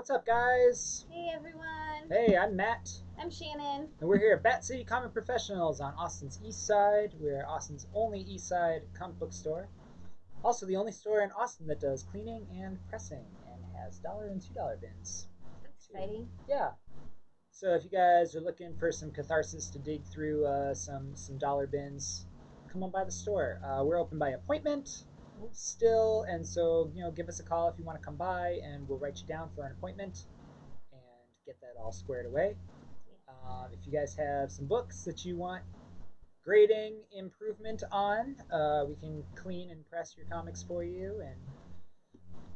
What's up, guys? Hey everyone, Hey, I'm Matt, I'm Shannon. and we're here at Bat City Comic Professionals on Austin's East Side. We're Austin's only East Side comic book store. Also, the only store in Austin that does cleaning and pressing and has $1 and $2 bins. That's too. exciting. Yeah. So if you guys are looking for some catharsis to dig through some dollar bins, come on by the store. We're open by appointment still, and so give us a call if you want to come by, and we'll write you down for an appointment and get that all squared away. If you guys have some books that you want grading improvement on, we can clean and press your comics for you, and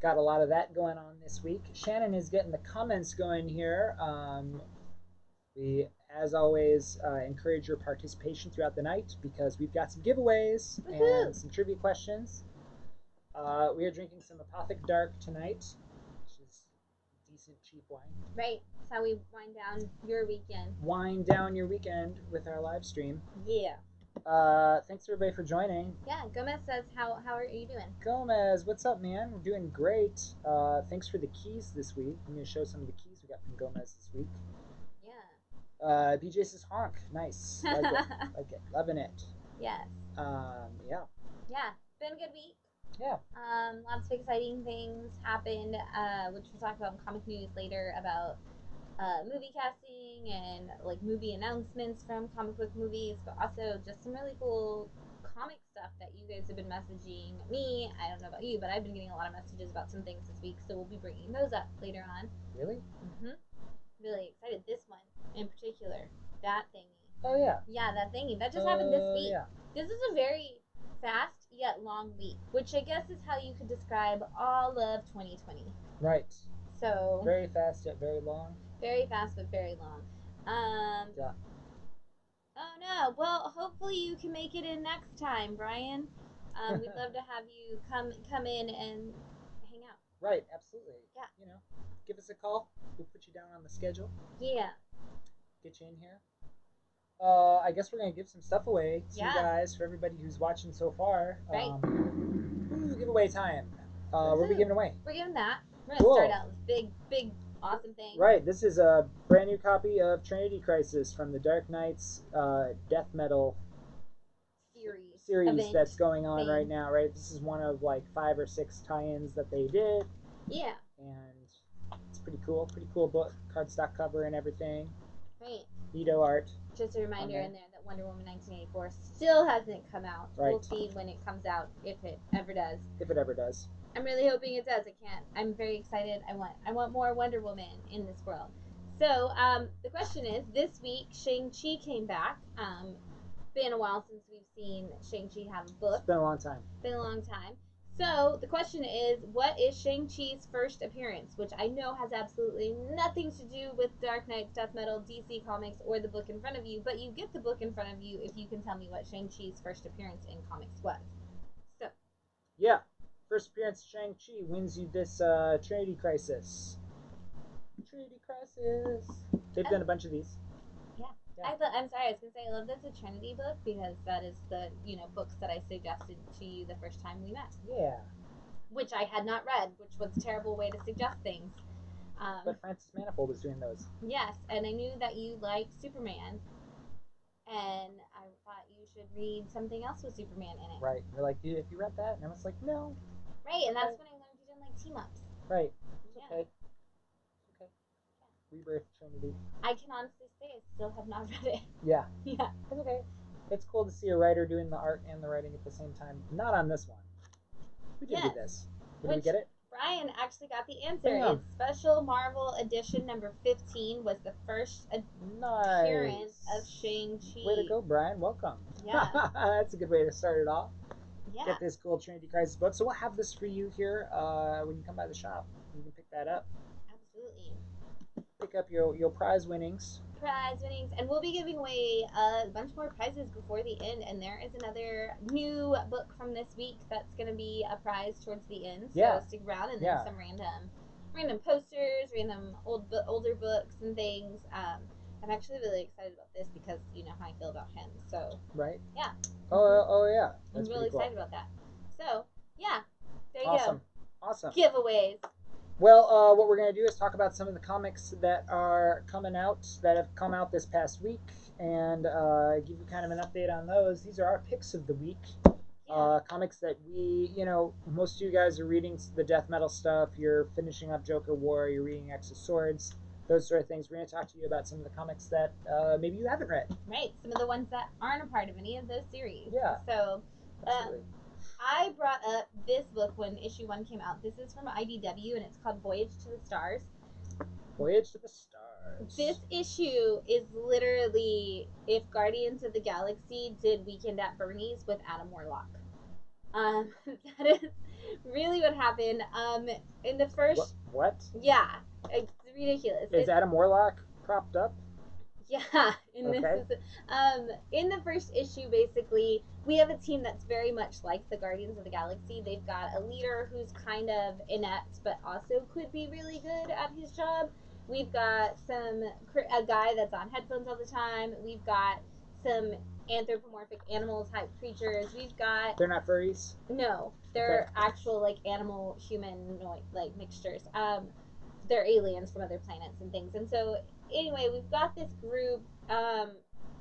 got a lot of that going on this week. Shannon is getting the comments going here. We, as always, encourage your participation throughout the night because we've got some giveaways and some trivia questions. We are drinking some Apothic Dark tonight, which is decent, cheap wine. Right, that's how we wind down your weekend. Wind down your weekend with our live stream. Yeah. Thanks everybody for joining. Yeah, Gomez says, how are you doing? Gomez, what's up, man? We're doing great. Thanks for the keys this week. I'm going to show some of the keys we got from Gomez this week. Yeah. BJ says honk. Nice. Like it. Like it. Loving it. Yes. Yeah. Yeah, been a good week. Yeah. Lots of exciting things happened, which we'll talk about in comic news later about movie casting and like movie announcements from comic book movies, but also just some really cool comic stuff that you guys have been messaging me. I don't know about you, but I've been getting a lot of messages about some things this week, so we'll be bringing those up later on. Really? Mm-hmm. Really excited. This one in particular, that thingy. Oh yeah. Yeah, that thingy that just happened this week. Yeah. This is a very fast yet long week, which I guess is how you could describe all of 2020. Right. So very fast yet very long. Very fast but very long. Yeah. Oh no. Well, hopefully you can make it in next time, Brian. We'd love to have you come in and hang out. Right. Absolutely. Yeah. Give us a call. We'll put you down on the schedule. Yeah. Get you in here. I guess we're gonna give some stuff away to you guys for everybody who's watching so far. Right. Giveaway time. What are we giving away? We're giving that. We're gonna start out with big, awesome thing. Right. This is a brand new copy of Trinity Crisis from the Dark Knight's death metal series that's going on right now. Right. This is one of like 5 or 6 tie-ins that they did. Yeah. And it's pretty cool. Pretty cool book. Cardstock cover and everything. Right. Neato art. Just a reminder in there that Wonder Woman 1984 still hasn't come out. Right. We'll see when it comes out, if it ever does. If it ever does. I'm really hoping it does. It can't. I'm very excited. I want more Wonder Woman in this world. So the question is, this week Shang-Chi came back. Been a while since we've seen Shang-Chi have a book. It's been a long time. Been a long time. So the question is, what is Shang-Chi's first appearance? Which I know has absolutely nothing to do with Dark Knight's Death Metal, DC Comics, or the book in front of you. But you get the book in front of you if you can tell me what Shang-Chi's first appearance in comics was. So. Yeah. First appearance of Shang-Chi wins you this Trinity Crisis. Trinity Crisis. They've done a bunch of these. Yeah. I'm sorry, I was going to say, I love that's a Trinity book because that is the, books that I suggested to you the first time we met. Yeah. Which I had not read, which was a terrible way to suggest things. But Francis Manifold was doing those. Yes, and I knew that you liked Superman. And I thought you should read something else with Superman in it. Right. You're like, have you read that? And I was like, no. Right, and that's when I learned you didn't like team-ups. Right. It's okay. It's okay. Yeah. Rebirth Trinity. I can honestly say I still have not read it. Yeah. Yeah. It's okay. It's cool to see a writer doing the art and the writing at the same time. Not on this one. We did do this. Did we get it? Brian actually got the answer. Damn. It's Special Marvel Edition number 15 was the first appearance of Shang-Chi. Way to go, Brian. Welcome. Yeah. That's a good way to start it off. Yeah. Get this cool Trinity Crisis book. So we'll have this for you here when you come by the shop. You can pick that up. Absolutely. Pick up your prize winnings. And we'll be giving away a bunch more prizes before the end, and there is anher new book from this week that's going to be a prize towards the end, so stick around, and then some random posters, random older books and things. I'm actually really excited about this because you know how I feel about him, so right. Yeah. Oh yeah, that's I'm really excited about that. So yeah, there you go. Awesome. Giveaways. Well, what we're going to do is talk about some of the comics that are coming out, that have come out this past week, and give you kind of an update on those. These are our picks of the week. Yeah. Comics that most of you guys are reading the death metal stuff. You're finishing up Joker War. You're reading X of Swords. Those sort of things. We're going to talk to you about some of the comics that maybe you haven't read. Right. Some of the ones that aren't a part of any of those series. Yeah. So, Absolutely. I brought up this book when issue 1 came out. This is from IDW and it's called Voyage to the Stars. Voyage to the Stars. This issue is literally if Guardians of the Galaxy did Weekend at Bernie's with Adam Warlock. That is really what happened. In the first, What? yeah, it's ridiculous. Is Adam Warlock propped up? Yeah, and Okay. this is in the first issue. Basically, we have a team that's very much like the Guardians of the Galaxy. They've got a leader who's kind of inept, but also could be really good at his job. We've got a guy that's on headphones all the time. We've got some anthropomorphic animal type creatures. We've got They're not furries. no, they're actual like animal human like mixtures. They're aliens from other planets and things. And so anyway, we've got this group of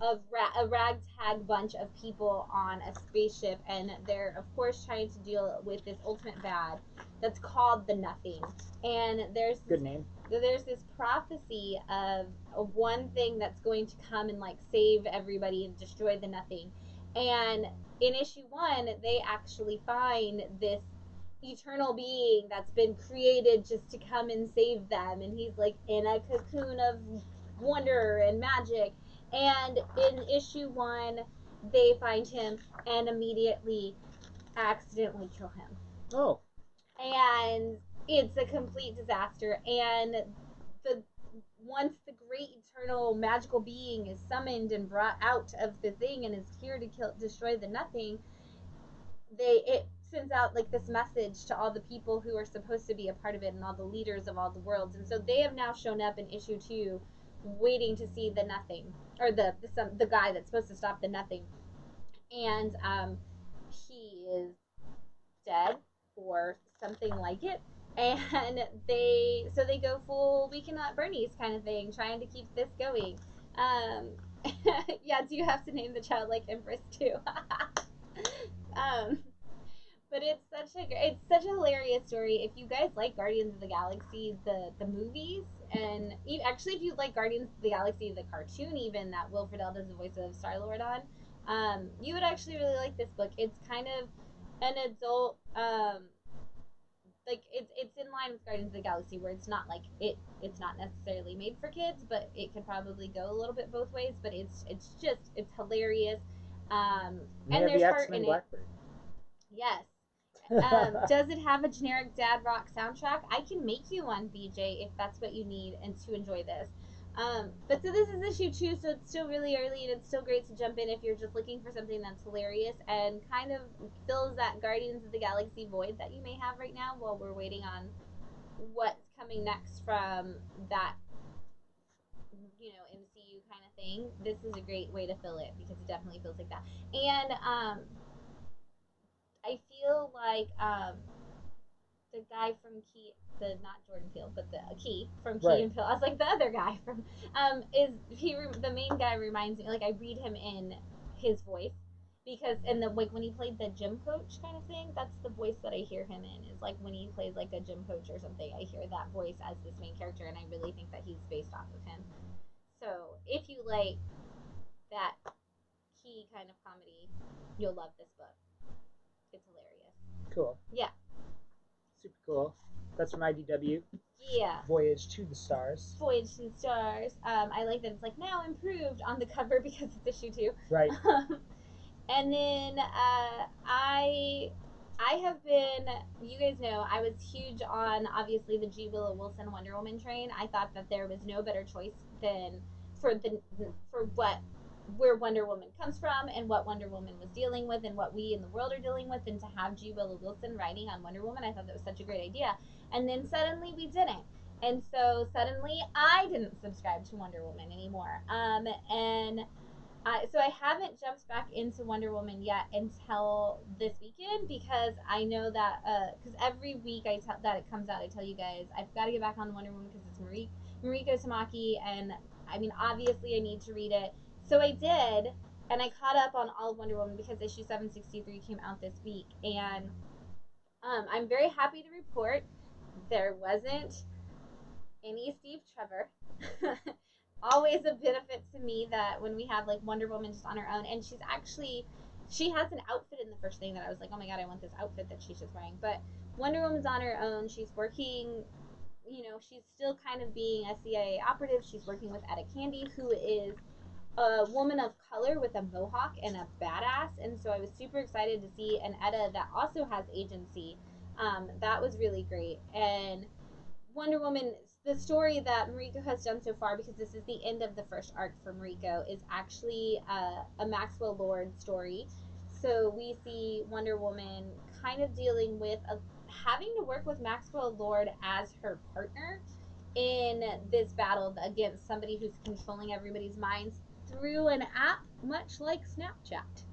a ragtag bunch of people on a spaceship, and they're of course trying to deal with this ultimate bad that's called the Nothing. And Good name. There's this prophecy of one thing that's going to come and like save everybody and destroy the Nothing. And in issue 1, they actually find this eternal being that's been created just to come and save them, and he's like in a cocoon of wonder and magic. And in issue 1, they find him and immediately accidentally kill him. Oh. And it's a complete disaster. And the once the great eternal magical being is summoned and brought out of the thing and is here to destroy the Nothing, it sends out like this message to all the people who are supposed to be a part of it and all the leaders of all the worlds. And so they have now shown up in issue 2 waiting to see the Nothing, or the guy that's supposed to stop the Nothing. And he is dead or something like it. And they go full Weekend at Bernie's kind of thing, trying to keep this going. Yeah, do you have to name the child like Empress too? um, but it's such a hilarious story. If you guys like Guardians of the Galaxy, the movies, and actually if you like Guardians of the Galaxy, the cartoon, even that Will Friedle does the voice of Star Lord on, you would actually really like this book. It's kind of an adult, like it's in line with Guardians of the Galaxy, where it's not like it's not necessarily made for kids, but it could probably go a little bit both ways. But it's hilarious, and there's heart in it. Yes. Does it have a generic dad rock soundtrack? I can make you one, BJ, if that's what you need and to enjoy this. But so this is issue 2, so it's still really early, and it's still great to jump in if you're just looking for something that's hilarious and kind of fills that Guardians of the Galaxy void that you may have right now while we're waiting on what's coming next from that, MCU kind of thing. This is a great way to fill it because it definitely feels like that. And I feel like the guy from Key, the not Jordan Peele, but the Key from Key right. and Peele. I was like the other guy from the main guy reminds me, like I read him in his voice because like when he played the gym coach kind of thing, that's the voice that I hear him in. Is like when he plays like a gym coach or something, I hear that voice as this main character, and I really think that he's based off of him. So if you like that Key kind of comedy, you'll love this book. It's hilarious. Cool. Yeah. Super cool. That's from IDW. Yeah. Voyage to the Stars. Voyage to the Stars. I like that it's like now improved on the cover because it's issue 2. Right. And then I have been, you guys know, I was huge on obviously the G. Willow Wilson Wonder Woman train. I thought that there was no better choice than for where Wonder Woman comes from and what Wonder Woman was dealing with and what we in the world are dealing with, and to have G. Willow Wilson writing on Wonder Woman, I thought that was such a great idea. And then suddenly we didn't. And so suddenly I didn't subscribe to Wonder Woman anymore. And So I haven't jumped back into Wonder Woman yet until this weekend because I know that because every week I tell that it comes out, I tell you guys I've got to get back on Wonder Woman because it's Mariko Tamaki, and I mean obviously I need to read it. So I did, and I caught up on all of Wonder Woman because issue 763 came out this week, and I'm very happy to report there wasn't any Steve Trevor. Always a benefit to me that when we have like Wonder Woman just on her own, and she has an outfit in the first thing that I was like, oh my god, I want this outfit that she's just wearing. But Wonder Woman's on her own. She's working. She's still kind of being a CIA operative. She's working with Etta Candy, who is a woman of color with a mohawk and a badass. And so I was super excited to see an Etta that also has agency. That was really great. And Wonder Woman, the story that Mariko has done so far, because this is the end of the first arc for Mariko, is actually a Maxwell Lord story. So we see Wonder Woman kind of dealing with having to work with Maxwell Lord as her partner in this battle against somebody who's controlling everybody's minds through an app, much like Snapchat.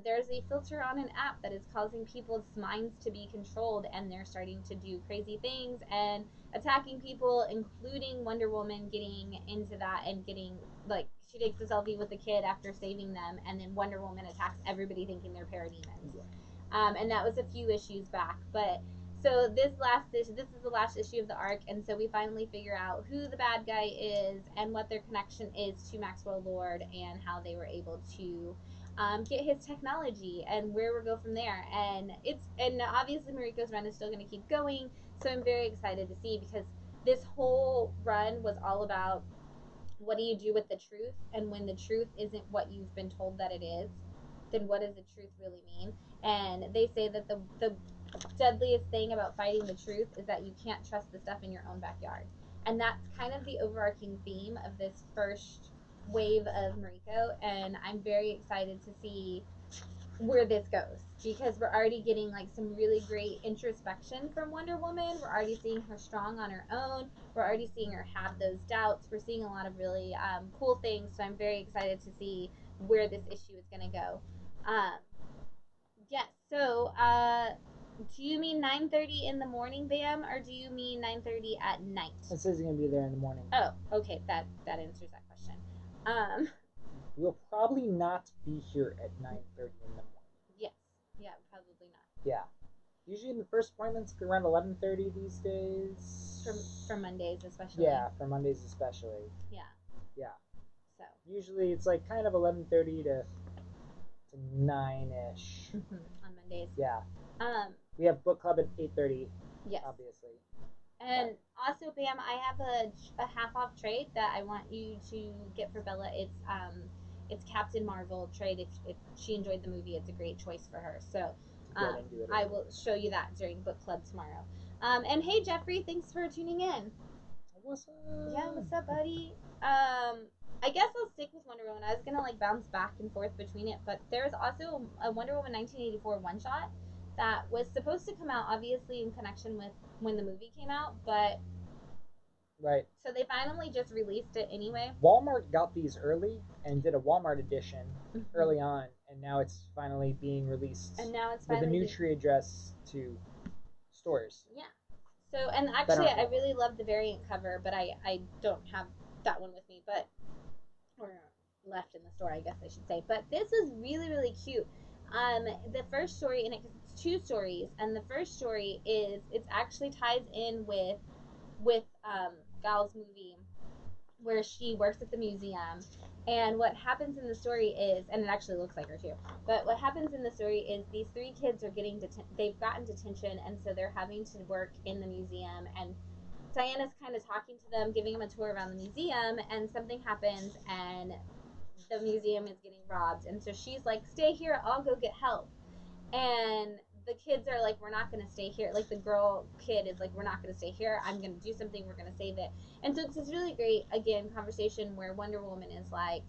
There's a filter on an app that is causing people's minds to be controlled, and they're starting to do crazy things and attacking people, including Wonder Woman getting into that and getting like she takes a selfie with the kid after saving them, and then Wonder Woman attacks everybody thinking they're parademons. And that was a few issues back. But so this is the last issue of the arc, and so we finally figure out who the bad guy is and what their connection is to Maxwell Lord and how they were able to get his technology and where we go from there. And obviously Mariko's run is still going to keep going, so I'm very excited to see because this whole run was all about what do you do with the truth, and when the truth isn't what you've been told that it is, then what does the truth really mean? And they say that the deadliest thing about fighting the truth is that you can't trust the stuff in your own backyard. And that's kind of the overarching theme of this first wave of Mariko. And I'm very excited to see where this goes because we're already getting like some really great introspection from Wonder Woman. We're already seeing her strong on her own. We're already seeing her have those doubts. We're seeing a lot of really cool things. So I'm very excited to see where this issue is going to go. Um, yes. So, do you mean 9:30 in the morning, Bam, or do you mean 9:30 at night? It says you're gonna be there in the morning. Oh, okay. That answers that question. Um, We'll probably not be here at 9:30 in the morning. yes. Yeah, probably not. Yeah. Usually the first appointments around 11:30 these days. For Mondays especially. Yeah, for Mondays especially. Yeah. Yeah. So. Usually it's like kind of 11:30 to 9ish. On Mondays. Yeah. Um. We have book club at 8:30. Yes. Obviously. And also, Bam, I have a half off trade that I want you to get for Bella. It's Captain Marvel trade. If she enjoyed the movie, it's a great choice for her. So, I will show you that during book club tomorrow. And hey, Jeffrey, thanks for tuning in. What's up? Yeah, what's up, buddy? I guess I'll stick with Wonder Woman. I was gonna like bounce back and forth between it, but there's also a Wonder Woman 1984 one shot that was supposed to come out, obviously in connection with when the movie came out, but right. So they finally just released it anyway. Walmart got these early and did a Walmart edition early on, and now it's finally being released. And now it's with a new tree address to stores. Yeah. So and actually, I really love the variant cover, but I don't have that one with me, but or left in the store, I guess I should say. But this is really cute. The first story in it, because it's two stories, and the first story is it's actually ties in with Gal's movie where she works at the museum. And what happens in the story is, and it actually looks like her too, but what happens in the story is these three kids are they've gotten detention, and so they're having to work in the museum. And Diana's kind of talking to them, giving them a tour around the museum, and something happens, and the museum is getting robbed. And so she's like, "Stay here, I'll go get help." And the kids are like, we're not going to stay here. Like the girl kid is like, we're not going to stay here. I'm going to do something. We're going to save it. And so it's this really great, again, conversation where Wonder Woman is like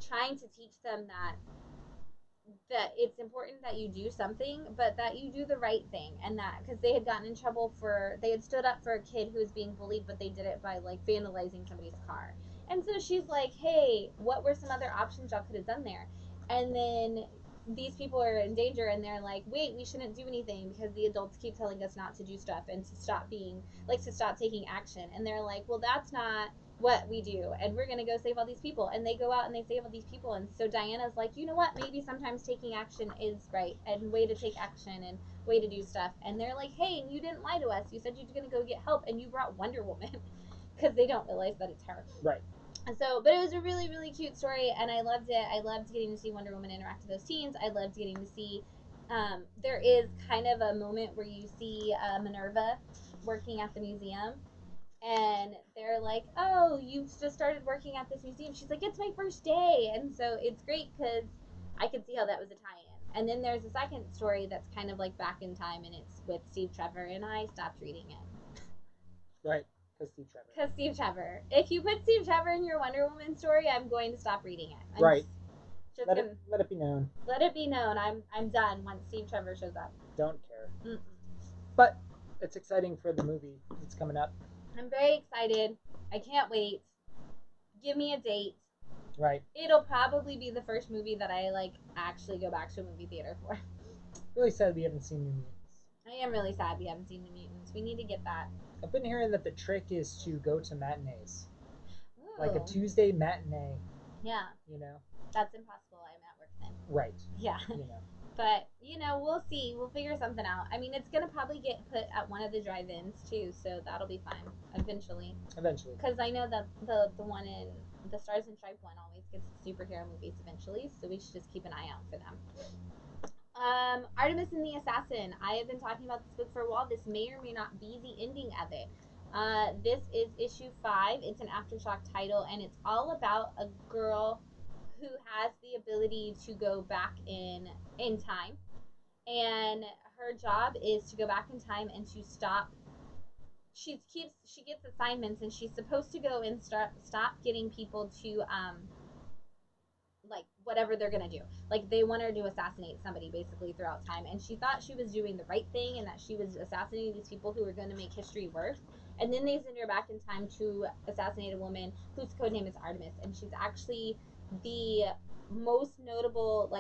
trying to teach them that it's important that you do something, but that you do the right thing. And that because they had gotten in trouble they had stood up for a kid who was being bullied, but they did it by like vandalizing somebody's car. And so she's like, hey, what were some other options y'all could have done there? And then these people are in danger and they're like, wait, we shouldn't do anything because the adults keep telling us not to do stuff and to stop being, like, to stop taking action. And they're like, well, that's not what we do. And we're going to go save all these people. And they go out and they save all these people. And so Diana's like, you know what? Maybe sometimes taking action is right and way to take action and way to do stuff. And they're like, hey, you didn't lie to us. You said you were going to go get help and you brought Wonder Woman because they don't realize that it's her. Right. And so, but it was a really, really cute story, and I loved it. I loved getting to see Wonder Woman interact with those teens. I loved getting to see. There is kind of a moment where you see Minerva working at the museum, and they're like, "Oh, you've just started working at this museum." She's like, "It's my first day," and so it's great because I could see how that was a tie-in. And then there's a second story that's kind of like back in time, and it's with Steve Trevor, and I stopped reading it. Right. Because Steve Trevor. Because Steve Trevor. If you put Steve Trevor in your Wonder Woman story, I'm going to stop reading it. I'm right. Just let gonna, it be known. let it be known. I'm done once Steve Trevor shows up. Don't care. Mm-mm. But it's exciting for the movie that's coming up. I'm very excited. I can't wait. Give me a date. Right. It'll probably be the first movie that I like actually go back to a movie theater for. Really sad we haven't seen New Mutants. I am really sad we haven't seen The Mutants. We need to get that. I've been hearing that the trick is to go to matinees. Ooh. Like a Tuesday matinee. Yeah. You know? That's impossible. I'm at work then. Right. Yeah. You know. But, you know, we'll see. We'll figure something out. I mean, it's going to probably get put at one of the drive-ins, too, so that'll be fine eventually. Eventually. Because I know that the one in the Stars and Stripes one always gets superhero movies eventually, so we should just keep an eye out for them. Artemis and the Assassin. I have been talking about this book for a while. This may or may not be the ending of it. This is issue 5. It's an Aftershock title, and it's all about a girl who has the ability to go back in time, and her job is to go back in time and to stop. She gets assignments, and she's supposed to go and stop getting people to like whatever they're gonna do. Like they want her to assassinate somebody basically throughout time, and she thought she was doing the right thing and that she was assassinating these people who were going to make history worse. And then they send her back in time to assassinate a woman whose code name is Artemis, and she's actually the most notable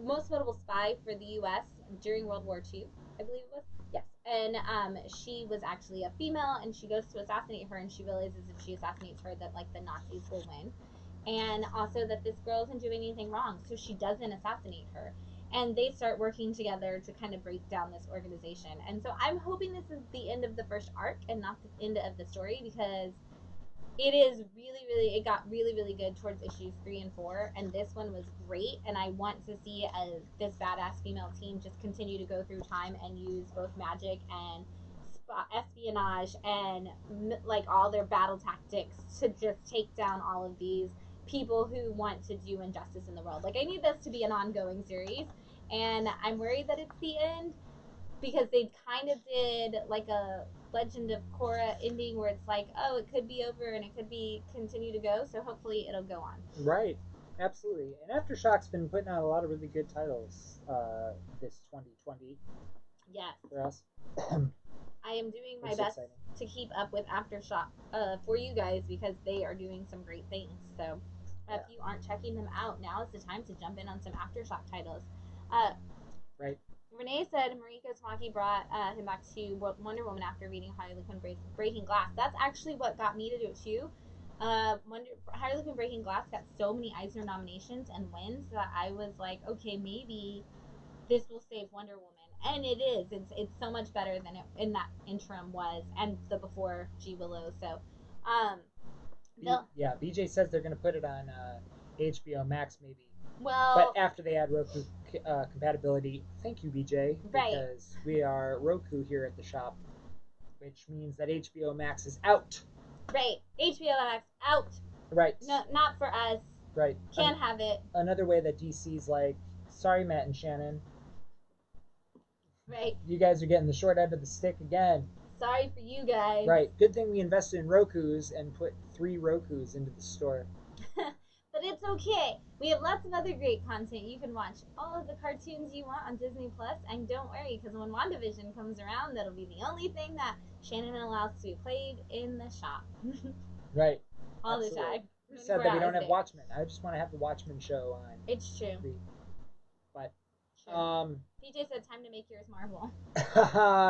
most notable spy for the U.S. during World War II, I believe it was. Yes, and she was actually a female, and she goes to assassinate her, and she realizes if she assassinates her that like the Nazis will win, and also that this girl isn't doing anything wrong, so she doesn't assassinate her. And they start working together to kind of break down this organization. And so I'm hoping this is the end of the first arc and not the end of the story, because it is it got really, really good towards issues 3 and 4, and this one was great. And I want to see this badass female team just continue to go through time and use both magic and espionage and like all their battle tactics to just take down all of these people who want to do injustice in the world. Like I need this to be an ongoing series, and I'm worried that it's the end because they kind of did like a Legend of Korra ending where it's like, oh, it could be over and it could be continue to go. So hopefully it'll go on. Right. Absolutely. And Aftershock's been putting out a lot of really good titles this 2020. Yes. For us. I am doing my best to keep up with Aftershock for you guys because they are doing some great things. So if you aren't checking them out, now is the time to jump in on some Aftershock titles. Right. Renee said Mariko Tamaki brought him back to Wonder Woman after reading Harley Quinn Breaking Glass. That's actually what got me to do it too. Harley Quinn Breaking Glass got so many Eisner nominations and wins that I was like, okay, maybe this will save Wonder Woman. And it is. It's so much better than it in that interim was, and the before G Willow. So, BJ says they're going to put it on HBO Max maybe. Well, but after they add Roku compatibility. Thank you, BJ. Right. Because we are Roku here at the shop, which means that HBO Max is out. Right. HBO Max out. Right. No, not for us. Right. Can't have it. Another way that DC's like, sorry, Matt and Shannon. Right. You guys are getting the short end of the stick again. Sorry for you guys. Right. Good thing we invested in Rokus and put 3 Rokus into the store. But it's okay. We have lots of other great content. You can watch all of the cartoons you want on Disney Plus, and don't worry, because when WandaVision comes around, that'll be the only thing that Shannon allows to be played in the shop. Right. all the Absolutely. time. Who said 24 that we hours don't a have day. Watchmen? I just want to have the Watchmen show on. It's true. But True. PJ said time to make yours Marvel.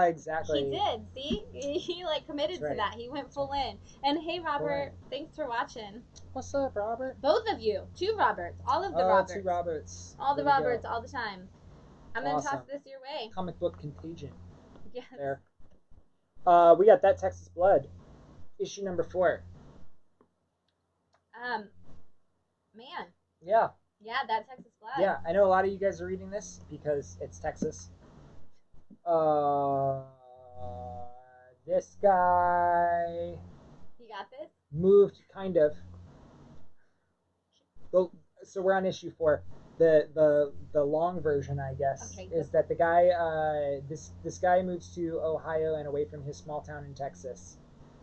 exactly. He did. See, he like committed right. to that. He went full in. And hey, Robert, thanks for watching. What's up, Robert? Both of you, 2 Roberts, all of the Roberts. 2 Roberts. All the Roberts, all the time. I'm gonna awesome. toss this your way. Comic book contagion. Yes. There. We got That Texas Blood, issue number 4. Man. Yeah. Yeah, That Texas Blood. Yeah, I know a lot of you guys are reading this because it's Texas. This guy. You got this? Moved, kind of. So we're on issue 4. The long version, I guess, is that the guy this guy moves to Ohio and away from his small town in Texas,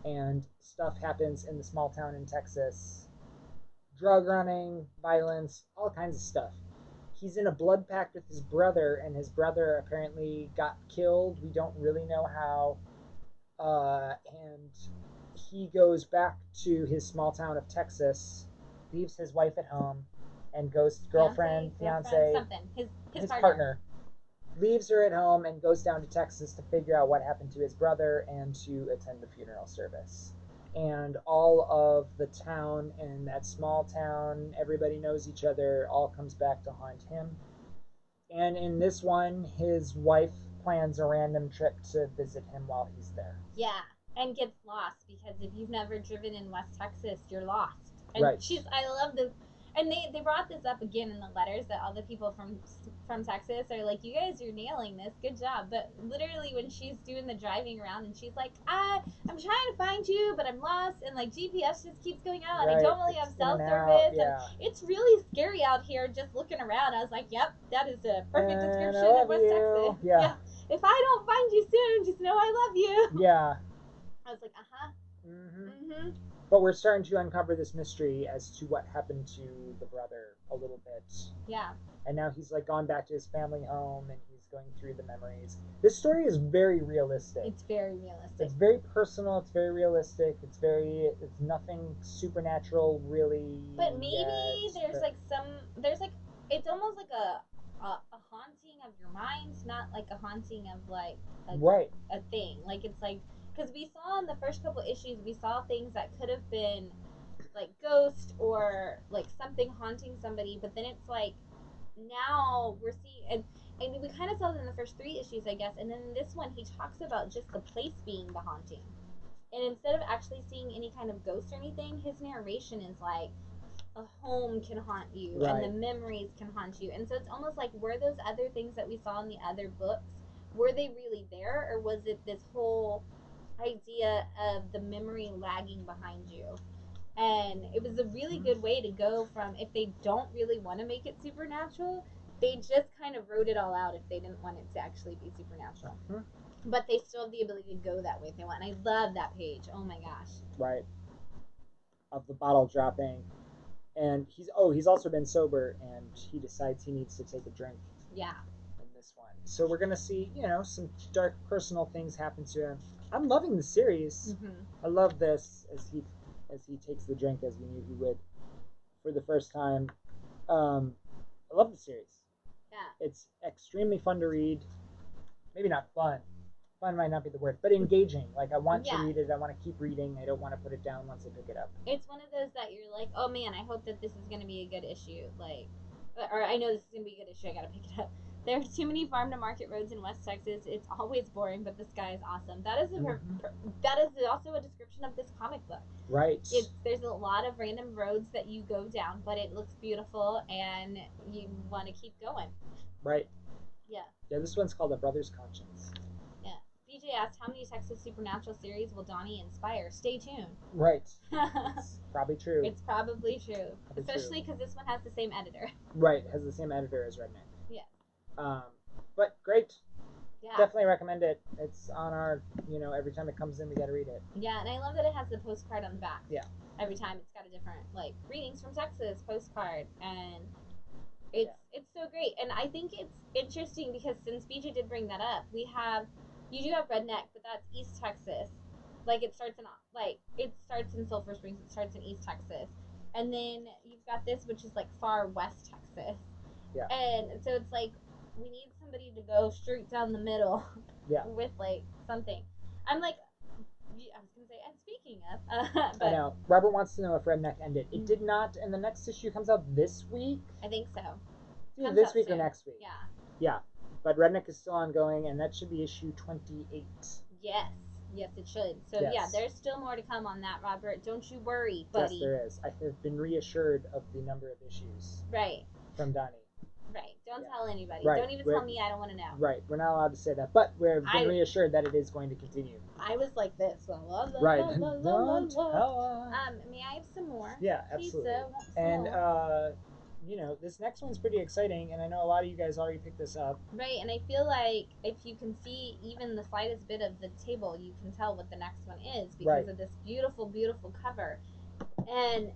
and stuff happens in the small town in Texas. Drug running, violence, all kinds of stuff. He's in a blood pact with his brother, and his brother apparently got killed. We don't really know how. And he goes back to his small town of Texas, leaves his wife at home, and goes girlfriend, fiance, something. His partner. Leaves her at home and goes down to Texas to figure out what happened to his brother and to attend the funeral service. And all of the town in that small town, everybody knows each other, all comes back to haunt him. And in this one, his wife plans a random trip to visit him while he's there. Yeah, and gets lost because if you've never driven in West Texas, you're lost. And right. I love this. And they brought this up again in the letters that all the people from Texas are like, you guys are nailing this, good job. But literally when she's doing the driving around and she's like, I'm trying to find you, but I'm lost, and like GPS just keeps going out, and I don't really have cell service, and it's really scary out here just looking around. I was like, yep, that is a perfect description of West Texas. Yeah. If I don't find you soon, just know I love you. Yeah. I was like, But we're starting to uncover this mystery as to what happened to the brother a little bit. Yeah. And now he's like gone back to his family home and he's going through the memories. This story is very realistic. It's very realistic. It's very personal. It's very realistic. It's nothing supernatural really. But maybe it's almost like a haunting of your mind, not like a haunting of like a thing. Like it's like, because we saw in the first couple issues, we saw things that could have been like ghost or like something haunting somebody, but then it's like now we're seeing, and we kind of saw it in the first 3 issues, I guess, and then in this one he talks about just the place being the haunting, and instead of actually seeing any kind of ghost or anything, his narration is like a home can haunt you and the memories can haunt you, and so it's almost like, were those other things that we saw in the other books, were they really there, or was it this whole idea of the memory lagging behind you? And it was a really good way to go from, if they don't really want to make it supernatural, they just kind of wrote it all out if they didn't want it to actually be supernatural. But they still have the ability to go that way if they want. And I love that page. Oh my gosh. Right. Of the bottle dropping. And he's also been sober and he decides he needs to take a drink. Yeah. In this one. So we're going to see, some dark personal things happen to him. I'm loving the series. I love this as he takes the drink, as we knew he would, for the first time. I love the series. Yeah. It's extremely fun to read. Maybe not fun. Fun might not be the word, but engaging. Like, I want to read it. I want to keep reading. I don't want to put it down once I pick it up. It's one of those that you're like, oh man, I hope that this is going to be a good issue. Like, or I know this is going to be a good issue. I got to pick it up. There's too many farm to market roads in West Texas. It's always boring, but this guy is awesome. That is that is also a description of this comic book. Right. There's a lot of random roads that you go down, but it looks beautiful and you want to keep going. Right. Yeah. Yeah, this one's called A Brother's Conscience. Yeah. BJ asked, how many Texas Supernatural series will Donnie inspire? Stay tuned. Right. It's probably true. It's probably true. Especially because this one has the same editor. Right. It has the same editor as Redneck. Yeah. But great. Yeah. Definitely recommend it. It's on our, every time it comes in, we got to read it. Yeah, and I love that it has the postcard on the back. Yeah. Every time it's got a different, like, greetings from Texas postcard, and it's so great. And I think it's interesting because since BJ did bring that up, you do have Redneck, but that's East Texas. Like it starts in Sulphur Springs. It starts in East Texas, and then you've got this, which is like far West Texas, Yeah. and so it's like we need somebody to go straight down the middle, Yeah. with like something. I'm like, I was gonna say, and speaking of, I but know. Robert wants to know if Redneck ended. It did not, and the next issue comes out this week. I think so. Either Comes this out week or soon. next week. Yeah. Yeah. But Redneck is still ongoing, and that should be issue 28. Yes. Yes, it should. So Yes. yeah, there's still more to come on that, Robert. Don't you worry, Yes, buddy. there is. I have been reassured of the number of issues Right. from Donnie. Right. Don't Yeah. tell anybody. Right. Don't even We're- tell me. I don't want to know. Right. We're not allowed to say that, but we've been I- reassured that it is going to continue. I was like this. La, la, la, Right. la, la, la, Don't la. tell us. May I have some more? Yeah, absolutely. Pizza, want some And more. you know, this next one's pretty exciting, and I know a lot of you guys already picked this up. Right, and I feel like if you can see even the slightest bit of the table, you can tell what the next one is because Right. of this beautiful, beautiful cover. And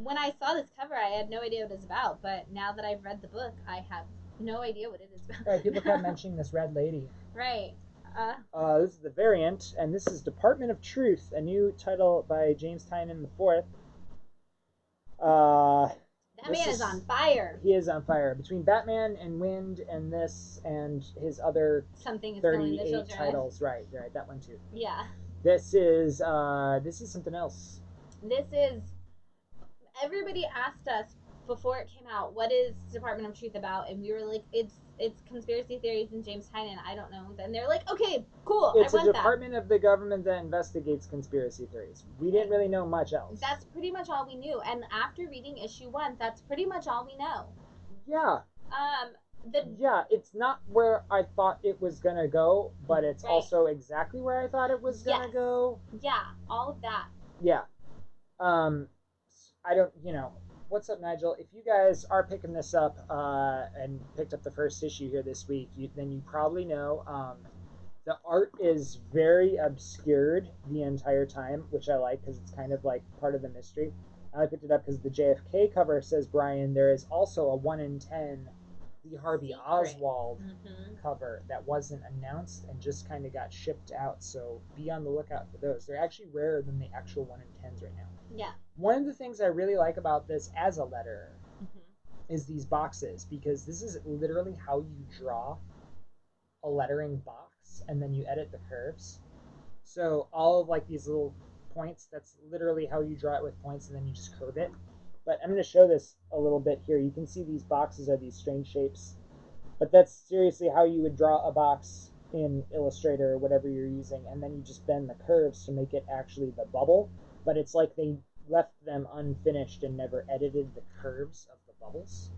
when I saw this cover, I had no idea what it was about, but now that I've read the book, I have no idea what it is about. Right, people kept mentioning this red lady. Right. This is the variant, and this is Department of Truth, a new title by James Tynion IV. That man is on fire. He is on fire. Between Batman and Wind and this and his other Something is 38 titles. Right, that one too. Yeah. This is something else. This is, everybody asked us before it came out, what is Department of Truth about? And we were like, it's conspiracy theories and James Tynion. I don't know. And they're like, okay, cool. It's I want a department of the government that investigates conspiracy theories. We didn't really know much else. That's pretty much all we knew. And after reading issue 1, that's pretty much all we know. Yeah. Yeah, it's not where I thought it was gonna go, but it's also exactly where I thought it was gonna go. Yeah, all of that. Yeah. I don't, what's up, Nigel? If you guys are picking this up and picked up the first issue here this week, then you probably know the art is very obscured the entire time, which I like because it's kind of like part of the mystery. I picked it up because the JFK cover says, Brian, there is also a 1 in 10 Lee Harvey Oswald cover that wasn't announced and just kind of got shipped out. So be on the lookout for those. They're actually rarer than the actual 1 in 10s right now. Yeah. One of the things I really like about this as a letterer is these boxes, because this is literally how you draw a lettering box and then you edit the curves. So all of like these little points, that's literally how you draw it with points, and then you just curve it. But I'm going to show this a little bit here. You can see these boxes are these strange shapes, but that's seriously how you would draw a box in Illustrator or whatever you're using, and then you just bend the curves to make it actually the bubble. But it's like they left them unfinished and never edited the curves of the bubbles,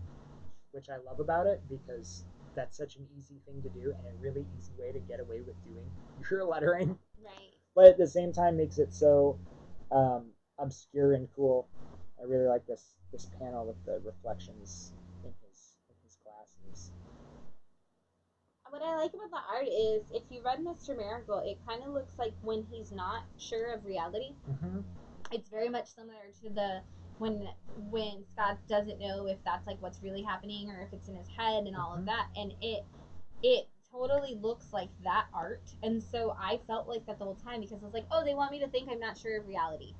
which I love about it, because that's such an easy thing to do and a really easy way to get away with doing your lettering. Right. But at the same time makes it so obscure and cool. I really like this panel with the reflections in his glasses. What I like about the art is, if you read Mr. Miracle, it kind of looks like when he's not sure of reality. It's very much similar to the when Scott doesn't know if that's like what's really happening or if it's in his head and all of that, and it totally looks like that art. And so I felt like that the whole time, because I was like, oh, they want me to think I'm not sure of reality.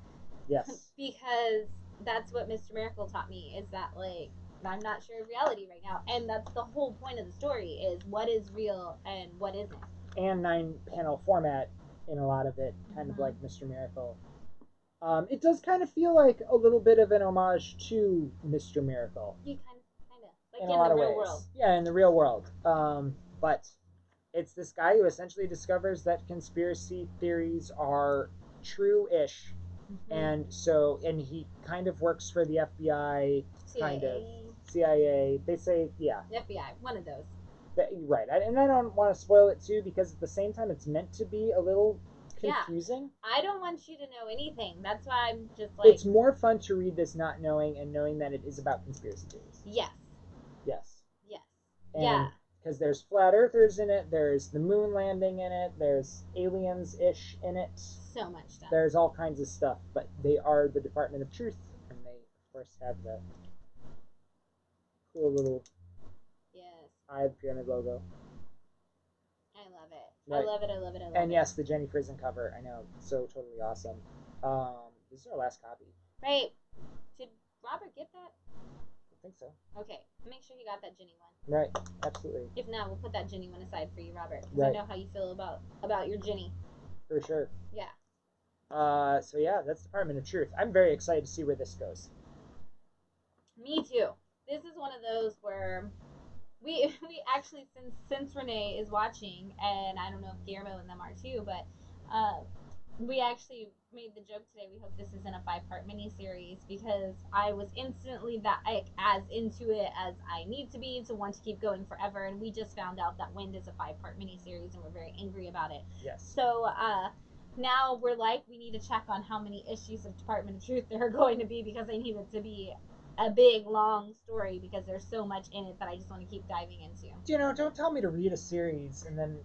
Yes. Because that's what Mr. Miracle taught me, is that like I'm not sure of reality right now, and that's the whole point of the story, is what is real and what isn't. And 9-panel format in a lot of it, kind of like Mr. Miracle. It does kind of feel like a little bit of an homage to Mr. Miracle. You kind of like in a lot the of real ways. world. Yeah, in the real world. But it's this guy who essentially discovers that conspiracy theories are true-ish. And he kind of works for the FBI, CIA. They say, yeah. FBI, one of those. Right. And I don't want to spoil it too, because at the same time it's meant to be a little confusing. I don't want you to know anything. That's why I'm just like... It's more fun to read this not knowing, and knowing that it is about conspiracy theories. Yes. Yes. Yes. And because there's flat earthers in it, there's the moon landing in it, there's aliens-ish in it. So much stuff. There's all kinds of stuff, but they are the Department of Truth, and they, of course, have the cool little Eye of the Pyramid logo. I love it. I Right. love it. I love it. I love And it. yes, the Jenny Prison cover. I know, so totally awesome. This is our last copy. Right. Did Robert get that? I think so. Okay. Make sure he got that Ginny one. Right. Absolutely. If not, we'll put that Ginny one aside for you, Robert, because Right. I know how you feel about your Ginny. For sure. Yeah. So yeah, that's Department of Truth. I'm very excited to see where this goes. Me too. This is one of those where we actually since Renee is watching, and I don't know if Guillermo and them are too, but we actually made the joke today. We hope this isn't a 5-part miniseries because I was instantly that as into it as I need to be to want to keep going forever. And we just found out that Wind is a 5-part miniseries, and we're very angry about it. Yes. So now we're like, we need to check on how many issues of Department of Truth there are going to be because I need it to be a big long story because there's so much in it that I just want to keep diving into. Don't tell me to read a series and then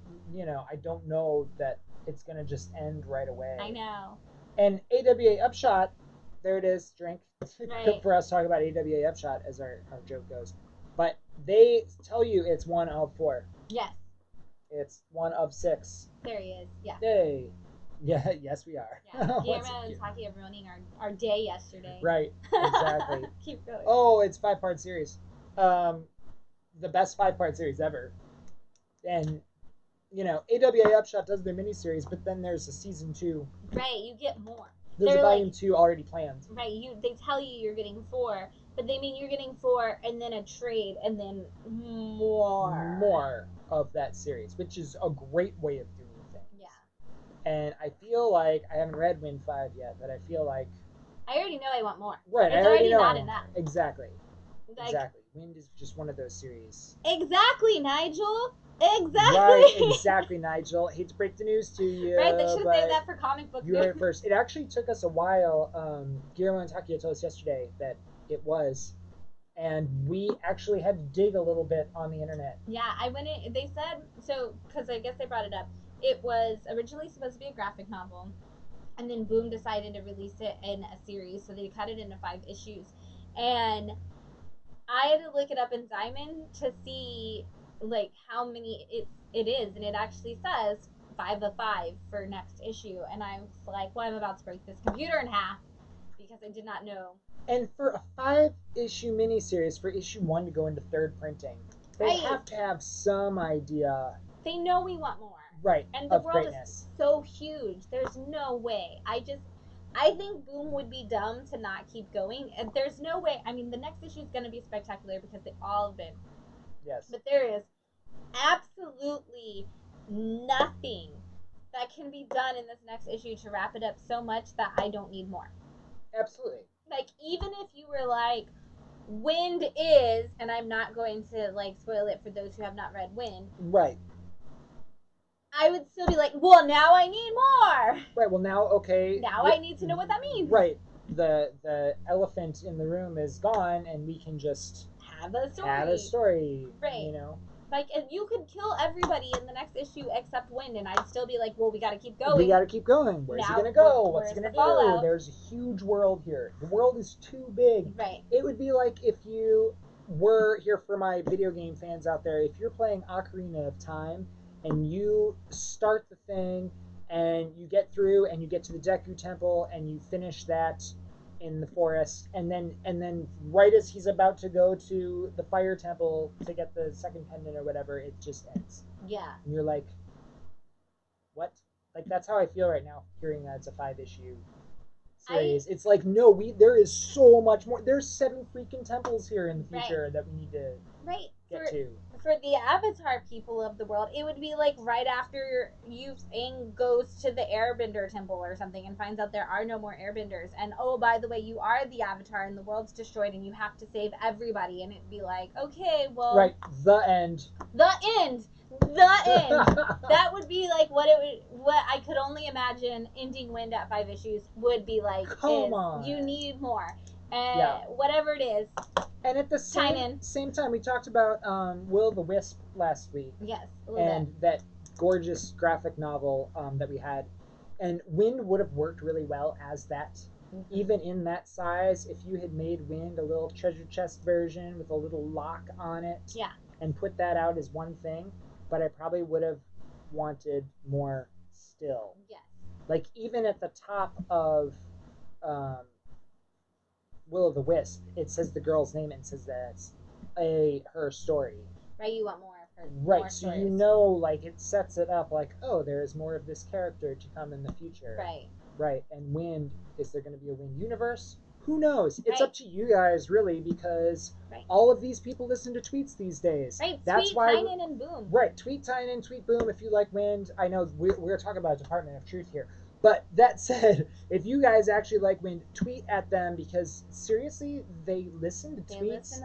I don't know that it's gonna just end right away. I know. And AWA Upshot, there it is, drink. Right. For us talking about AWA Upshot as our joke goes. But they tell you it's 1 of 4. Yes. It's 1 of 6. There he is. Yeah. Yay. Yeah, yes we are. Yeah. Guillermo and Taki are ruining our day yesterday. Right, exactly. Keep going. Oh, it's 5-part series. The best 5-part series ever. And AWA Upshot does their miniseries, but then there's a season 2. Right, you get more. There's a volume 2 already planned. Right, they tell you you're getting 4, but they mean you're getting 4 and then a trade and then more of that series, which is a great way of doing things. Yeah. And I feel like I haven't read Wind 5 yet, but I feel like I already know I want more. Right, it's I already know not enough. Exactly. Like, exactly. Wind is just one of those series. Exactly, Nigel. Exactly. Right, exactly, Nigel. Hate to break the news to you. Right, they should have saved that for comic book. You heard it first. It actually took us a while. Guillermo and Takia told us yesterday that it was, and we actually had to dig a little bit on the internet. Yeah, I went in. They said so because I guess they brought it up. It was originally supposed to be a graphic novel, and then Boom decided to release it in a series, so they cut it into 5 issues, and I had to look it up in Diamond to see like how many it is, and it actually says 5 of 5 for next issue, and I was like, well, I'm about to break this computer in half because I did not know. And for a 5-issue miniseries, for issue 1 to go into 3rd printing, they have to have some idea. They know we want more. Right. And the world greatness. Is so huge. There's no way. I think Boom would be dumb to not keep going. And there's no way. I mean, the next issue is going to be spectacular because they all have been. Yes. But there is absolutely nothing that can be done in this next issue to wrap it up so much that I don't need more. Absolutely. Like, even if you were like, Wind is, and I'm not going to like spoil it for those who have not read Wind. Right. I would still be like, well, now I need more. Right. Well, now, okay. Now I need to know what that means. Right. The elephant in the room is gone, and we can just have a story. Add a story. Right. Like, and you could kill everybody in the next issue except Wind, and I'd still be like, well, we got to keep going. We got to keep going. Where's he gonna go? What's he gonna do? There's a huge world here. The world is too big. Right. It would be like if you were here for my video game fans out there. If you're playing Ocarina of Time and you start the thing and you get through and you get to the Deku Temple and you finish that in the forest, and then right as he's about to go to the Fire Temple to get the second pendant or whatever, it just ends. Yeah. And you're like, what? Like, that's how I feel right now, hearing that it's a 5-issue series. It's like, no, there is so much more. There's 7 freaking temples here in the future that we need to get to. For the Avatar people of the world, it would be like right after Aang goes to the Airbender temple or something and finds out there are no more Airbenders. And oh, by the way, you are the Avatar and the world's destroyed and you have to save everybody. And it'd be like, okay, well. Right, the end. The end. The end. That would be like what I could only imagine ending Wind at 5 issues would be like. Come on. You need more. And whatever it is. And at the same time, we talked about Will-o'-the-Wisp last week. Yes, and that gorgeous graphic novel that we had. And Wind would have worked really well as that. Mm-hmm. Even in that size, if you had made Wind a little treasure chest version with a little lock on it. Yeah. And put that out as one thing. But I probably would have wanted more still. Yes. Like even at the top of um, Will o' the Wisp, it says the girl's name and says that it's her story. Right, you want more of her. Right, More so stories. you know, like it sets it up like, oh, there is more of this character to come in the future. Right. Right, and Wind, is there going to be a Wind universe? Who knows? It's Right. up to you guys, really, because Right. all of these people listen to tweets these days. Right, That's tweet, why. sign in, and boom. Right, tweet, sign in, tweet, boom. If you like Wind, I know we're talking about Department of Truth here. But that said, if you guys actually like Wind, tweet at them because seriously, they listen to tweets.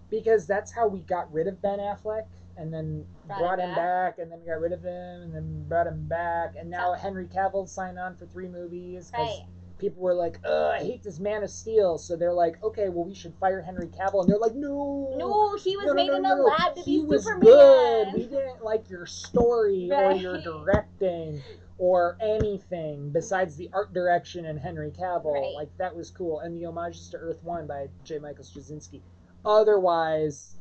Because that's how we got rid of Ben Affleck and then brought him back and then we got rid of him and then brought him back and now Henry Cavill signed on for 3 movies because people were like, I hate this Man of Steel, so they're like, okay, well we should fire Henry Cavill, and they're like, no, he was made in a lab to be Superman. Was good. We didn't like your story or your directing or anything besides the art direction and Henry Cavill. Like that was cool, and the homages to Earth One by J. Michael Straczynski. Otherwise,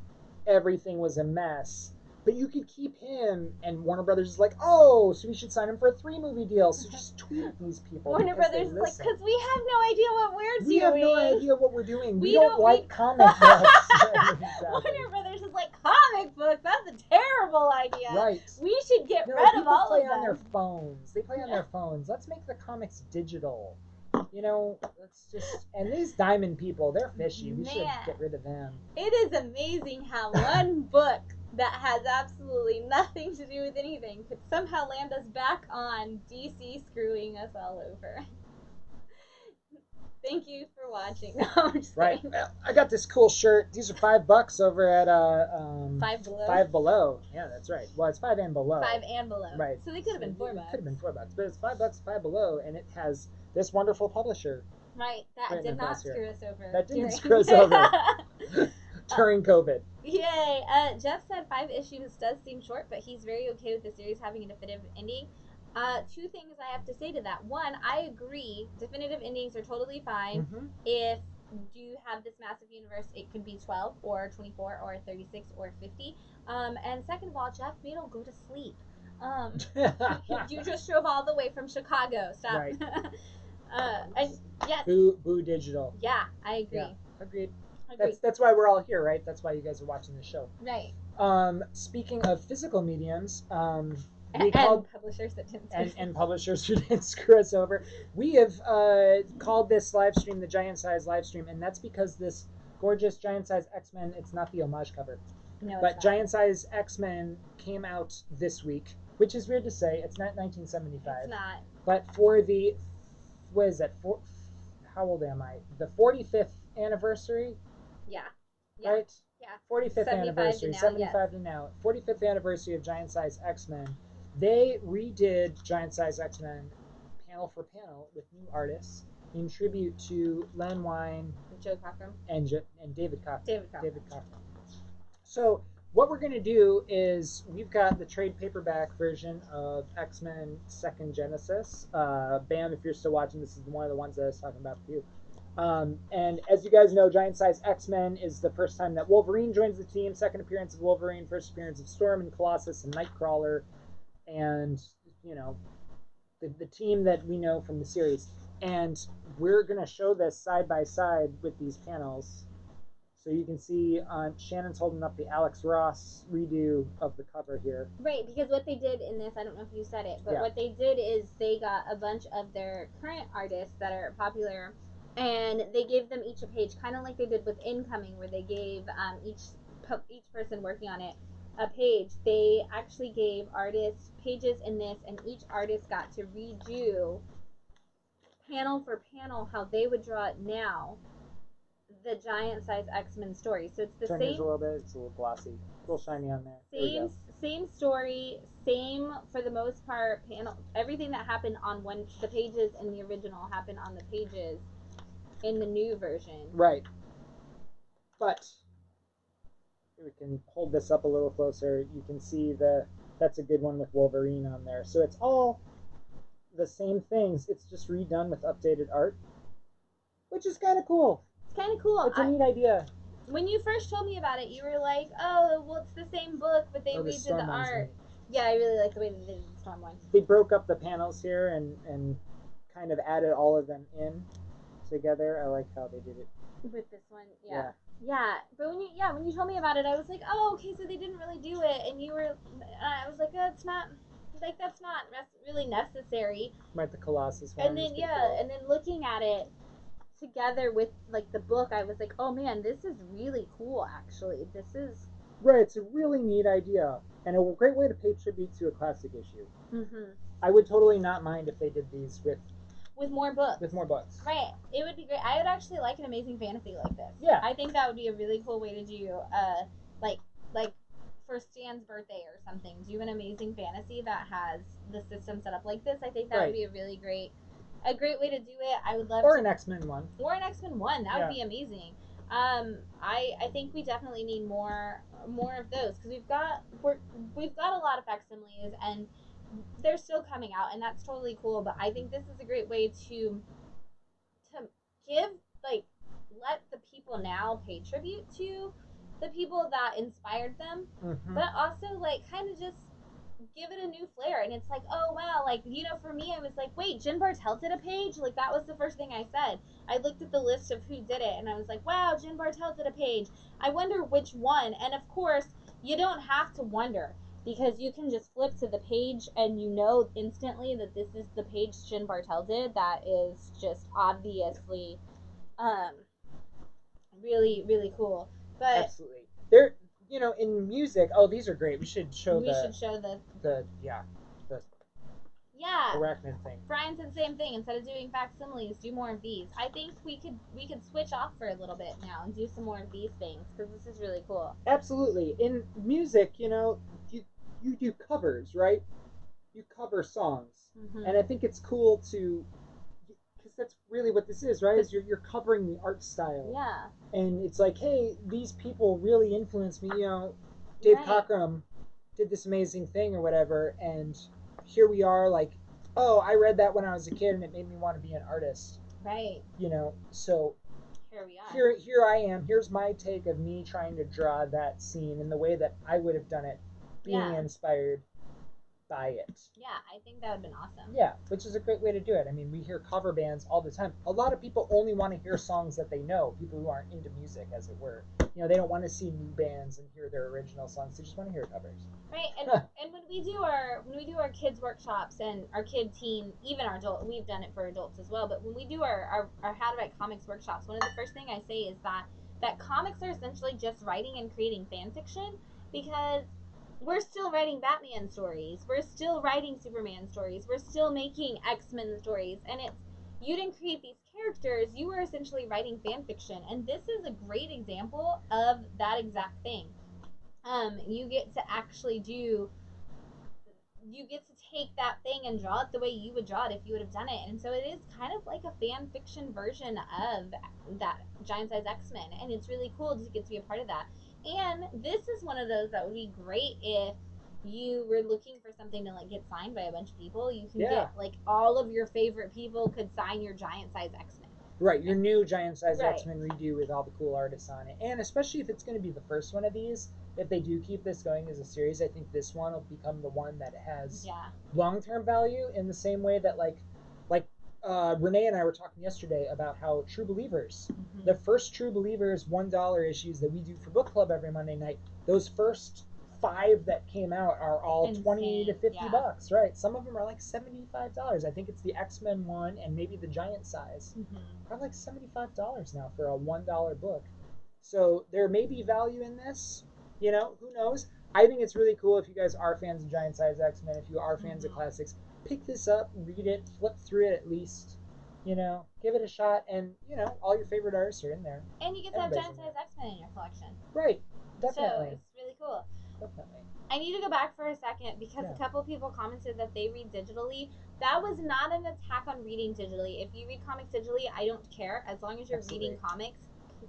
everything was a mess. But you could keep him, and Warner Brothers is like, oh, so we should sign him for a 3-movie deal. So just tweet at these people. Warner Brothers is like, because we have no idea what we're doing. We have no idea what we're doing. We don't like comic books. Exactly. Warner Brothers is like, comic books? That's a terrible idea. Right. We should get rid of all of them. They play on their phones. They play on their phones. Let's make the comics digital. You know, let's just... And these Diamond people, they're fishy. We should get rid of them. It is amazing how one book that has absolutely nothing to do with anything could somehow land us back on DC screwing us all over. Thank you for watching. No, I'm just kidding. Well, I got this cool shirt. These are $5 over at Five Below. Five Below. Yeah, that's right. Well, it's 5 and below. 5 and below. Right. So they could have been $4. Could have been $4, but it's $5, Five Below, and it has this wonderful publisher. Right. That did not screw us over. That didn't screw us over during COVID. Yay. Jeff said 5 issues does seem short, but he's very okay with the series having a definitive ending. 2 things I have to say to that. One, I agree. Definitive endings are totally fine. Mm-hmm. If you have this massive universe, it could be 12 or 24 or 36 or 50. And second of all, Jeff made him go to sleep. You just drove all the way from Chicago. Stop. Right. And yes. Boo digital. Yeah, I agree. Yeah, agreed. That's why we're all here, right? That's why you guys are watching the show. Right. Speaking of physical mediums, and publishers that didn't and publishers who didn't screw us over. We have called this live stream the Giant Size live stream, and that's because this gorgeous Giant Size X-Men, it's not the homage cover. No, but Giant Size X-Men came out this week, which is weird to say. It's not 1975. It's not. But for the, what is that? How old am I? The 45th anniversary? Yeah. Right? Yeah. 45th anniversary. 75 to now. 45th anniversary of Giant Size X-Men. They redid Giant Size X-Men panel for panel with new artists in tribute to Len Wein, Joe Cockrum, and David Cockrum. David Cockrum. So what we're going to do is we've got the trade paperback version of X-Men Second Genesis. Bam, if you're still watching, this is one of the ones that I was talking about with you. And as you guys know, Giant Size X-Men is the first time that Wolverine joins the team. Second appearance of Wolverine, first appearance of Storm and Colossus and Nightcrawler. And, you know, the team that we know from the series. And we're going to show this side by side with these panels. So you can see Shannon's holding up the Alex Ross redo of the cover here. Right, because what they did in this, I don't know if you said it, but what they did is they got a bunch of their current artists that are popular, and they gave them each a page, kind of like they did with Incoming, where they gave each person working on it a page. They actually gave artists pages in this, and each artist got to redo panel for panel how they would draw it now, the Giant Size X-Men story. So it's the Turn same. These a little bit. It's a little glossy, a little shiny on there. Same story, same for the most part panel. Everything that happened on the pages in the original happened on the pages in the new version. Right. But we can hold this up a little closer. You can see that's a good one with Wolverine on there. So it's all the same things. It's just redone with updated art, which is kind of cool. It's kind of cool. It's a neat idea. When you first told me about it, you were like, "Oh, well, it's the same book, but they redid the art." Yeah, I really like the way they did the storm one. They broke up the panels here and kind of added all of them in together. I like how they did it. With this one, yeah. Yeah. Yeah, but when you told me about it, I was like, oh, okay, so they didn't really do it, and you were, I was like, that's not, like that's not really necessary. Right, the Colossus And one was then pretty yeah, cool. and then looking at it together with like the book, I was like, oh man, this is really cool. Actually, this is. Right, it's a really neat idea and a great way to pay tribute to a classic issue. Mm-hmm. I would totally not mind if they did these With more books. with more books. Right. It would be great. I would actually like an amazing fantasy like this. Yeah. I think that would be a really cool way to do like like for Stan's birthday or something. Do an amazing fantasy that has the system set up like this. I think that Right. would be a great way to do it. I would love Or to, an X-Men one. or an X-Men one. That Yeah. would be amazing. I think we definitely need more of those because we've got a lot of facsimiles and they're still coming out and that's totally cool. But I think this is a great way to give like let the people now pay tribute to the people that inspired them, Mm-hmm. but also like kind of just give it a new flair. And it's like, oh wow, like for me, I was like, wait, Jen Bartel did a page. Like that was the first thing I said. I looked at the list of who did it, and I was like, wow, Jen Bartel did a page. I wonder which one. And of course, you don't have to wonder because you can just flip to the page and you know instantly that this is the page Jen Bartel did. That is just obviously um, really really cool. But absolutely, they're in music. Oh, these are great. We should show we should show the yeah the yeah. arachnid thing. Brian said the same thing. Instead of doing facsimiles, do more of these. I think we could switch off for a little bit now and do some more of these things because this is really cool. Absolutely. In music, you do covers, right? You cover songs, Mm-hmm. and I think it's cool to because that's really what this is, right? Is you're covering the art style. Yeah. And it's like, hey, these people really influenced me. Dave Right. Cockrum did this amazing thing or whatever, and here we are, like, oh, I read that when I was a kid, and it made me want to be an artist. Right. So Here we are. here I am. Here's my take of me trying to draw that scene in the way that I would have done it, being Yeah. inspired by it. Yeah, I think that would have been awesome. Yeah, which is a great way to do it. I mean, we hear cover bands all the time. A lot of people only want to hear songs that they know, people who aren't into music, as it were. They don't want to see new bands and hear their original songs. They just want to hear covers. Right, and when we do our kids workshops and our kid teen, even our adult, we've done it for adults as well. But when we do our how to write comics workshops, one of the first thing I say is that comics are essentially just writing and creating fan fiction because we're still writing Batman stories, we're still writing Superman stories, we're still making X-Men stories, and it's you didn't create these characters, you were essentially writing fan fiction, and this is a great example of that exact thing. You get to actually do you get to take that thing and draw it the way you would draw it if you would have done it. And so it is kind of like a fan fiction version of that Giant Size X-Men. And it's really cool to get to be a part of that. And this is one of those that would be great if you were looking for something to like get signed by a bunch of people. You can Yeah. get like all of your favorite people could sign your Giant Size X-Men. Right, your new giant size Right. X-Men redo with all the cool artists on it. And especially if it's going to be the first one of these, if they do keep this going as a series, I think this one will become the one that has long-term value in the same way that like Renee and I were talking yesterday about how True Believers, the first True Believers $1 issues that we do for book club every Monday night, those first 5 that came out are all Insane. 20 to 50 Yeah. bucks, right? Some of them are like $75. I think it's the X-Men one and maybe the giant size. Are like $75 now for a $1 book. So there may be value in this. Who knows? I think it's really cool if you guys are fans of giant size X-Men, if you are fans of classics, pick this up, read it, flip through it at least. Give it a shot, and all your favorite artists are in there. And you get to have Everybody's Giant Size X-Men in your collection. Right, definitely. So it's really cool. Definitely. I need to go back for a second because a couple people commented that they read digitally. That was not an attack on reading digitally. If you read comics digitally, I don't care. As long as you're reading comics,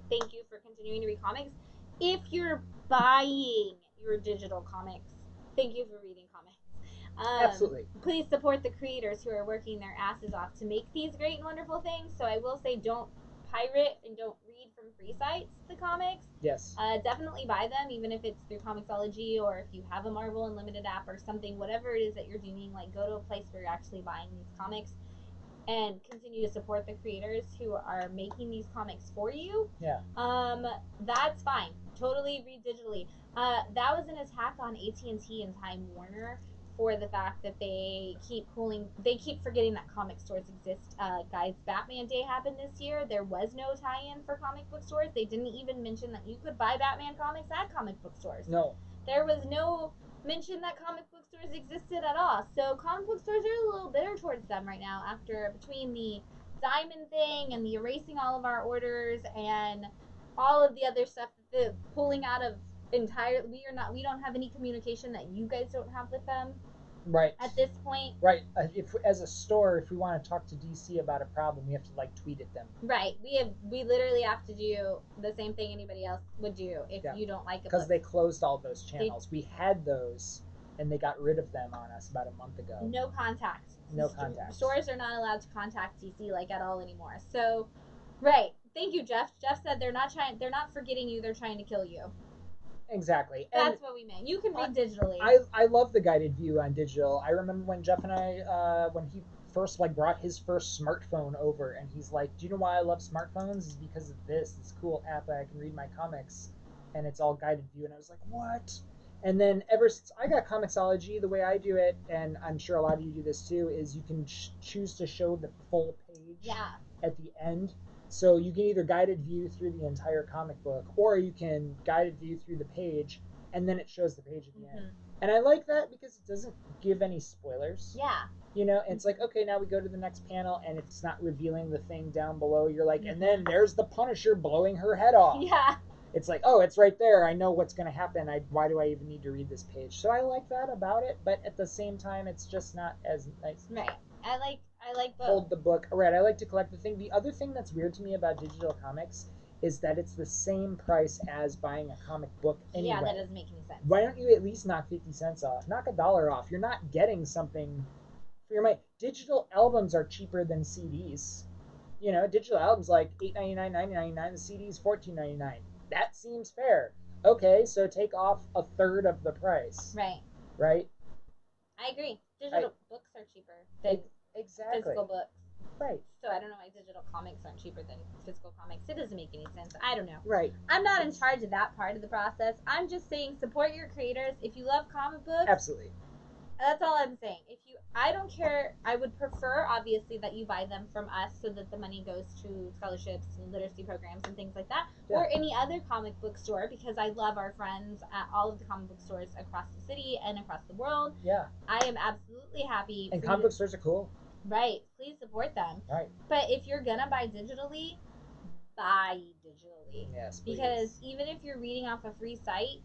thank you for continuing to read comics. If you're buying your digital comics, thank you for reading comics. Absolutely. Please support the creators who are working their asses off to make these great and wonderful things. So I will say, don't pirate and don't read from free sites the comics, Yes. definitely buy them, even if it's through Comixology or if you have a Marvel Unlimited app or something, whatever it is that you're doing, like go to a place where you're actually buying these comics and continue to support the creators who are making these comics for you. Yeah. That's fine. Totally read digitally. That was an attack on AT&T and Time Warner for the fact that they keep forgetting that comic stores exist. Guys, Batman Day happened this year. There was no tie-in for comic book stores. They didn't even mention that you could buy Batman comics at comic book stores. No. There was no mention that comic book stores existed at all. So comic book stores are a little bitter towards them right now after between the diamond thing and the erasing all of our orders and all of the other stuff, the pulling out of we don't have any communication that you guys don't have with them Right. at this point. Right. If as a store, if we want to talk to DC about a problem, we have to like tweet at them. Right. We literally have to do the same thing anybody else would do if you don't like a book. Because they closed all those channels. We had those, and they got rid of them on us about a month ago. No contact. No contact. Stores are not allowed to contact DC like at all anymore. So, right. Thank you, Jeff. Jeff said they're not forgetting you. They're trying to kill you. Exactly. That's what we meant. You can read digitally. I love the guided view on digital. I remember when Jeff and I, when he first like brought his first smartphone over, and he's like, "Do you know why I love smartphones? Is because of this cool app that I can read my comics, and it's all guided view." And I was like, "What?" And then ever since I got Comixology, the way I do it, and I'm sure a lot of you do this too, is you can choose to show the full page at the end. So you can either guided view through the entire comic book, or you can guided view through the page, and then it shows the page at the end. And I like that because it doesn't give any spoilers. Yeah. You know, and it's like, okay, now we go to the next panel, and it's not revealing the thing down below. You're like, and then there's the Punisher blowing her head off. Yeah. It's like, oh, it's right there. I know what's going to happen. Why do I even need to read this page? So I like that about it, but at the same time, it's just not as nice. Right. I like both. Hold the book. Right, I like to collect the thing. The other thing that's weird to me about digital comics is that it's the same price as buying a comic book anyway. Yeah, that doesn't make any sense. Why don't you at least knock 50 cents off? Knock $1 off. You're not getting something for your money. Digital albums are cheaper than CDs. You know, digital albums like $8.99, $9.99. The CDs $14.99. That seems fair. Okay, so take off a third of the price. Right. Right? I agree. Digital books are cheaper than physical books. Right. So I don't know why digital comics aren't cheaper than physical comics. It doesn't make any sense. I don't know. Right. I'm not in charge of that part of the process. I'm just saying support your creators. If you love comic books, absolutely. That's all I'm saying. I don't care. I would prefer, obviously, that you buy them from us so that the money goes to scholarships and literacy programs and things like that, or any other comic book store, because I love our friends at all of the comic book stores across the city and across the world. Yeah. I am absolutely happy. And comic book stores are cool. Right. Please support them. Right. But if you're going to buy digitally, buy digitally. Yes, please. Because even if you're reading off a free site,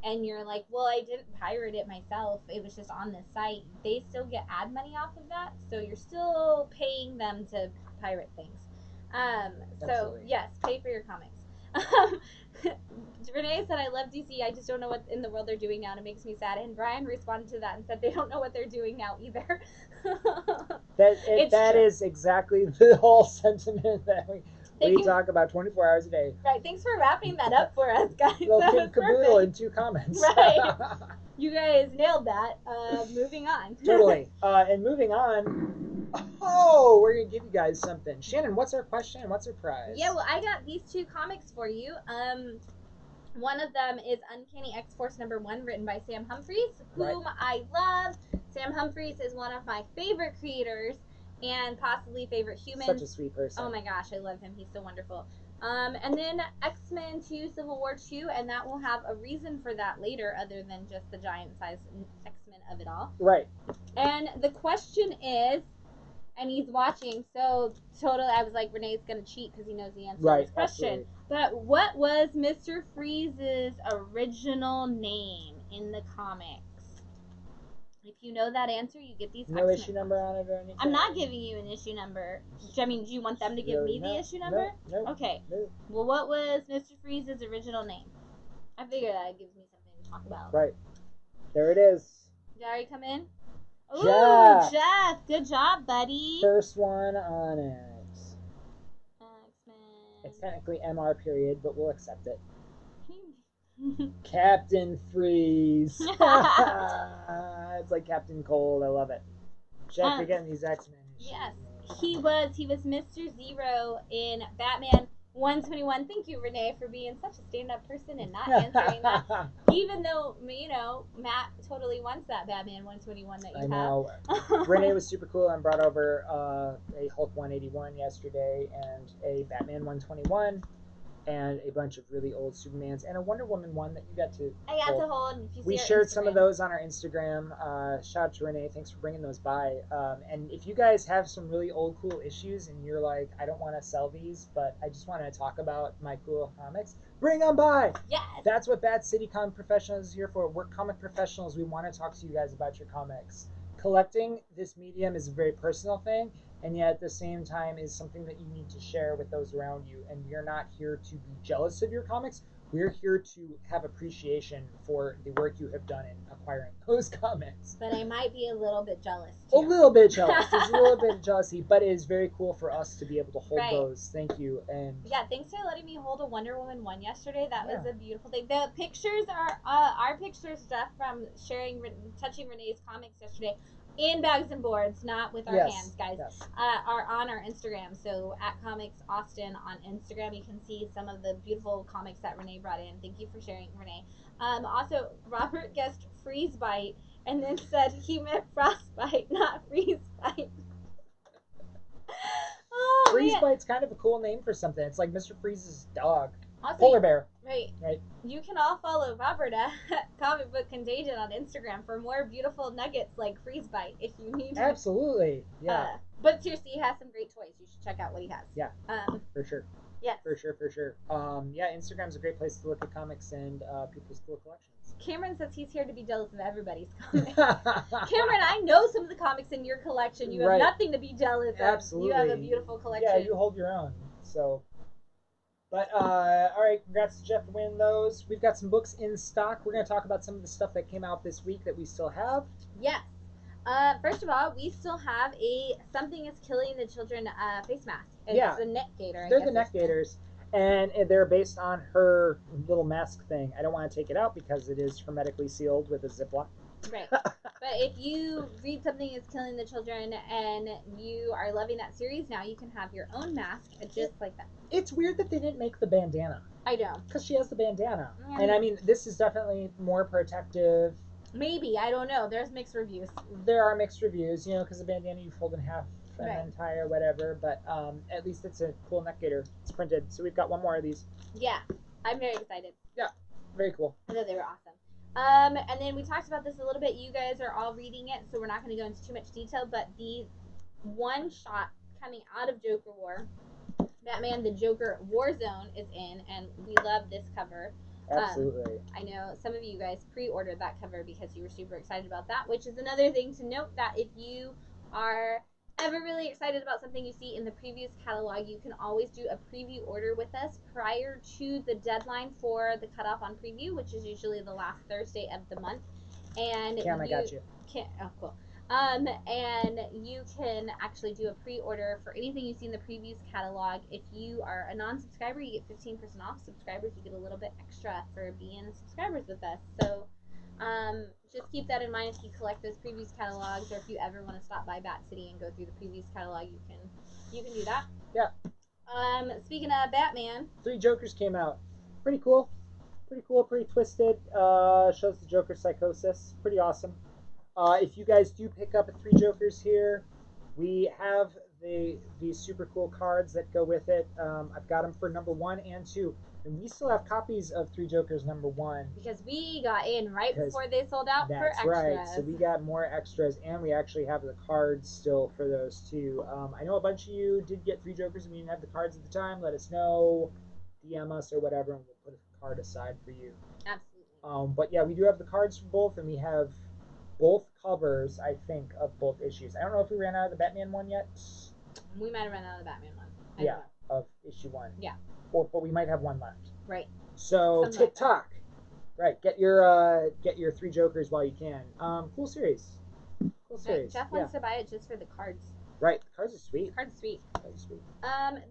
and you're like, well, I didn't pirate it myself, it was just on this site, they still get ad money off of that, so you're still paying them to pirate things. So, yes, pay for your comics. Renee said, I love DC, I just don't know what in the world they're doing now, and it makes me sad. And Brian responded to that and said they don't know what they're doing now either. That is exactly the whole sentiment that we talk about 24 hours a day. Right. Thanks for wrapping that up for us, guys. Well, caboodle in 2 comments. Right. You guys nailed that. Moving on. Totally. And moving on. Oh, we're going to give you guys something. Shannon, what's our question and what's our prize? Yeah, well, I got these 2 comics for you. One of them is Uncanny X-Force #1, written by Sam Humphries, whom I love. Sam Humphries is one of my favorite creators and possibly favorite humans. Such a sweet person. Oh my gosh, I love him. He's so wonderful. And then X-Men 2 Civil War 2, and that will have a reason for that later other than just the giant size X-Men of it all. Right. And the question is, and he's watching, so totally I was like, Renee's going to cheat because he knows the answer to this question. Absolutely. But what was Mr. Freeze's original name in the comics? If you know that answer, you get these. No issue number on it or anything? I'm not giving you an issue number. I mean, do you want them to give me the issue number? No. Okay. No. Well, what was Mr. Freeze's original name? I figured that gives me something to talk about. Right. There it is. Did I already come in? Ooh, Jeff. Jeff. Good job, buddy. First one on it. X-Men. It's technically MR period, but we'll accept it. Mm-hmm. Captain Freeze. It's like Captain Cold. I love it. Jeff, you're getting these X-Men issues, Yes, man. he was Mr. Zero in Batman 121. Thank you, Renee, for being such a stand-up person and not answering that. Even though, you know, Matt totally wants that Batman 121 that you have. I know. Renee was super cool and brought over a Hulk 181 yesterday and a Batman 121 and a bunch of really old Supermans and a Wonder Woman one that you got to I got to hold. If you see we our shared Instagram. some of those on our Instagram. Shout out to Renee. Thanks for bringing those by. And if you guys have some really old, cool issues and you're like, I don't want to sell these, but I just want to talk about my cool comics, bring them by. Yes. That's what Bat City Comic Professionals is here for. We're comic professionals. We want to talk to you guys about your comics. Collecting this medium is a very personal thing, and yet at the same time is something that you need to share with those around you. And we are not here to be jealous of your comics. We're here to have appreciation for the work you have done in acquiring those comics. But I might be a little bit jealous too. A little bit jealous. There's a little bit of jealousy, but it is very cool for us to be able to hold those. Thank you. And yeah, thanks for letting me hold a Wonder Woman 1 yesterday. That was a beautiful thing. The pictures are our pictures, Jeff, from touching Renee's comics yesterday, in bags and boards, not with our hands, guys, are on our Instagram. So at Comics Austin on Instagram, you can see some of the beautiful comics that Renee brought in. Thank you for sharing, Renee. Also, Robert guessed freeze bite and then said he meant frostbite, not freeze bite. Oh, Freeze Bite's kind of a cool name for something. It's like Mr. Freeze's dog. Also, Polar bear. Right. You can all follow Robert at Comic Book Contagion on Instagram for more beautiful nuggets like Freeze Bite if you need. Absolutely. Yeah. But seriously, he has some great toys. You should check out what he has. Yeah. For sure. Yeah. For sure. Yeah, Instagram's a great place to look at comics and people's cool collections. Cameron says he's here to be jealous of everybody's comics. Cameron, I know some of the comics in your collection. You have nothing to be jealous of. Absolutely. You have a beautiful collection. Yeah, you hold your own. So, but all right, congrats to Jeff for winning those. We've got some books in stock. We're going to talk about some of the stuff that came out this week that we still have. Yes. First of all, we still have a Something is Killing the Children face mask. It's the neck gator. They're the neck gators. And they're based on her little mask thing. I don't want to take it out because it is hermetically sealed with a Ziploc. Right. But if you read Something is Killing the Children and you are loving that series, now you can have your own mask just like that. It's weird that they didn't make the bandana. I know. Because she has the bandana. And I mean, this is definitely more protective. Maybe. I don't know. There's mixed reviews. There are mixed reviews, because the bandana you fold in half and then tie or whatever. But at least it's a cool neck gaiter. It's printed. So we've got one more of these. Yeah. I'm very excited. Yeah. Very cool. I thought they were awesome. And then we talked about this a little bit. You guys are all reading it, so we're not going to go into too much detail. But the one shot coming out of Joker War, Batman the Joker Warzone is in, and we love this cover. Absolutely. I know some of you guys pre-ordered that cover because you were super excited about that, which is another thing to note, that if you are ever really excited about something you see in the previous catalog, you can always do a preview order with us prior to the deadline for the cutoff on preview, which is usually the last Thursday of the month. And Cam, I got you. Oh, cool. And you can actually do a pre-order for anything you see in the previous catalog. If you are a non-subscriber, you get 15% off. Subscribers, you get a little bit extra for being subscribers with us. So just keep that in mind if you collect those previous catalogs, or if you ever want to stop by Bat City and go through the previous catalog, you can do that. Yeah. Speaking of Batman, 3 Jokers came out. Pretty cool. Pretty twisted. Shows the Joker psychosis. Pretty awesome. If you guys do pick up 3 Jokers here, we have these super cool cards that go with it. I've got them for number 1 and 2. And we still have copies of 3 Jokers number 1. Because we got in right before they sold out for extras. That's right. So we got more extras, and we actually have the cards still for those too. I know a bunch of you did get 3 Jokers and we didn't have the cards at the time. Let us know. DM us or whatever, and we'll put a card aside for you. Absolutely. But yeah, we do have the cards for both, and we have both covers, I think, of both issues. I don't know if we ran out of the Batman one yet. We might have run out of the Batman one. Yeah, of issue 1. Yeah. But we might have one left. Right. So TikTok. Right. Get your 3 Jokers while you can. Cool series. Jeff wants to buy it just for the cards. Right. The cards are sweet. Cards are sweet. Cards are sweet.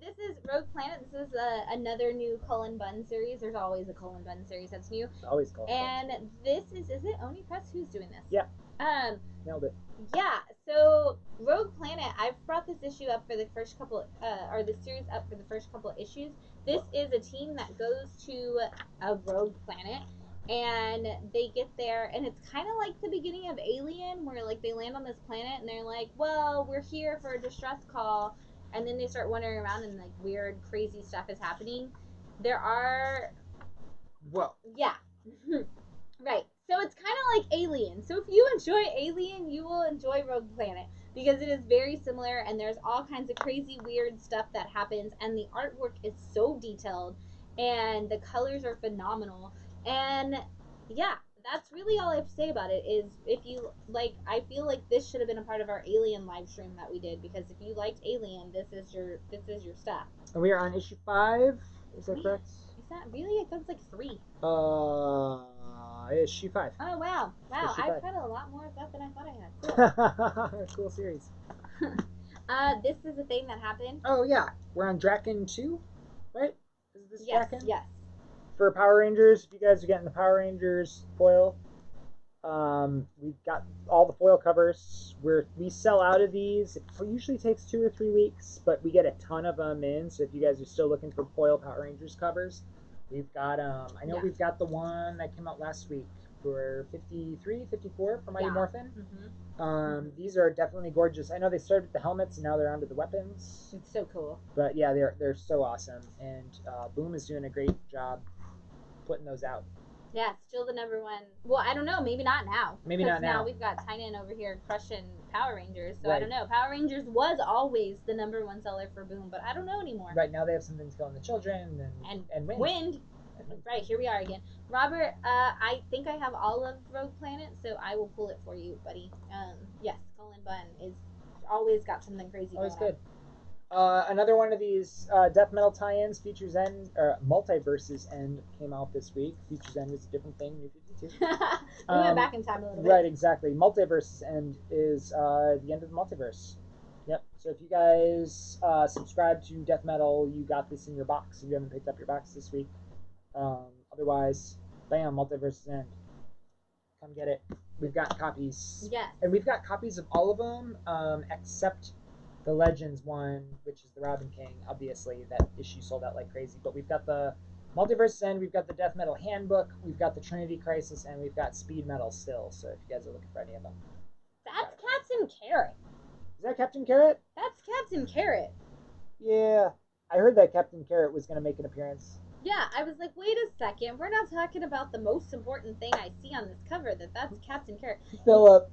This is Rogue Planet. This is another new Cullen Bunn series. There's always a Cullen Bunn series that's new. It's always called. And this is it Oni Press who's doing this? Yeah. Um, Nailed it. yeah. So Rogue Planet, I've brought this issue up for the first couple, or the series up for the first couple of issues. This is a team that goes to a rogue planet, and they get there, and it's kind of like the beginning of Alien, where like they land on this planet, and they're like, "Well, we're here for a distress call," and then they start wandering around, and like weird, crazy stuff is happening. There are, Well. yeah. Right. So it's kind of like Alien. So if you enjoy Alien, you will enjoy Rogue Planet because it is very similar and there's all kinds of crazy weird stuff that happens and the artwork is so detailed and the colors are phenomenal. And yeah, that's really all I have to say about it is if you like I feel like this should have been a part of our Alien live stream that we did because if you liked Alien, this is your stuff. And we are on issue 5. Is that correct? Is that really? I thought it's like 3. Issue 5. Oh wow! Wow, Issue I've 5. had a lot more of that than I thought I had. Cool. Cool series. This is a thing that happened. Oh yeah, we're on Draken 2, right? Is this Yes, Draken? yes. For Power Rangers, if you guys are getting the Power Rangers foil, we've got all the foil covers. We sell out of these. It usually takes 2 or 3 weeks, but we get a ton of them in. So if you guys are still looking for foil Power Rangers covers, we've got I know we've got the one that came out last week for 53, 54 for Mighty Morphin. These are definitely gorgeous. I know they started with the helmets and now they're onto the weapons. It's so cool. But yeah, they're so awesome, and Boom is doing a great job putting those out. Yeah, it's still the number one. Well, I don't know. Maybe not now. Maybe not now. Now we've got Tynan over here crushing Power Rangers. So Right. I don't know. Power Rangers was always the number one seller for Boom, but I don't know anymore. Right now they have some things going the children and Wind. Right, here we are again. Robert, I think I have all of Rogue Planet, so I will pull it for you, buddy. Yes, Cullen Bunn is always got something crazy Always going good. Another one of these death metal tie-ins, Futures End, or Multiverses End, came out this week. Futures End is a different thing, New 52. We went back in time a little bit. Right, exactly. Multiverses End is the end of the multiverse. Yep. So if you guys subscribe to death metal, you got this in your box. If you haven't picked up your box this week, otherwise, bam, Multiverses End. Come get it. We've got copies. Yes. And we've got copies of all of them, except the Legends one, which is the Robin King. Obviously, that issue sold out like crazy. But we've got the Multiverse End, we've got the Death Metal Handbook, we've got the Trinity Crisis, and we've got Speed Metal still. So if you guys are looking for any of them. That's Captain Carrot. Is that Captain Carrot? That's Captain Carrot. Yeah. I heard that Captain Carrot was going to make an appearance. Yeah, I was like, wait a second. We're not talking about the most important thing I see on this cover, that's Captain Carrot. Philip.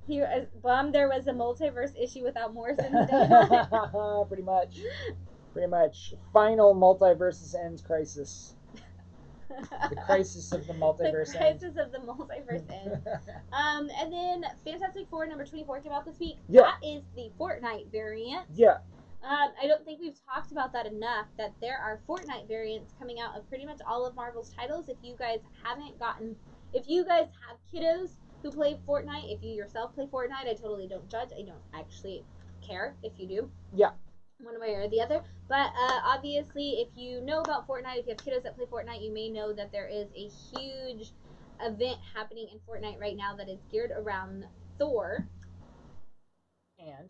He was bummed there was a multiverse issue without Morrison's name on it. Pretty much. Pretty much. Final Multiverses Ends crisis. The crisis of the multiverse The crisis of the multiverse ends. And then Fantastic Four number 24 came out this week. Yeah. That is the Fortnite variant. Yeah. I don't think we've talked about that enough, that there are Fortnite variants coming out of pretty much all of Marvel's titles. If you guys have kiddos who play Fortnite, if you yourself play Fortnite, I totally don't judge. I don't actually care if you do. Yeah. One way or the other. But obviously, if you know about Fortnite, if you have kiddos that play Fortnite, you may know that there is a huge event happening in Fortnite right now that is geared around Thor. And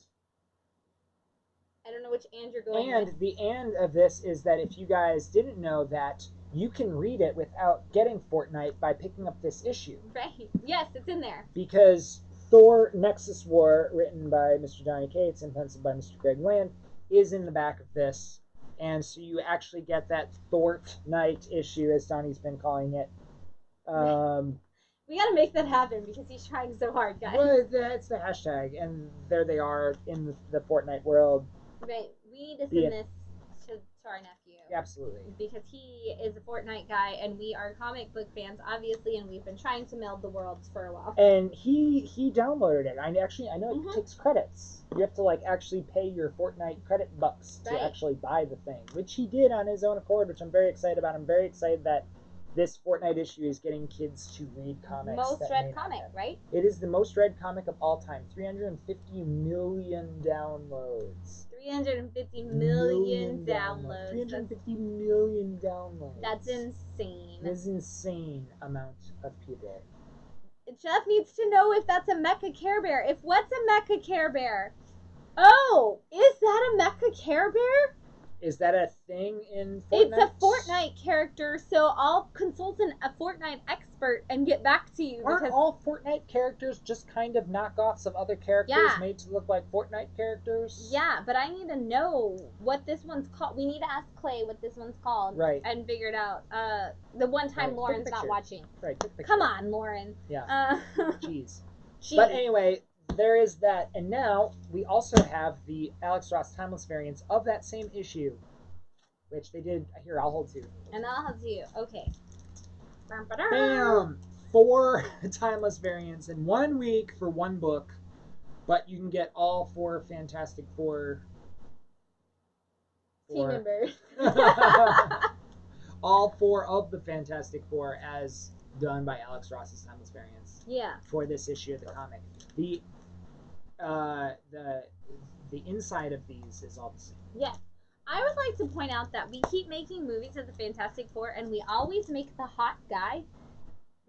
I don't know which and you're going with. And the and of this is that if you guys didn't know that, you can read it without getting Fortnite by picking up this issue. Right. Yes, it's in there. Because Thor Nexus War, written by Mr. Johnny Cates and penciled by Mr. Greg Land, is in the back of this. And so you actually get that Fortnite issue, as Donnie's been calling it. We gotta make that happen because he's trying so hard, guys. Well, that's the hashtag. And there they are in the Fortnite world. Right. We need to send this to our nephew. Absolutely. Because he is a Fortnite guy and we are comic book fans, obviously, and we've been trying to meld the worlds for a while. And he downloaded it. I know it takes credits. You have to actually pay your Fortnite credit bucks to actually buy the thing, which he did on his own accord, which I'm very excited about. I'm very excited that this Fortnite issue is getting kids to read comics. Most read comic, right? It is the most read comic of all time. 350 million downloads. 350 million downloads. 350 million downloads. That's insane. That is insane amount of people. Jeff needs to know if that's a Mecha Care Bear. If what's a Mecha Care Bear? Oh, is that a Mecha Care Bear? Is that a thing in Fortnite? It's a Fortnite character, so I'll consult a Fortnite expert and get back to you. Aren't all Fortnite characters just kind of knockoffs of other characters made to look like Fortnite characters? Yeah, but I need to know what this one's called. We need to ask Clay what this one's called. Right. And figure it out. The one time Lauren's not watching. Right, take a picture. Come on, Lauren. Yeah. Jeez. But anyway, there is that. And now we also have the Alex Ross Timeless variants of that same issue, which they did. Here, I'll hold two. And I'll hold two. Okay. Bam! 4 Timeless variants in 1 week for 1 book, but you can get all 4 Fantastic Four team members. All 4 of the Fantastic Four as done by Alex Ross's Timeless variants. Yeah. For this issue of the comic. The inside of these is all the same. Yes. I would like to point out that we keep making movies of the Fantastic Four, and we always make the hot guy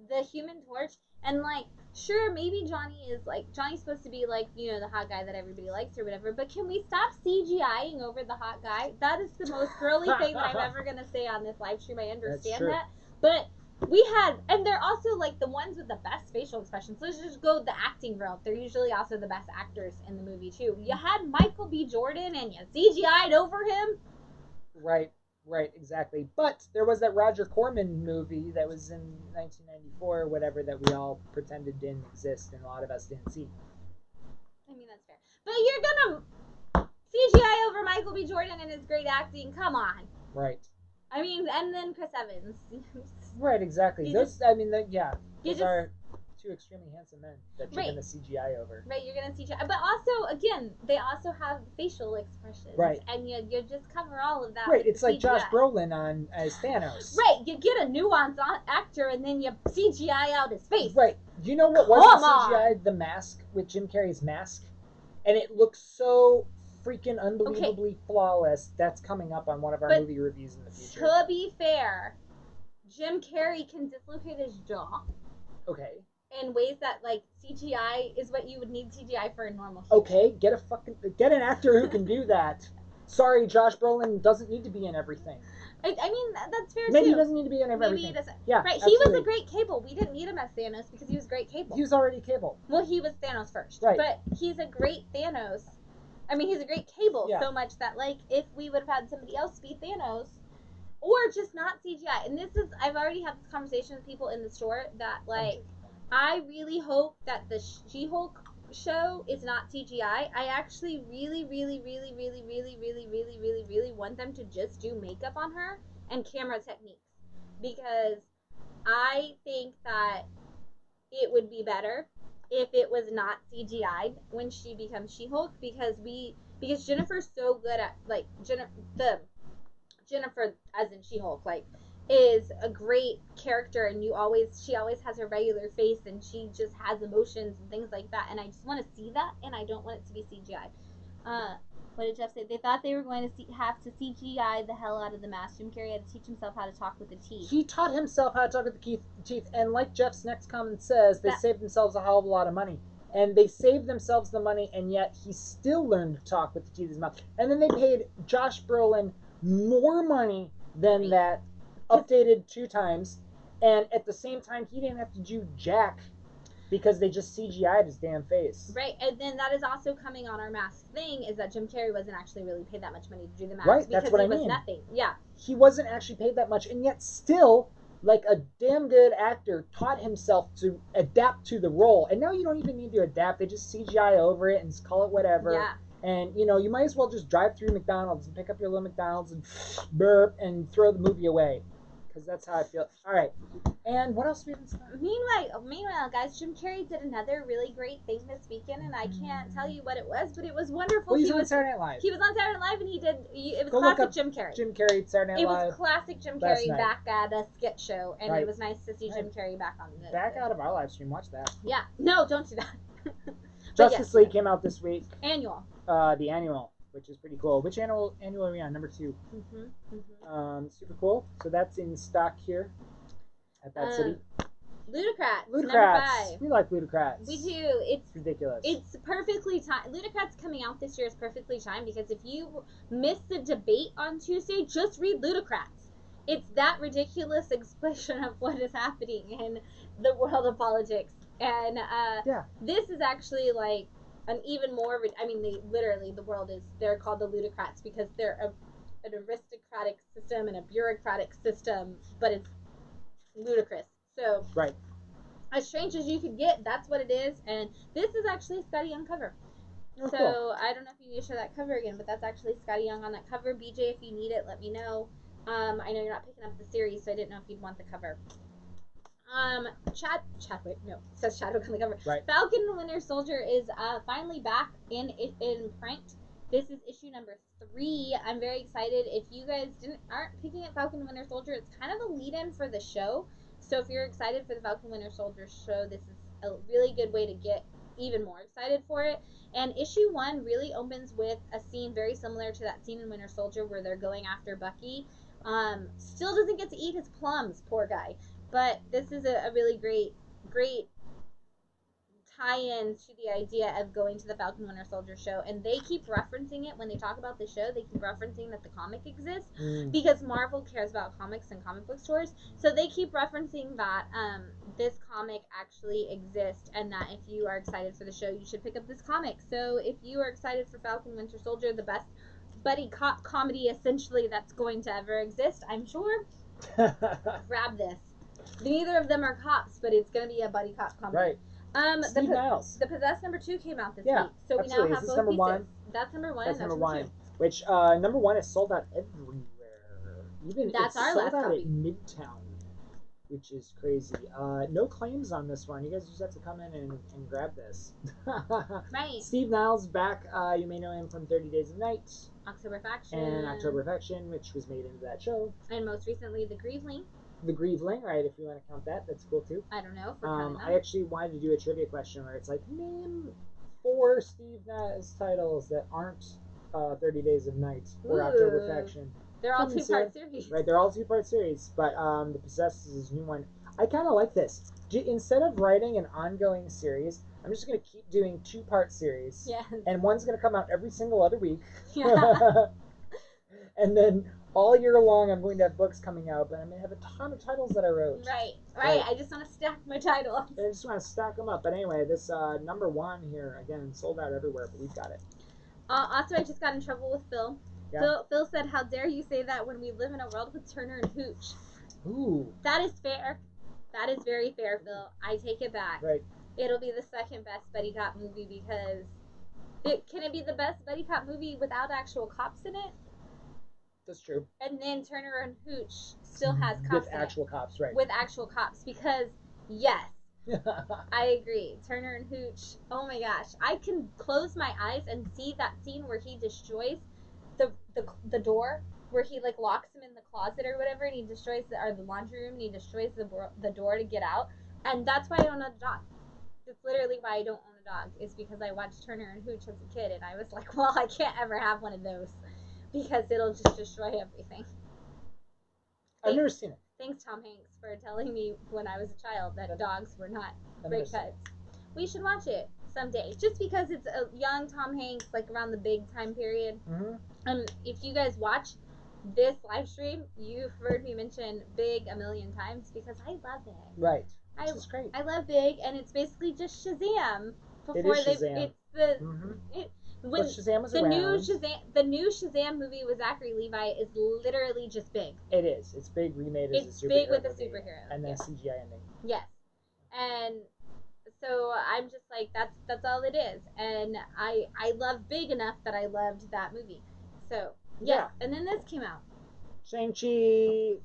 the Human Torch. And, like, sure, maybe Johnny's supposed to be, like, you know, the hot guy that everybody likes or whatever, but can we stop CGIing over the hot guy? That is the most girly thing that I'm ever going to say on this live stream. I understand that. But we had, and they're also, like, the ones with the best facial expressions. Let's just go the acting route. They're usually also the best actors in the movie, too. You had Michael B. Jordan, and you CGI'd over him. Right, exactly. But there was that Roger Corman movie that was in 1994 or whatever that we all pretended didn't exist, and a lot of us didn't see. I mean, that's fair. But you're gonna CGI over Michael B. Jordan and his great acting? Come on. Right. I mean, and then Chris Evans. Right, exactly. Those are 2 extremely handsome men that you're going to CGI over. Right, you're going to CGI. But also, again, they also have facial expressions. Right. And you just cover all of that. Right, it's like CGI. Josh Brolin as Thanos. Right, you get a nuanced actor and then you CGI out his face. Right. Do you know what wasn't CGI? The mask, with Jim Carrey's mask. And it looks so freaking unbelievably flawless. That's coming up on one of our movie reviews in the future. To be fair, Jim Carrey can dislocate his jaw. Okay. In ways that, like, CGI is what you would need CGI for a normal human. Okay, get an actor who can do that. Sorry, Josh Brolin doesn't need to be in everything. I mean, that's fair, Maybe too. he doesn't need to be in everything. Maybe he doesn't. Yeah, right, absolutely. he was a great Cable. We didn't need him as Thanos because he was great Cable. He was already Cable. Well, he was Thanos first. Right. But he's a great Thanos. I mean, he's a great Cable so much that, like, if we would have had somebody else be Thanos, or just not CGI. And I've already had this conversation with people in the store that, like, I really hope that the She-Hulk show is not CGI. I actually really, really, really, really, really, really, really, really, really want them to just do makeup on her and camera techniques. Because I think that it would be better if it was not CGI'd when she becomes She-Hulk, because Jennifer's so good at, like, Jennifer as in She-Hulk, like, is a great character, and she always has her regular face, and she just has emotions and things like that, and I just want to see that, and I don't want it to be CGI. What did Jeff say? They thought they were going to have to CGI the hell out of the mask. Jim Carrey had to teach himself how to talk with the teeth. He taught himself how to talk with the teeth, and like Jeff's next comment says, they saved themselves a hell of a lot of money. And they saved themselves the money, and yet he still learned to talk with the teeth in his mouth. And then they paid Josh Brolin more money than that, updated 2 times, and at the same time, he didn't have to do jack because they just CGI'd his damn face. Right, and then that is also coming on our mask thing, is that Jim Carrey wasn't actually really paid that much money to do the mask. Right, that's what I mean. Because he was nothing. Yeah. He wasn't actually paid that much, and yet still, like a damn good actor, taught himself to adapt to the role. And now you don't even need to adapt. They just CGI over it and just call it whatever. Yeah. And, you know, you might as well just drive through McDonald's and pick up your little McDonald's and burp and throw the movie away. because that's how I feel. All right. And what else we haven't started? Meanwhile, guys, Jim Carrey did another really great thing this weekend, and I can't tell you what it was, but it was wonderful. Well, he's on Saturday Night Live. He was on Saturday Night Live, and it was Go look classic up Jim Carrey. Jim Carrey, Saturday Night Live. It was classic Jim last Carrey night. back at a skit show, and Right. it was nice to see Jim Carrey back on the Back out of our live stream. Watch that. Yeah, no, don't do that. Justice League came out this week. Annual. The annual, which is pretty cool. Which annual are we on? Number 2. Super cool. So that's in stock here at that city. Ludicrats. Number 5. We like Ludicrats. We do. It's ridiculous. It's perfectly timed. Ludicrats coming out this year is perfectly timed because if you miss the debate on Tuesday, just read Ludicrats. It's that ridiculous expression of what is happening in the world of politics. And this is actually like an even more. They're called the Ludicrats because they're an aristocratic system and a bureaucratic system, but it's ludicrous. So, right. As strange as you could get, that's what it is. And this is actually Scotty Young cover. Oh, so cool. I don't know if you need to show that cover again, but that's actually Scotty Young on that cover. BJ, if you need it, let me know. I know you're not picking up the series, so I didn't know if you'd want the cover. Chadwick, no, it says Chadwick on the cover. Right. Falcon and Winter Soldier is finally back in print. This is issue number 3. I'm very excited. If you guys aren't picking up Falcon and Winter Soldier, it's kind of a lead-in for the show. So if you're excited for the Falcon Winter Soldier show, this is a really good way to get even more excited for it. And issue 1 really opens with a scene very similar to that scene in Winter Soldier where they're going after Bucky. Still doesn't get to eat his plums, poor guy. But this is a really great tie-in to the idea of going to the Falcon Winter Soldier show, and they keep referencing it when they talk about the show. They keep referencing that the comic exists because Marvel cares about comics and comic book stores, so they keep referencing that this comic actually exists, and that if you are excited for the show, you should pick up this comic. So if you are excited for Falcon Winter Soldier, the best buddy cop comedy essentially that's going to ever exist, I'm sure, grab this. Neither of them are cops, but it's going to be a buddy cop comedy. Right. Steve Niles. The Possessed number 2 came out this week, so absolutely. We now have both number pieces. 1? That's number 1. That's and number 1. 1. Which number 1 is sold out everywhere. Even that's our sold last out copy. at Midtown, which is crazy. No claims on this one. You guys just have to come in and grab this. Right. Steve Niles back. You may know him from 30 Days of Night, October Faction, which was made into that show, and most recently the Grieveling. The Grieveling, right? If you want to count that, that's cool too. I don't know. For I actually wanted to do a trivia question where it's like, name 4 Steve Niles titles that aren't 30 Days of Night or October Faction. They're all 2-part series. Right, they're all 2-part series, but The Possessed is his new one. I kind of like this. Instead of writing an ongoing series, I'm just going to keep doing 2-part series. Yes. And one's going to come out every single other week. Yeah. And then all year long, I'm going to have books coming out, but I'm going to have a ton of titles that I wrote. Right. I just want to stack my titles. I just want to stack them up. But anyway, this number 1 here, again, sold out everywhere, but we've got it. Also, I just got in trouble with Phil. Yeah. Phil said, "How dare you say that when we live in a world with Turner and Hooch?" Ooh. That is fair. That is very fair, Phil. I take it back. Right. It'll be the second best buddy cop movie because can it be the best buddy cop movie without actual cops in it? That's true. And then Turner and Hooch still has cops with actual cops, right? With actual cops, because yes, I agree. Turner and Hooch. Oh my gosh, I can close my eyes and see that scene where he destroys the door, where he like locks him in the closet or whatever, and he destroys the laundry room, and he destroys the door to get out. And that's why I don't own a dog. It's literally why I don't own a dog. It's because I watched Turner and Hooch as a kid, and I was like, well, I can't ever have one of those because it'll just destroy everything. I've never seen it. Thanks, Tom Hanks, for telling me when I was a child that dogs were not great pets. We should watch it someday, just because it's a young Tom Hanks, like around the big time period. Mm-hmm. If you guys watch this live stream, you've heard me mention Big a million times because I love it. Right. Which is great. I love Big, and it's basically just Shazam. When Shazam was the new Shazam movie with Zachary Levi is literally just Big. It is. It's Big remade as a superhero. It's Big with a superhero. And then a CGI ending. Yes. And so I'm just like, that's all it is. And I love Big enough that I loved that movie. So, yeah. And then this came out. Shang-Chi.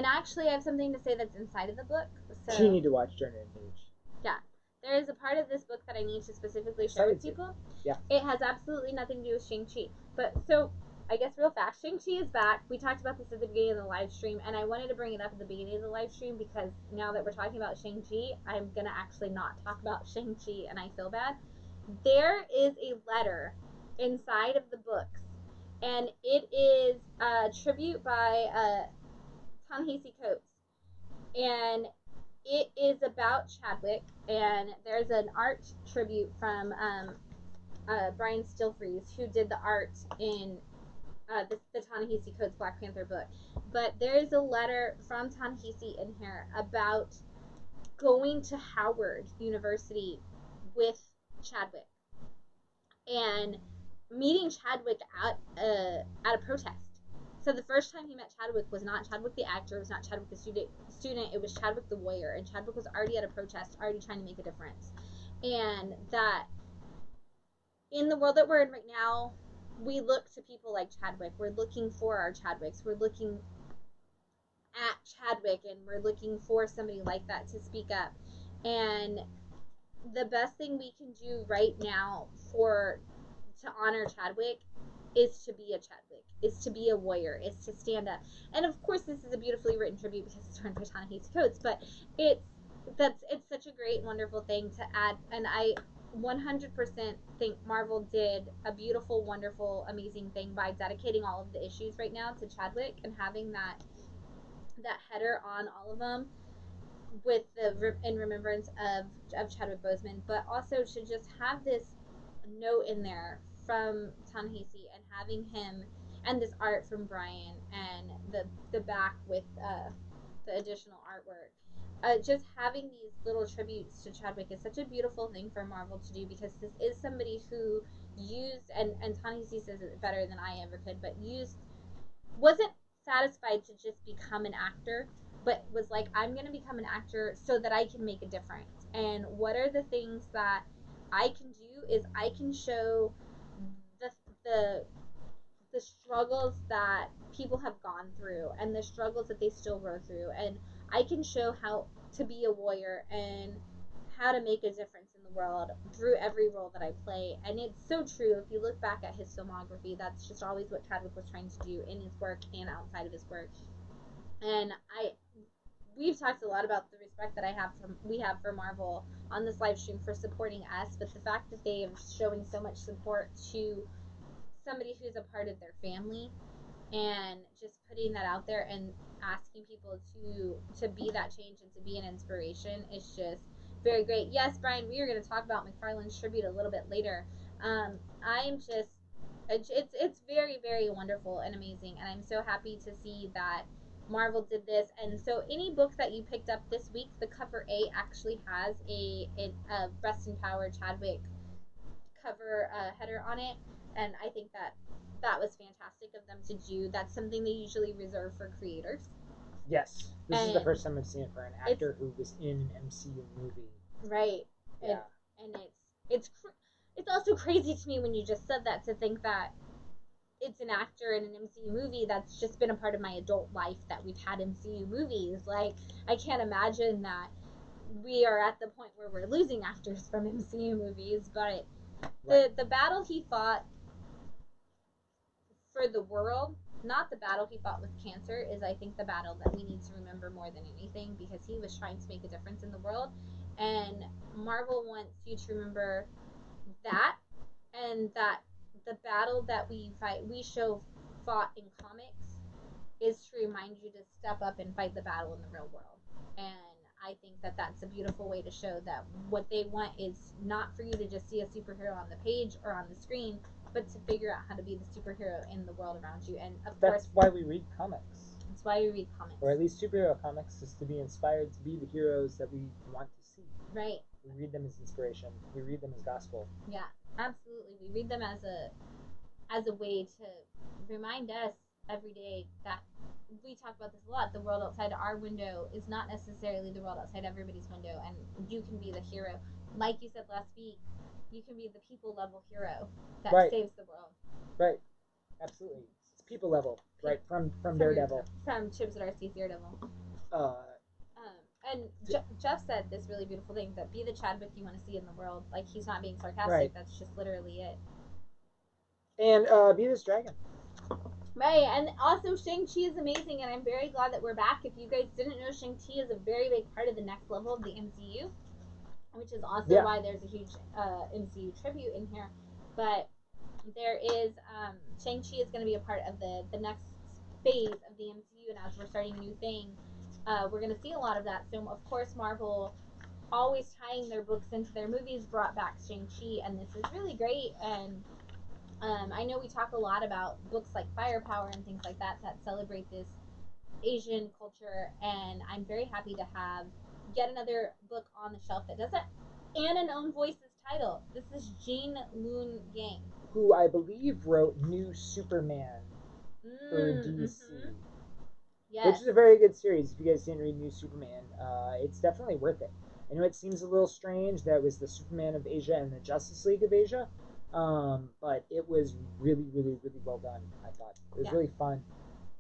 And actually, I have something to say that's inside of the book. You So need to watch Journey in Page. yeah, there is a part of this book that I need to specifically share Excited with to. people. Yeah. It has absolutely nothing to do with Shang-Chi. But so, I guess real fast, Shang-Chi is back. We talked about this at the beginning of the live stream, and I wanted to bring it up at the beginning of the live stream because now that we're talking about Shang-Chi, I'm going to actually not talk about Shang-Chi, and I feel bad. There is a letter inside of the books, and it is a tribute by Ta-Nehisi Coates. And it is about Chadwick, and there's an art tribute from Brian Stilfreeze, who did the art in the Ta-Nehisi Coates Black Panther book. But there's a letter from Ta-Nehisi in here about going to Howard University with Chadwick and meeting Chadwick at a protest. So the first time he met Chadwick was not Chadwick the actor, it was not Chadwick the student, it was Chadwick the warrior, and Chadwick was already at a protest, already trying to make a difference. And that in the world that we're in right now, we look to people like Chadwick. We're looking for our Chadwicks. We're looking at Chadwick, and we're looking for somebody like that to speak up. And the best thing we can do right now for to honor Chadwick is to be a Chadwick, is to be a warrior, is to stand up. And of course, this is a beautifully written tribute because it's written by Ta-Nehisi Coates, but it's such a great, wonderful thing to add. And I 100% think Marvel did a beautiful, wonderful, amazing thing by dedicating all of the issues right now to Chadwick and having that header on all of them with the in remembrance of Chadwick Boseman, but also to just have this note in there from Ta-Nehisi and having him and this art from Brian and the back with the additional artwork. Just having these little tributes to Chadwick is such a beautiful thing for Marvel to do because this is somebody who used and Ta-Nehisi says it better than I ever could, but wasn't satisfied to just become an actor, but was like, I'm going to become an actor so that I can make a difference. And what are the things that I can do is I can show the the the struggles that people have gone through and the struggles that they still go through, and I can show how to be a warrior and how to make a difference in the world through every role that I play. And it's so true. If you look back at his filmography, that's just always what Chadwick was trying to do in his work and outside of his work. And we've talked a lot about the respect that we have for Marvel on this live stream for supporting us, but the fact that they are showing so much support to somebody who's a part of their family and just putting that out there and asking people to be that change and to be an inspiration is just very great. Yes, Brian, we are going to talk about McFarlane's tribute a little bit later. I'm just it's very, very wonderful and amazing, and I'm so happy to see that Marvel did this. And so any book that you picked up this week, the cover A actually has a Rest in Power Chadwick cover header on it, and I think that was fantastic of them to do. That's something they usually reserve for creators. Yes, this is the first time I've seen it for an actor who was in an MCU movie. Right. Yeah. And it's also crazy to me when you just said that, to think that it's an actor in an MCU movie that's just been a part of my adult life, that we've had MCU movies. Like, I can't imagine that we are at the point where we're losing actors from MCU movies, but the battle he fought for the world, not the battle he fought with cancer, is I think the battle that we need to remember more than anything, because he was trying to make a difference in the world. And Marvel wants you to remember that, and that the battle that we show fought in comics is to remind you to step up and fight the battle in the real world. And I think that that's a beautiful way to show that what they want is not for you to just see a superhero on the page or on the screen, but to figure out how to be the superhero in the world around you. And of course, that's why we read comics. That's why we read comics. Or at least superhero comics, is to be inspired to be the heroes that we want to see. Right. We read them as inspiration. We read them as gospel. Yeah, absolutely. We read them as a way to remind us every day that we talk about this a lot. The world outside our window is not necessarily the world outside everybody's window, and you can be the hero. Like you said last week, you can be the people level hero that saves the world. Right. Absolutely. people level, right? From From Daredevil. from Chip Zdarsky's Daredevil. Uh, And Jeff said this really beautiful thing that be the Chadwick you want to see in the world. Like he's not being sarcastic. Right. That's just literally it. And be this dragon. Right, and also Shang-Chi is amazing, and I'm very glad that we're back. If you guys didn't know, Shang-Chi is a very big part of the next level of the MCU, which is also why there's a huge MCU tribute in here. But there is Shang-Chi is going to be a part of the next phase of the MCU, and as we're starting a new thing, we're going to see a lot of that. So of course, Marvel, always tying their books into their movies, brought back Shang-Chi, and this is really great. And I know we talk a lot about books like Firepower and things like that that celebrate this Asian culture, and I'm very happy to have yet another book on the shelf that does it, and an own voices title. This is Jean Lun Yang, who I believe wrote New Superman for DC. Mm-hmm. Yes. Which is a very good series. If you guys didn't read New Superman, it's definitely worth it. I know it seems a little strange that it was the Superman of Asia and the Justice League of Asia, but it was really, really, really well done, I thought. It was really fun.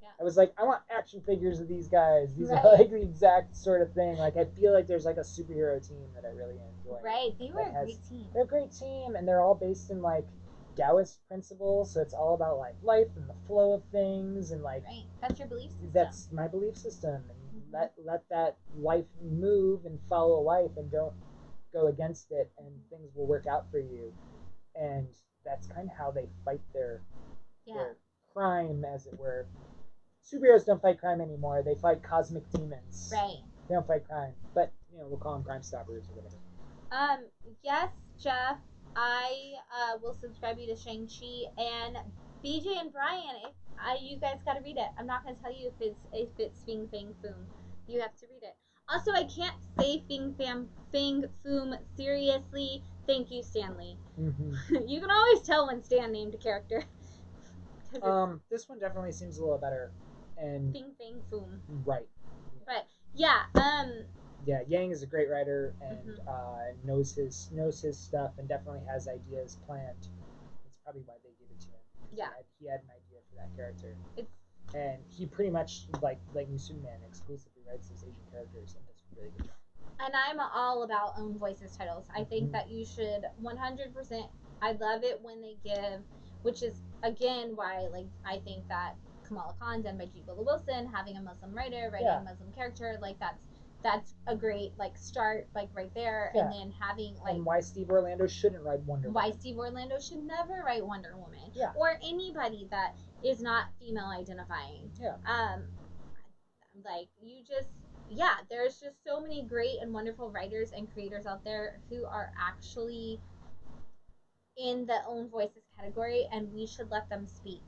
Yeah. I was like, I want action figures of these guys. These are like the exact sort of thing. Like, I feel like there's like a superhero team that I really enjoy. Right, they were a great team. They're a great team, and they're all based in like Taoist principles, so it's all about like life and the flow of things, and like that's your belief system. That's my belief system, and let that life move and follow life, and don't go against it, and things will work out for you. And that's kind of how they fight their crime, as it were. Superheroes don't fight crime anymore; they fight cosmic demons. Right. They don't fight crime, but we'll call them Crime Stoppers or whatever. Yes, Jeff. I will subscribe you to Shang-Chi, and BJ and Brian. You guys got to read it. I'm not going to tell you if it's Fing Fang Foom. You have to read it. Also, I can't say Fing Foom seriously. Thank you, Stanley. Mm-hmm. You can always tell when Stan named a character. This one definitely seems a little better. And Fing Fang Foom. Right. But yeah. Yeah, Yang is a great writer and knows his stuff, and definitely has ideas planned. That's probably why they gave it to him. Yeah, he had an idea for that character, and he pretty much like New Superman exclusively writes those Asian characters, and does a really good job. And I'm all about own voices titles. I think that you should 100%. I love it when they give, which is again why I think that Kamala Khan done by G. Wilson, having a Muslim writer writing a Muslim character, that's a great start right there, and then having and why Steve Orlando shouldn't write Wonder Woman. Why Steve Orlando should never write Wonder Woman, or anybody that is not female identifying. There's just so many great and wonderful writers and creators out there who are actually in the own voices category, and we should let them speak.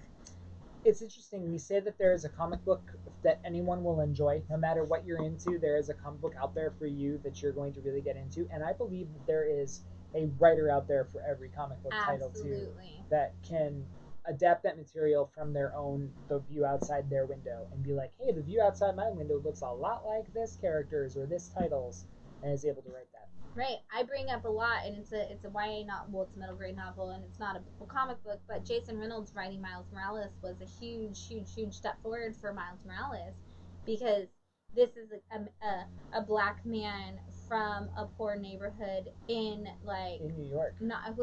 It's interesting. We say that there is a comic book that anyone will enjoy, no matter what you're into. There is a comic book out there for you that you're going to really get into, and I believe that there is a writer out there for every comic book title too, that can adapt that material from the view outside their window, and be like, hey, the view outside my window looks a lot like this character's or this title's, and is able to write that. Right, I bring up a lot, and it's a YA novel, it's a middle grade novel, and it's not a comic book, but Jason Reynolds writing Miles Morales was a huge step forward for Miles Morales, because this is a black man from a poor neighborhood in New York.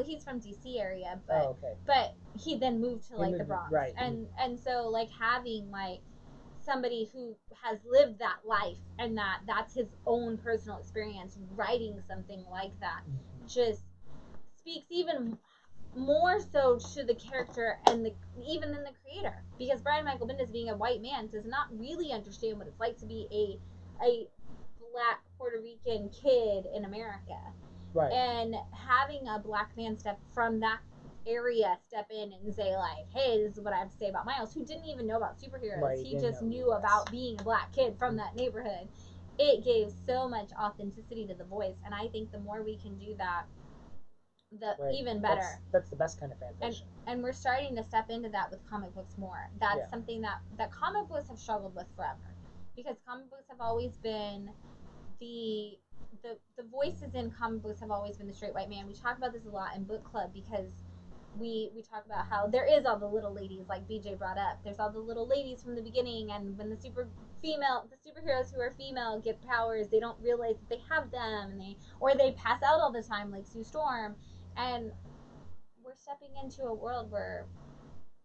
He's from DC area, but he then moved to the Bronx, right? And so having somebody who has lived that life, and that's his own personal experience, writing something like that just speaks even more so to the character and even than the creator, because Brian Michael Bendis, being a white man, does not really understand what it's like to be a black Puerto Rican kid in America, right? And having a black man step in and say hey, this is what I have to say about Miles, who didn't even know about superheroes. Right, he just knew about being a black kid from that neighborhood. It gave so much authenticity to the voice, and I think the more we can do that, even better. That's the best kind of fan fiction. And we're starting to step into that with comic books more. That's something that comic books have struggled with forever, because comic books have always been the voices in comic books have always been the straight white man. We talk about this a lot in book club, because we talk about how there is all the little ladies, like BJ brought up. There's all the little ladies from the beginning, and when the superheroes who are female get powers, they don't realize that they have them, and they pass out all the time, like Sue Storm. And we're stepping into a world where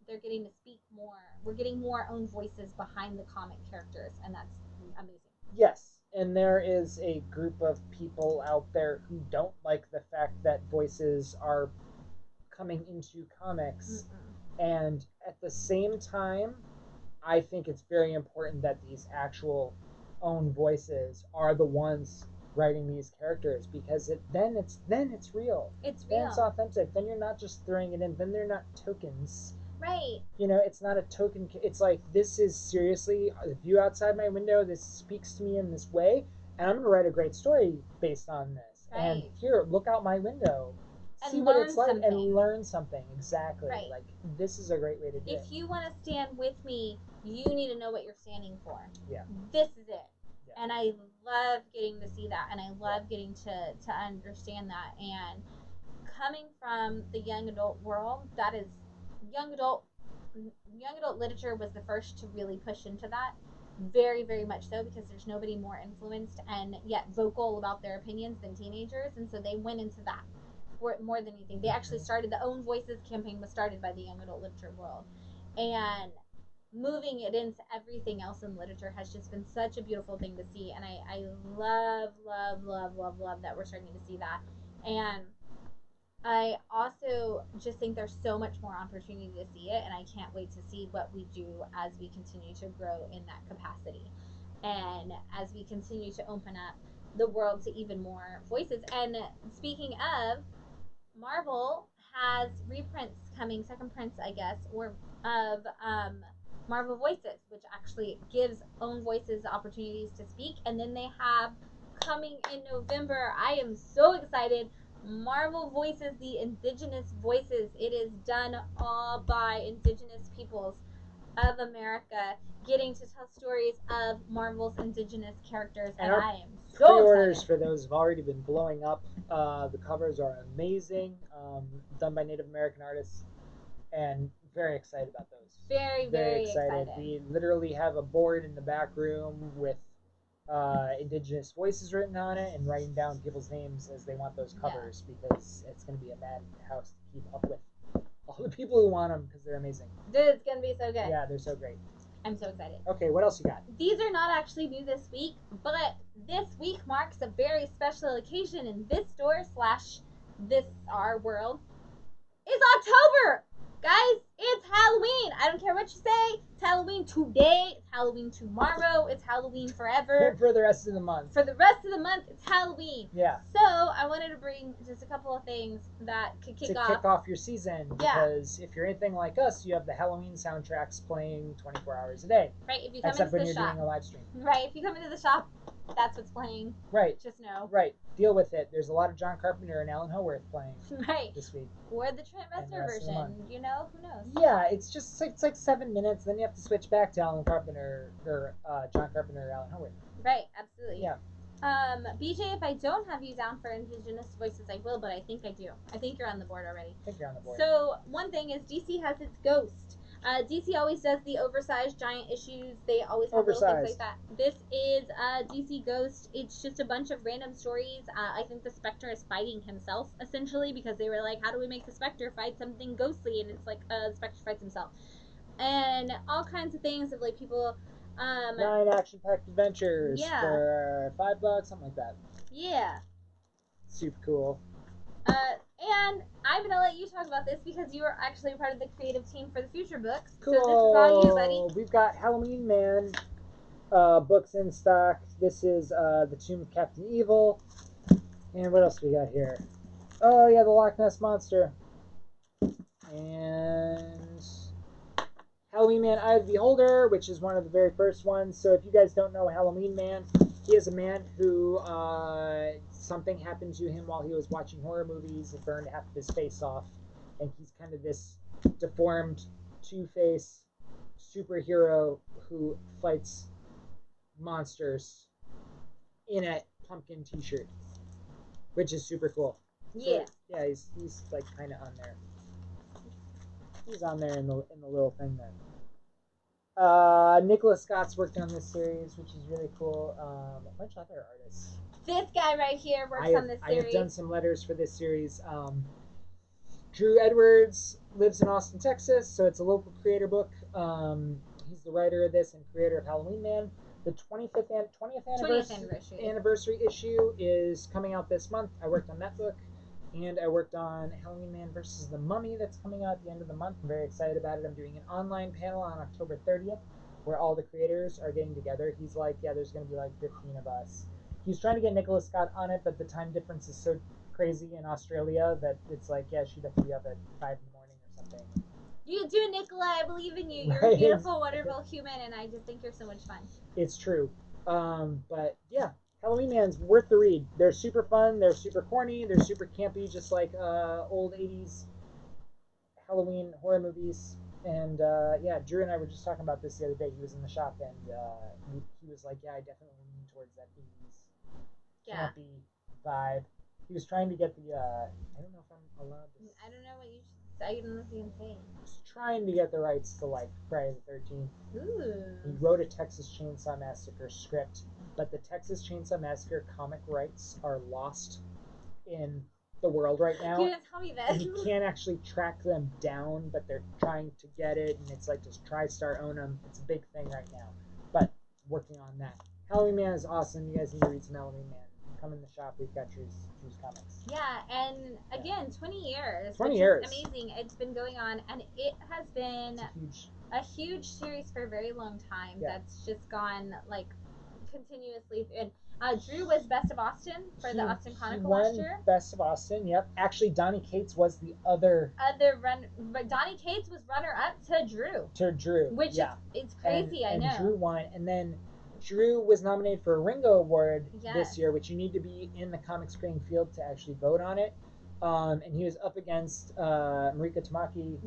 they're getting to speak more. We're getting more own voices behind the comic characters, and that's amazing. Yes, and there is a group of people out there who don't like the fact that voices are coming into comics. Mm-mm. And at the same time, I think it's very important that these actual own voices are the ones writing these characters, because then it's real. It's Then it's real. authentic. Then you're not just throwing it in. Then they're not tokens. Right. It's not a token. It's like, this is seriously the view outside my window. This speaks to me in this way, and I'm gonna write a great story based on this. And Right. here, look out my window, see And what learn it's like, something. and learn something. Exactly. Right. Like, this is a great way to do it. If you want to stand with me, you need to know what you're standing for. Yeah. This is it. Yeah. And I love getting to see that, and I love getting to understand that. And coming from the young adult world, that is young adult young adult literature was the first to really push into that, very very much so, because there's nobody more influenced and yet vocal about their opinions than teenagers, and so they went into that for more than anything. They actually started the Own Voices campaign, was started by the young adult literature world, and moving it into everything else in literature has just been such a beautiful thing to see. And I love that we're starting to see that. And I also just think there's so much more opportunity to see it, and I can't wait to see what we do as we continue to grow in that capacity, and as we continue to open up the world to even more voices. And speaking of, Marvel has reprints coming, second prints, I guess, or of Marvel Voices, which actually gives own voices opportunities to speak. And then they have coming in November. I am so excited. Marvel Voices, the Indigenous Voices. It is done all by Indigenous peoples of America, getting to tell stories of Marvel's Indigenous characters, and I am so Pre-orders excited. for those have already been blowing up. The covers are amazing, done by Native American artists, and very excited about those. Very, Very very excited. excited. We literally have a board in the back room with Indigenous voices written on it, and writing down people's names as they want those covers, because it's going to be a madhouse to keep up with all the people who want them, because they're amazing. Dude, it's gonna be so good. Yeah, they're so great. I'm so excited. Okay, what else you got? These are not actually new this week, but this week marks a very special occasion in this store slash this our world. It's October! Guys, it's Halloween! I don't care what you say. It's Halloween today. It's Halloween tomorrow. It's Halloween forever. For the rest of the month. For the rest of the month, it's Halloween. Yeah. So I wanted to bring just a couple of things that could kick off your season. Because if you're anything like us, you have the Halloween soundtracks playing 24 hours a day. Right. If you come Except into when the you're shop. doing a live stream. Right. If you come into the shop, that's what's playing. Right. Just know. Right. Deal with it. There's a lot of John Carpenter and Alan Howarth playing. Right. This week. Or the Trent Reznor version. You know, who knows? Yeah, it's like 7 minutes. Then you have to switch back to Alan Carpenter or John Carpenter or Alan Howarth. Right. Absolutely. Yeah. BJ, if I don't have you down for Indigenous Voices, I will, but I think I do. I think you're on the board already. I think you're on the board. So, one thing is DC has its Ghost. DC always does the oversized giant issues. They always have little things like that. This is DC Ghost. It's just a bunch of random stories. I think the Spectre is fighting himself, essentially, because they were like, how do we make the Spectre fight something ghostly? And it's like, the Spectre fights himself. And all kinds of things of, like, people... 9 action-packed adventures for $5, something like that. Yeah. Super cool. And I'm going to let you talk about this because you are actually part of the creative team for the future books. Cool. So this is all you, buddy. We've got Halloween Man books in stock. This is The Tomb of Captain Evil. And what else we got here? Oh, yeah, the Loch Ness Monster. And Halloween Man, Eye of the Beholder, which is one of the very first ones. So if you guys don't know Halloween Man, he is a man who something happened to him while he was watching horror movies. It burned half of his face off, and he's kind of this deformed Two-Face superhero who fights monsters in a pumpkin t-shirt, which is super cool. Yeah. So, yeah, he's like kind of on there. He's on there in the little thing there. Nicholas Scott's worked on this series, which is really cool. A bunch of other artists. This guy right here works on this I have series. done some letters for this series. Drew Edwards lives in Austin, Texas, so it's a local creator book. He's the writer of this and creator of Halloween Man. The 20th anniversary issue is coming out this month. I worked on that book, and I worked on Halloween Man versus the Mummy that's coming out at the end of the month. I'm very excited about it. I'm doing an online panel on October 30th where all the creators are getting together. He's like, yeah, there's going to be like 15 of us. He's trying to get Nicholas Scott on it, but the time difference is so crazy in Australia that it's like, yeah, she'd have to be up at 5 in the morning or something. You do, Nicola. I believe in you. You're a beautiful, wonderful human, and I just think you're so much fun. It's true. But yeah, Halloween Man's worth the read. They're super fun. They're super corny. They're super campy, just like old 80s Halloween horror movies. And yeah, Drew and I were just talking about this the other day. He was in the shop, and he was like, yeah, I definitely lean towards that 80s campy vibe. He was trying to get the I don't know if I'm allowed to. I don't know what you should say. I don't know if you can say. He's trying to get the rights to like Friday the 13th. Ooh. He wrote a Texas Chainsaw Massacre script, but the Texas Chainsaw Massacre comic rights are lost in the world right now. You didn't tell me this. And you can't actually track them down, but they're trying to get it, and it's like just TriStar own them. It's a big thing right now, but working on that. Halloween Man is awesome. You guys need to read some Halloween Man. Come in the shop. We've got Drew's comics. Yeah, and again, 20 years. 20 years. Amazing. It's been going on, and it has been a huge series for a very long time. Yeah. That's just gone like continuously. And Drew was Best of Austin for the Austin Chronicle last year. Best of Austin, yep. Actually, Donnie Cates was the other run, but Donnie Cates was runner-up to Drew. Which is it's crazy, I know. And Drew won, and then Drew was nominated for a Ringo Award this year, which you need to be in the comics creating field to actually vote on it. And he was up against Marika Tamaki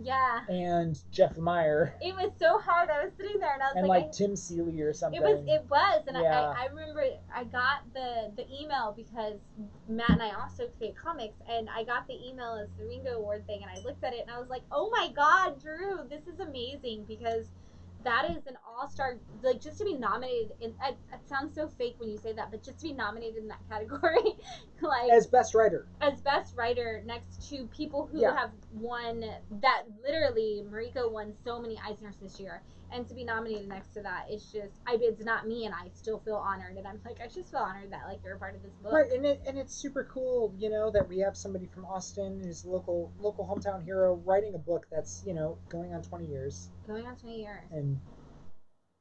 and Jeff Lemire. It was so hard. I was sitting there and I was like Tim Seeley or something. It was, and I remember I got the email because Matt and I also create comics, and I got the email as the Ringo Award thing, and I looked at it and I was like, oh my God, Drew, this is amazing, because that is an all-star, like, just to be nominated in it sounds so fake when you say that, but just to be nominated in that category, like as best writer next to people who have won that. Literally, Mariko won so many Eisners this year, and to be nominated next to that, it's just it's not me, and I still feel honored, and I'm like, I just feel honored that like you're a part of this book, right? And it's super cool, that we have somebody from Austin who's local hometown hero writing a book that's going on 20 years. And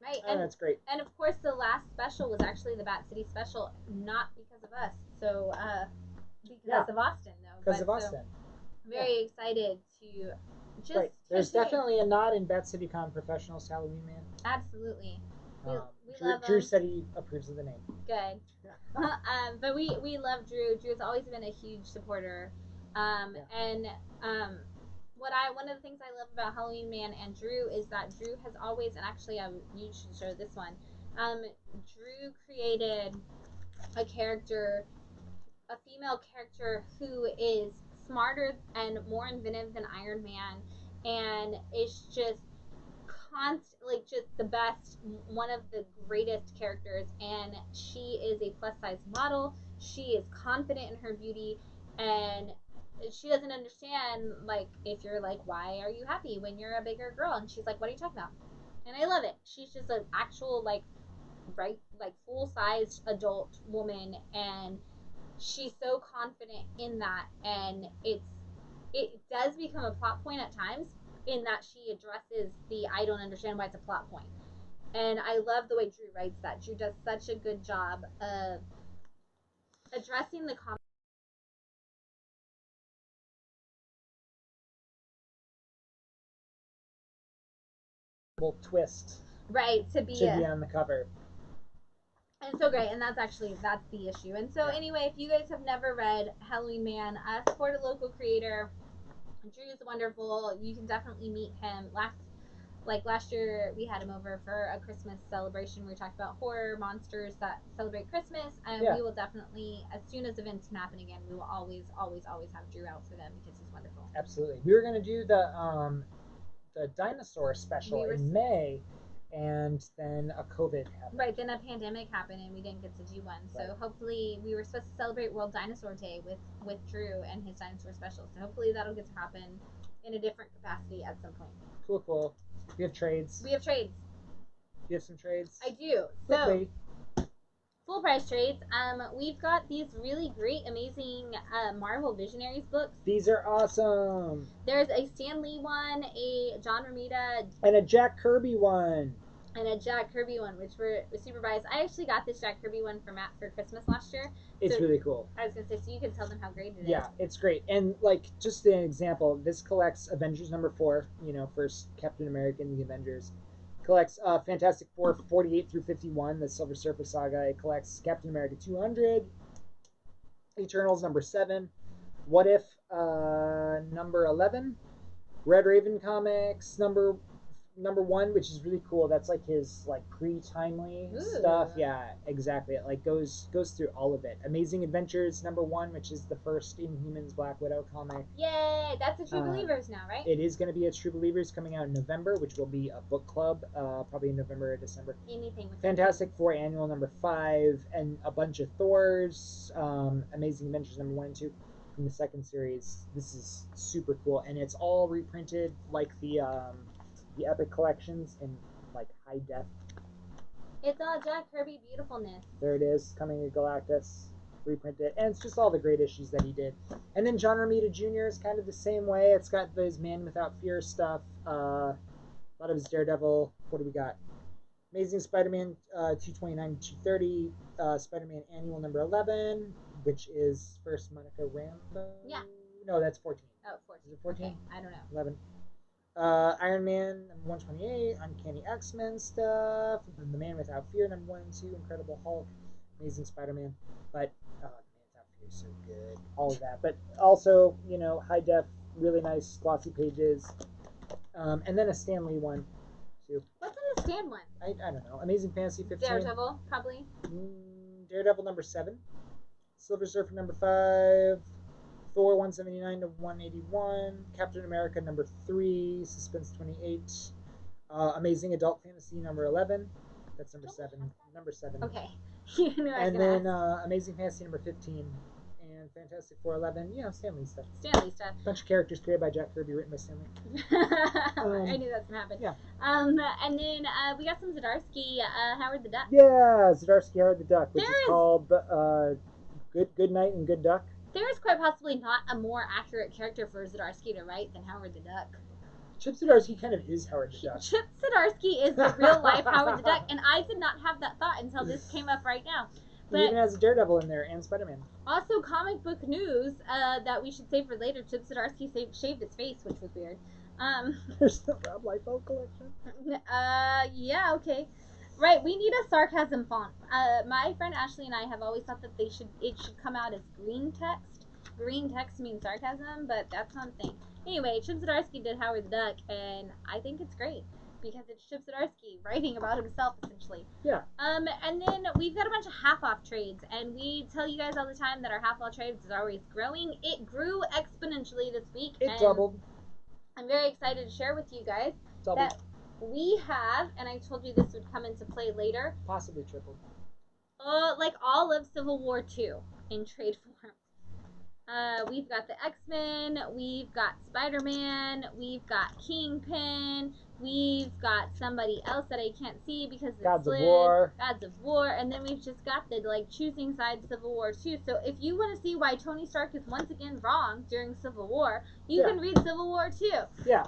right, and that's great. And of course, the last special was actually the Bat City special, not because of us. So because of Austin, though. Because of Austin. Very excited to just. Right. There's definitely a nod in Bat City Con Professionals to Halloween Man. Absolutely. We love Drew said he approves of the name. Good. But we love Drew. Drew's always been a huge supporter. And one of the things I love about Halloween Man and Drew is that Drew has always, and actually you should show this one, Drew created a female character who is smarter and more inventive than Iron Man, and is just just the best, one of the greatest characters, and she is a plus size model. She is confident in her beauty, and she doesn't understand, like, if you're like, why are you happy when you're a bigger girl? And she's like, what are you talking about? And I love it. She's just an actual full-sized adult woman, and she's so confident in that, and it does become a plot point at times, in that she addresses I don't understand why it's a plot point. And I love the way Drew writes that. Drew does such a good job of addressing the twist, right, to be on the cover. And so great, and that's the issue. And so anyway, if you guys have never read Halloween Man, support a local creator. Drew's wonderful. You can definitely meet him. Last year, we had him over for a Christmas celebration. We talked about horror monsters that celebrate Christmas, and we will definitely, as soon as events can happen again, we will always have Drew out for them because he's wonderful. Absolutely. We were gonna do the the dinosaur special We were in May, and then a COVID happened. right. Then a pandemic happened, and we didn't get to do one. So Right. hopefully, we were supposed to celebrate World Dinosaur Day with Drew and his dinosaur special. So hopefully, that'll get to happen in a different capacity at some point. Cool, cool. We have trades. We have trades. You have some trades? I do. Quick, So lady. full price trades. We've got these really great, amazing Marvel Visionaries books. These are awesome. There's a Stan Lee one, a John Romita, And a Jack Kirby one. and a Jack Kirby one, which were super biased. I actually got this Jack Kirby one for Matt for Christmas last year. It's So really cool. I was gonna say, so you can tell them how great it is. Yeah, it's great. And like just an example, this collects Avengers #4, first Captain America and the Avengers. Collects Fantastic Four 48 through 51, the Silver Surfer saga. It collects Captain America 200, Eternals #7, What If #11, Red Raven Comics number one, which is really cool. That's like his like pre-timely Ooh. stuff. Yeah, exactly. It like goes through all of it. Amazing Adventures #1, which is the first Inhumans Black Widow comic. Yay! That's a True Believers now, right? It is going to be a True Believers coming out in November, which will be a book club, probably in November or December. Anything with Fantastic Four Annual #5, and a bunch of Thors, Amazing Adventures #1 and 2 from the second series. This is super cool, and it's all reprinted like the Epic collections in like high def. It's all Jack Kirby beautifulness. There it is, coming to Galactus, reprinted, and it's just all the great issues that he did. And then John Romita Jr. is kind of the same way. It's got his Man Without Fear stuff, a lot of his Daredevil. What do we got? Amazing Spider-Man 229 to 230, Spider-Man Annual #11, which is first Monica Rambeau. Yeah. No, that's 14. Oh, 14. Is it 14? Okay, I don't know. 11. Iron Man #128, Uncanny X-Men stuff, The Man Without Fear #1 and 2, Incredible Hulk, Amazing Spider-Man, but The Man Without Fear is so good, all of that. But also, high def, really nice glossy pages, and then a Stan Lee one too. What's in the Stan one? I don't know. Amazing Fantasy 15. Daredevil, probably. Daredevil #7, Silver Surfer #5. Thor 179 to 181, Captain America #3, Suspense 28, Amazing Adult Fantasy #11. That's #7. Okay. You knew I was And gonna then ask. Amazing Fantasy #15 and Fantastic Four 11. Stan Lee stuff. Stan Lee stuff. Bunch of characters created by Jack Kirby, written by Stan Lee. I knew that's gonna happen. Yeah. And then we got some Zdarsky, Howard the Duck. Yeah, Zdarsky Howard the Duck, which There is is- called Good Night and Good Duck. There is quite possibly not a more accurate character for Zdarsky to write than Howard the Duck. Chip Zdarsky kind of is Howard the Duck. Chip Zdarsky is the real life Howard the Duck, and I did not have that thought until this came up right now. He even But has a Daredevil in there and Spider-Man. also, comic book news that we should save for later. Chip Zdarsky shaved his face, which was weird. There's the Rob Liefeld collection. Yeah, okay. Right, we need a sarcasm font. My friend Ashley and I have always thought that it should come out as green text. Green text means sarcasm, but that's not a thing. Anyway, Chip Zdarsky did Howard the Duck, and I think it's great because it's Chip Zdarsky writing about himself, essentially. Yeah. And then we've got a bunch of half-off trades, and we tell you guys all the time that our half-off trades is always growing. It grew exponentially this week. It and doubled. I'm very excited to share with you guys Doubled. that we have, and I told you this would come into play later, Possibly tripled. like all of Civil War II in trade form. We've got the X-Men, we've got Spider-Man, we've got Kingpin, we've got somebody else that I can't see because it's Gods of slid. War. Gods of War, and then we've just got the choosing sides Civil War II. So if you want to see why Tony Stark is once again wrong during Civil War, you can read Civil War II. Yeah.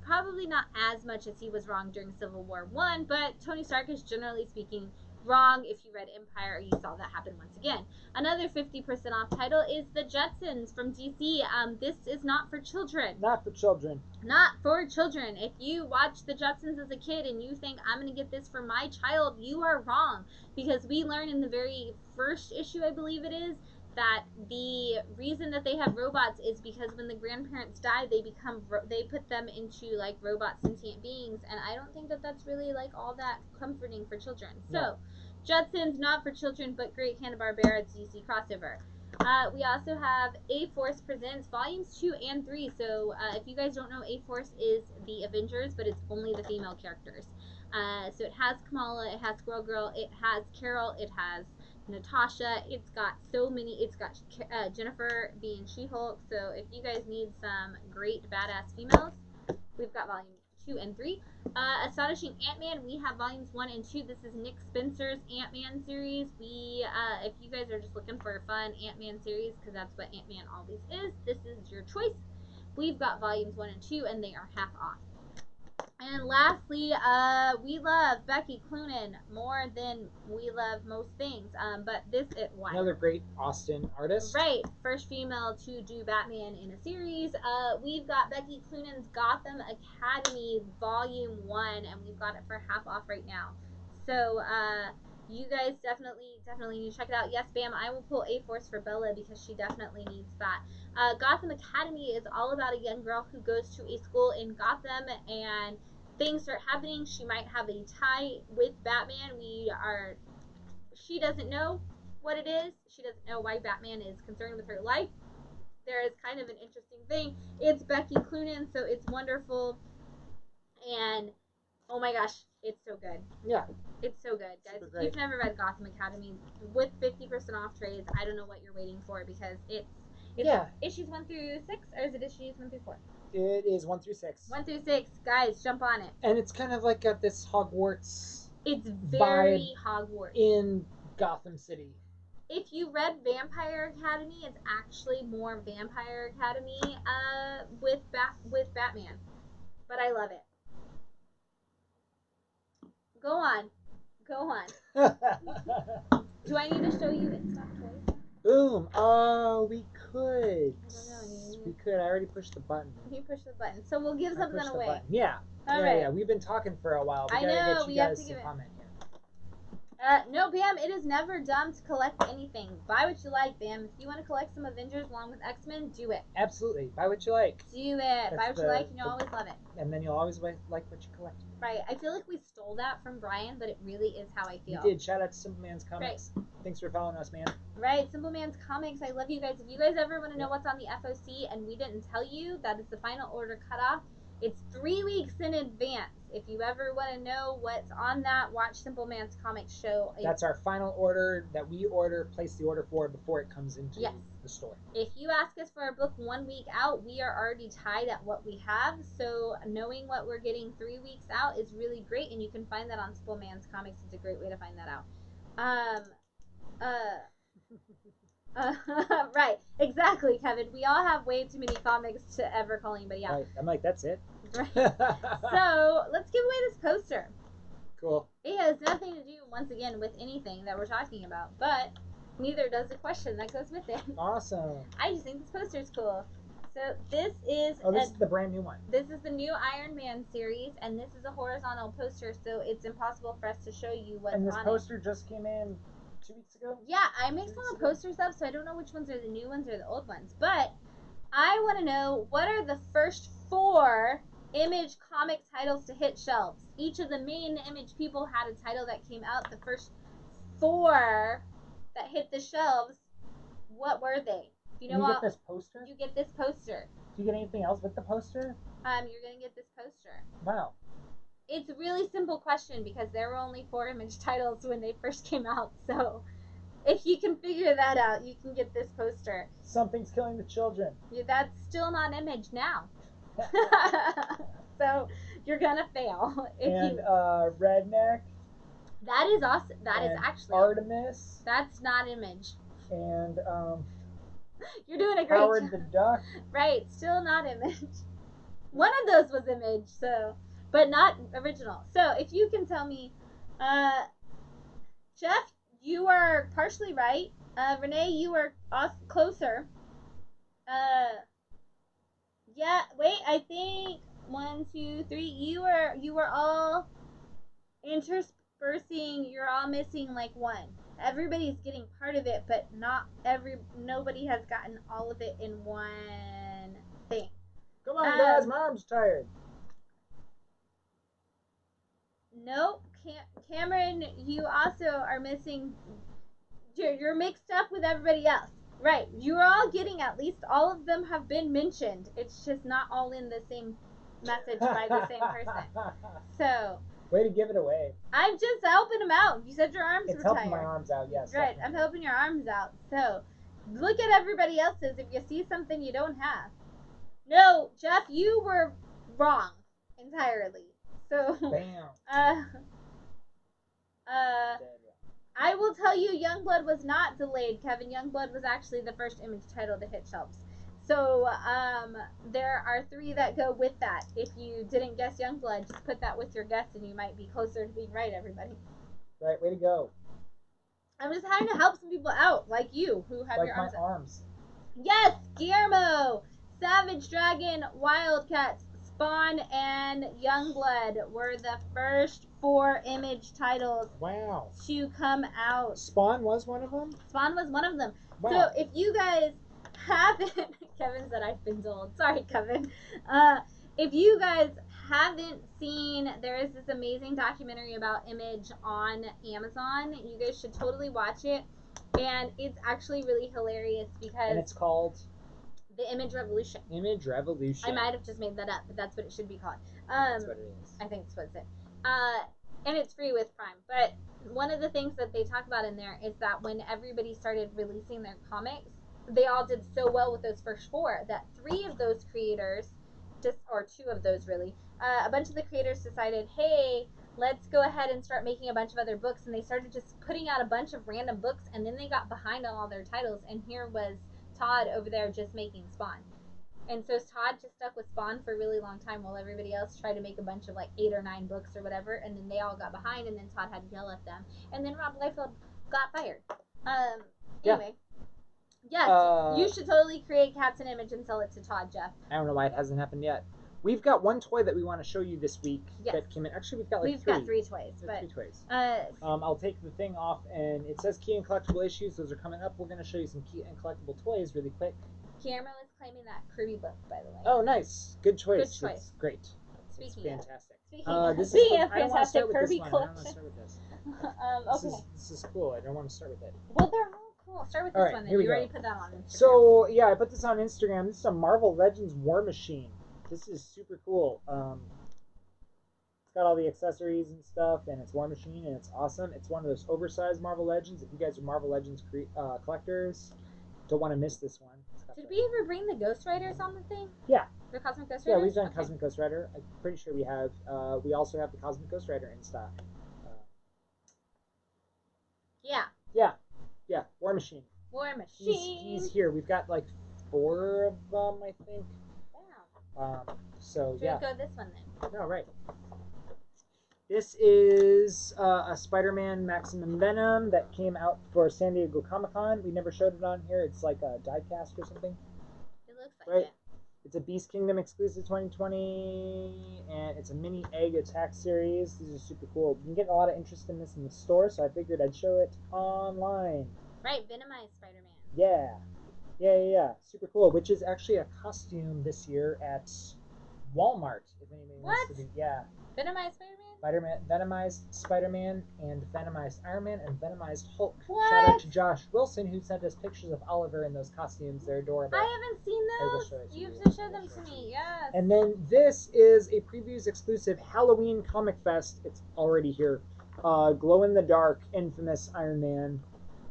Probably not as much as he was wrong during Civil War I, but Tony Stark is generally speaking wrong. If you read Empire, you saw that happen once again. Another 50% off title is The Jetsons from DC. This is not for children. Not for children. Not for children. If you watched The Jetsons as a kid and you think, I'm going to get this for my child, you are wrong. Because we learn in the very first issue, I believe it is, that the reason that they have robots is because when the grandparents die, they put them into robot sentient beings, and I don't think that that's really all that comforting for children. No. So, Jetsons not for children, but great Hanna-Barbera DC crossover. We also have A-Force Presents Volumes 2 and 3. So if you guys don't know, A-Force is the Avengers, but it's only the female characters. So it has Kamala, it has Squirrel Girl, it has Carol, it has Natasha. It's got so many. It's got Jennifer being She-Hulk. So if you guys need some great badass females, we've got volume 2 and 3. Astonishing Ant-Man, we have volumes 1 and 2. This is Nick Spencer's Ant-Man series. If you guys are just looking for a fun Ant-Man series, because that's what Ant-Man always is, this is your choice. We've got volumes 1 and 2, and they are half off. And lastly, we love Becky Cloonan more than we love most things. But this is why. Another great Austin artist. Right, first female to do Batman in a series. We've got Becky Cloonan's Gotham Academy Volume 1, and we've got it for half off right now. So, you guys definitely need to check it out. Yes, Bam, I will pull A-Force for Bella because she definitely needs that. Gotham Academy is all about a young girl who goes to a school in Gotham and things start happening. She might have a tie with Batman. She doesn't know what it is. She doesn't know why Batman is concerned with her life. There is kind of an interesting thing. It's Becky Cloonan, so it's wonderful. And oh my gosh, it's so good. Yeah. It's so good, guys. If you've never read Gotham Academy with 50% off trades, I don't know what you're waiting for because it's issues 1 through 6, or is it issues 1 through 4? It is 1 through 6. 1 through 6, guys, jump on it. And it's kind of like got this Hogwarts. It's very Hogwarts in Gotham City. If you read Vampire Academy, it's actually more Vampire Academy with Batman. But I love it. Go on. Do I need to show you in stock toys? Boom. We could. I don't know. We could. I already pushed the button. You pushed the button. So we'll give something away. Yeah. All right. Yeah. We've been talking for a while. I know. We have to give it. Comment here. No, Bam, it is never dumb to collect anything. Buy what you like, Bam. If you want to collect some Avengers along with X-Men, do it. Absolutely. Buy what you like. Do it. Buy what you like, and you'll always love it. And then you'll always like what you collect. Right. I feel like we stole that from Brian, but it really is how I feel. You did. Shout out to Simple Man's Comics. Right. Thanks for following us, man. Right. Simple Man's Comics. I love you guys. If you guys ever want to know what's on the FOC and we didn't tell you, that is the final order cutoff. It's 3 weeks in advance. If you ever want to know what's on that, watch Simple Man's Comics show. That's our final order that we place the order for before it comes into the store. If you ask us for a book 1 week out, we are already tied at what we have. So knowing what we're getting 3 weeks out is really great, and you can find that on Simple Man's Comics. It's a great way to find that out. Right, exactly, Kevin. We all have way too many comics to ever call anybody out. Right. I'm like, that's it. Right. So let's give away this poster. Cool. It has nothing to do, once again, with anything that we're talking about, but neither does the question that goes with it. Awesome. I just think this poster is cool. So this is this is the brand new one. This is the new Iron Man series, and this is a horizontal poster, so it's impossible for us to show you what's on it. And this poster just came in 2 weeks ago? Yeah, I mixed all the posters up, so I don't know which ones are the new ones or the old ones. But I want to know, what are the first 4 Image comic titles to hit shelves? Each of the main Image people had a title that came out. The first 4 that hit the shelves, what were they? You get this poster? You get this poster. Do you get anything else with the poster? You're going to get this poster. Wow. It's a really simple question because there were only 4 Image titles when they first came out, so if you can figure that out, you can get this poster. Something's killing the children. Yeah, that's still not Image now. So you're gonna fail. Redneck. That is awesome. That is actually Artemis. That's not Image. And you're doing a great Howard job. the Duck. Right, still not Image. One of those was Image, so, but not original. So if you can tell me, Jeff, you are partially right. Renee, you are closer. Yeah, wait, I think 1, 2, 3. You were all interspersing. You're all missing like 1. Everybody's getting part of it, but nobody has gotten all of it in one thing. Come on, guys, my arm's tired. Nope, Cameron, you also are missing. You're mixed up with everybody else. Right. You are all getting, at least all of them have been mentioned. It's just not all in the same message by the same person. So. Way to give it away. I'm just helping them out. You said your arms It's were tired. helping my arms out, yes. Right. Definitely. I'm helping your arms out. So, look at everybody else's if you see something you don't have. No, Jeff, you were wrong entirely. So, Bam. I will tell you, Youngblood was not delayed, Kevin. Youngblood was actually the first Image title to hit shelves. So, there are 3 that go with that. If you didn't guess Youngblood, just put that with your guess and you might be closer to being right, everybody. Right, way to go. I'm just trying to help some people out, like you, who have like your arms my arms. Yes, Guillermo, Savage Dragon, Wildcats, Spawn, and Youngblood were the first 4 Image titles Wow. to come out. Spawn was one of them? Spawn was one of them. Wow. So if you guys haven't, Kevin said I've been told. Sorry, Kevin. If you guys haven't seen, there is this amazing documentary about Image on Amazon. You guys should totally watch it. And it's actually really hilarious because... And it's called? The Image Revolution. Image Revolution. I might have just made that up, but that's what it should be called. That's what it is. I think that's what it's in. And it's free with Prime. But one of the things that they talk about in there is that when everybody started releasing their comics, they all did so well with those first 4 that 3 of those creators, or 2 of those really, a bunch of the creators decided, hey, let's go ahead and start making a bunch of other books. And they started just putting out a bunch of random books, and then they got behind on all their titles. And here was Todd over there just making Spawn. And so Todd just stuck with Spawn for a really long time while everybody else tried to make a bunch of like 8 or 9 books or whatever, and then they all got behind, and then Todd had to yell at them, and then Rob Liefeld got fired. Anyway. Yes, you should totally create Captain Image and sell it to Todd, Jeff. I don't know why it hasn't happened yet. We've got one toy that we want to show you this week that came in. Actually, we've got like 3. We've got 3 toys. But, 3 toys. I'll take the thing off, and it says key and collectible issues. Those are coming up. We're going to show you some key and collectible toys really quick. Guillermo is claiming that Kirby book, by the way. Oh, nice. Good choice. Good choice. It's great. Speaking it's fantastic. Speaking of fantastic Kirby collection. I don't want to start with this. Okay. This is cool. I don't want to start with it. Well, they're all cool. Start with this one then. You already put that on Instagram. So, yeah, I put this on Instagram. This is a Marvel Legends War Machine. This is super cool. It's got all the accessories and stuff, and it's War Machine, and it's awesome. It's one of those oversized Marvel Legends. If you guys are Marvel Legends collectors, don't want to miss this one. Did we ever bring the Ghost Riders on the thing? Yeah. The Cosmic Ghost Riders? Yeah, we've done Cosmic Ghost Rider. I'm pretty sure we have. We also have the Cosmic Ghost Rider in stock. Yeah. Yeah. War Machine. War Machine. He's here. We've got like 4 of them, I think. Wow. So Should we go this one then? No, right. This is a Spider-Man Maximum Venom that came out for San Diego Comic-Con. We never showed it on here. It's like a die-cast or something. It looks like it. It's a Beast Kingdom exclusive 2020, and it's a mini egg attack series. These are super cool. You can get a lot of interest in this in the store, so I figured I'd show it online. Right, Venomized Spider-Man. Yeah. Super cool, which is actually a costume this year at Walmart. If anybody wants to do, yeah. Venomized Spider-Man? Venomized Spider-Man and Venomized Iron Man and Venomized Hulk. What? Shout out to Josh Wilson, who sent us pictures of Oliver in those costumes. They're adorable. I haven't seen those. You have to show them to me. Yes. And then this is a previews exclusive Halloween Comic Fest. It's already here. Glow in the dark, infamous Iron Man,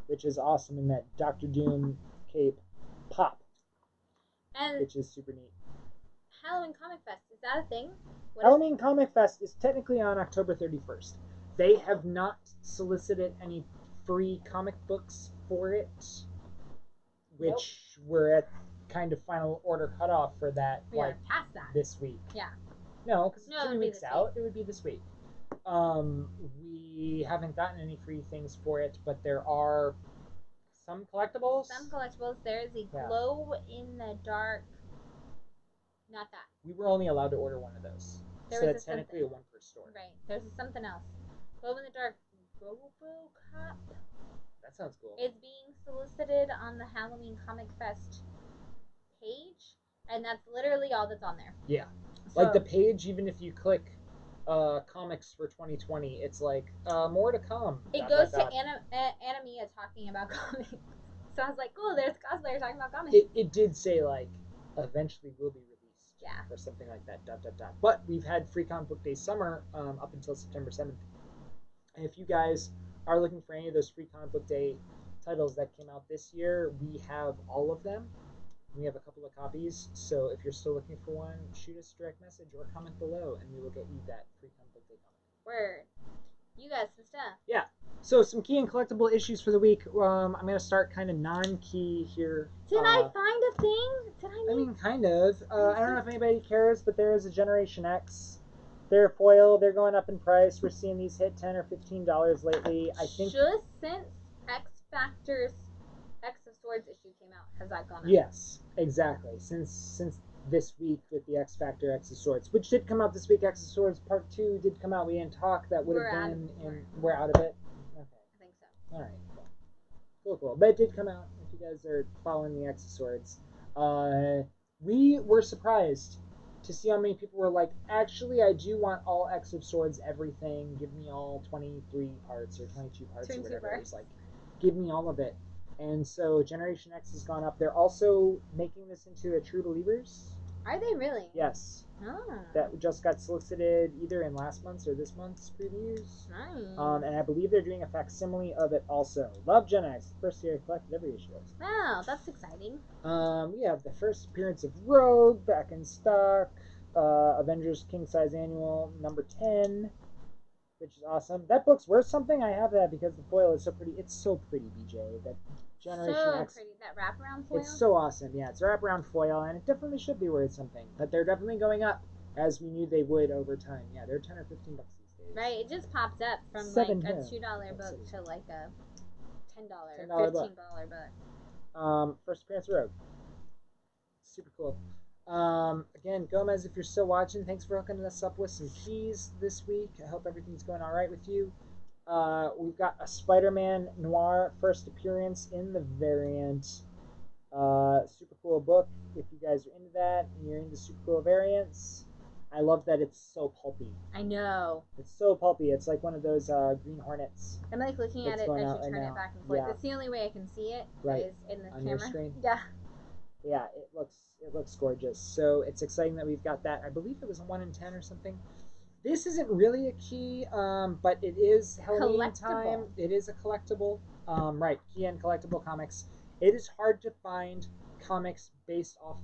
which is awesome in that Doctor Doom cape pop, which is super neat. Halloween Comic Fest, is that a thing? Halloween Comic Fest is technically on October 31st. They have not solicited any free comic books for it, which we're at kind of final order cutoff for that. We are past that. This week. Yeah. No, because it's 3 weeks out. It would be this week. We haven't gotten any free things for it, but there are some collectibles. There is a glow in the dark. Not that. We were only allowed to order one of those. So that's technically a 1 per store. Right. There's something else. Glow in the dark RoboCop. That sounds cool. It's being solicited on the Halloween Comic Fest page, and that's literally all that's on there. Yeah. So, like the page, even if you click comics for 2020. It's like more to come. It goes to Anamia talking about comics. So I was like, cool, there's a cosplayer talking about comics. It did say like eventually will be released. Yeah. Or something like that. ... But we've had Free Comic Book Day summer up until September 7th. And if you guys are looking for any of those Free Comic Book Day titles that came out this year, we have all of them. We have a couple of copies, so if you're still looking for one, shoot us a direct message or comment below, and we will get you that Free Comic Book Day comic. Word. You got some stuff. Yeah. So some key and collectible issues for the week. I'm going to start kind of non-key here. Did I find a thing? I mean, kind of. I don't know if anybody cares, but there is a Generation X. They're foil. They're going up in price. We're seeing these hit $10 or $15 lately. I think just since X Factor's X of Swords issue came out, has that gone up? Yes, exactly. Since this week with the X Factor X of Swords, which did come out this week. X of Swords Part 2 did come out. We didn't talk. That would have been we're out of it. Okay. I think so. All right. Cool. But it did come out. If you guys are following the X of Swords, we were surprised to see how many people were like, actually, I do want all X of Swords, everything. Give me all 23 parts or 22 parts or whatever. It was like, give me all of it. And so Generation X has gone up. They're also making this into a True Believers. Are they really? Yes. Oh. That just got solicited either in last month's or this month's previews. Nice. And I believe they're doing a facsimile of it also. Love Gen X. First year I collected every issue. Wow, that's exciting. We have the first appearance of Rogue back in stock. Avengers King Size Annual number 10, which is awesome. That book's worth something. I have that because the foil is so pretty. It's so pretty, BJ. That Generation X. So pretty. That wraparound foil? It's so awesome. Yeah, it's a wraparound foil, and it definitely should be worth something. But they're definitely going up, as we knew they would over time. Yeah, they're 10 or 15 bucks these days. Right, it just popped up from $7, like a $2 book to like a $10, $10 $15 book. First appearance of Rogue. Super cool. Again, Gomez, if you're still watching, thanks for hooking us up with some keys this week. I hope everything's going all right with you. We've got a Spider-Man Noir first appearance in the variant. Super cool book. If you guys are into that and you're into super cool variants, I love that it's so pulpy. I know. It's so pulpy. It's like one of those Green Hornets. I'm like looking at it. I should turn it back and forth. Yeah. It's the only way I can see it. Right. Is in the on camera. Your screen. Yeah. Yeah, it looks gorgeous. So it's exciting that we've got that. I believe it was a 1 in 10 or something. This isn't really a key, but it is Halloween time. It is a collectible. Right, key and collectible comics. It is hard to find comics based off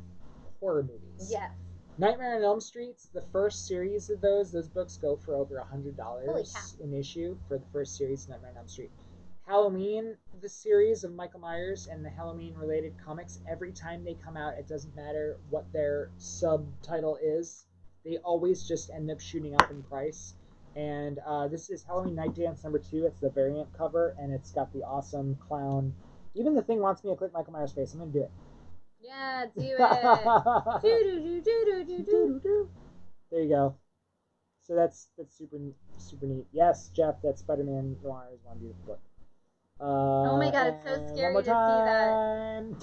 horror movies. Yes. Nightmare on Elm Street, the first series of those books go for over $100 an issue for the first series of Nightmare on Elm Street. Halloween, the series of Michael Myers and the Halloween-related comics, every time they come out, it doesn't matter what their subtitle is, they always just end up shooting up in price. And this is Halloween Night Dance number 2. It's the variant cover, and it's got the awesome clown. Even the thing wants me to click Michael Myers' face. I'm going to do it. Yeah, do it. There you go. So that's super neat. Yes, Jeff, that Spider-Man Noir is one beautiful book. Oh my god, it's so scary to see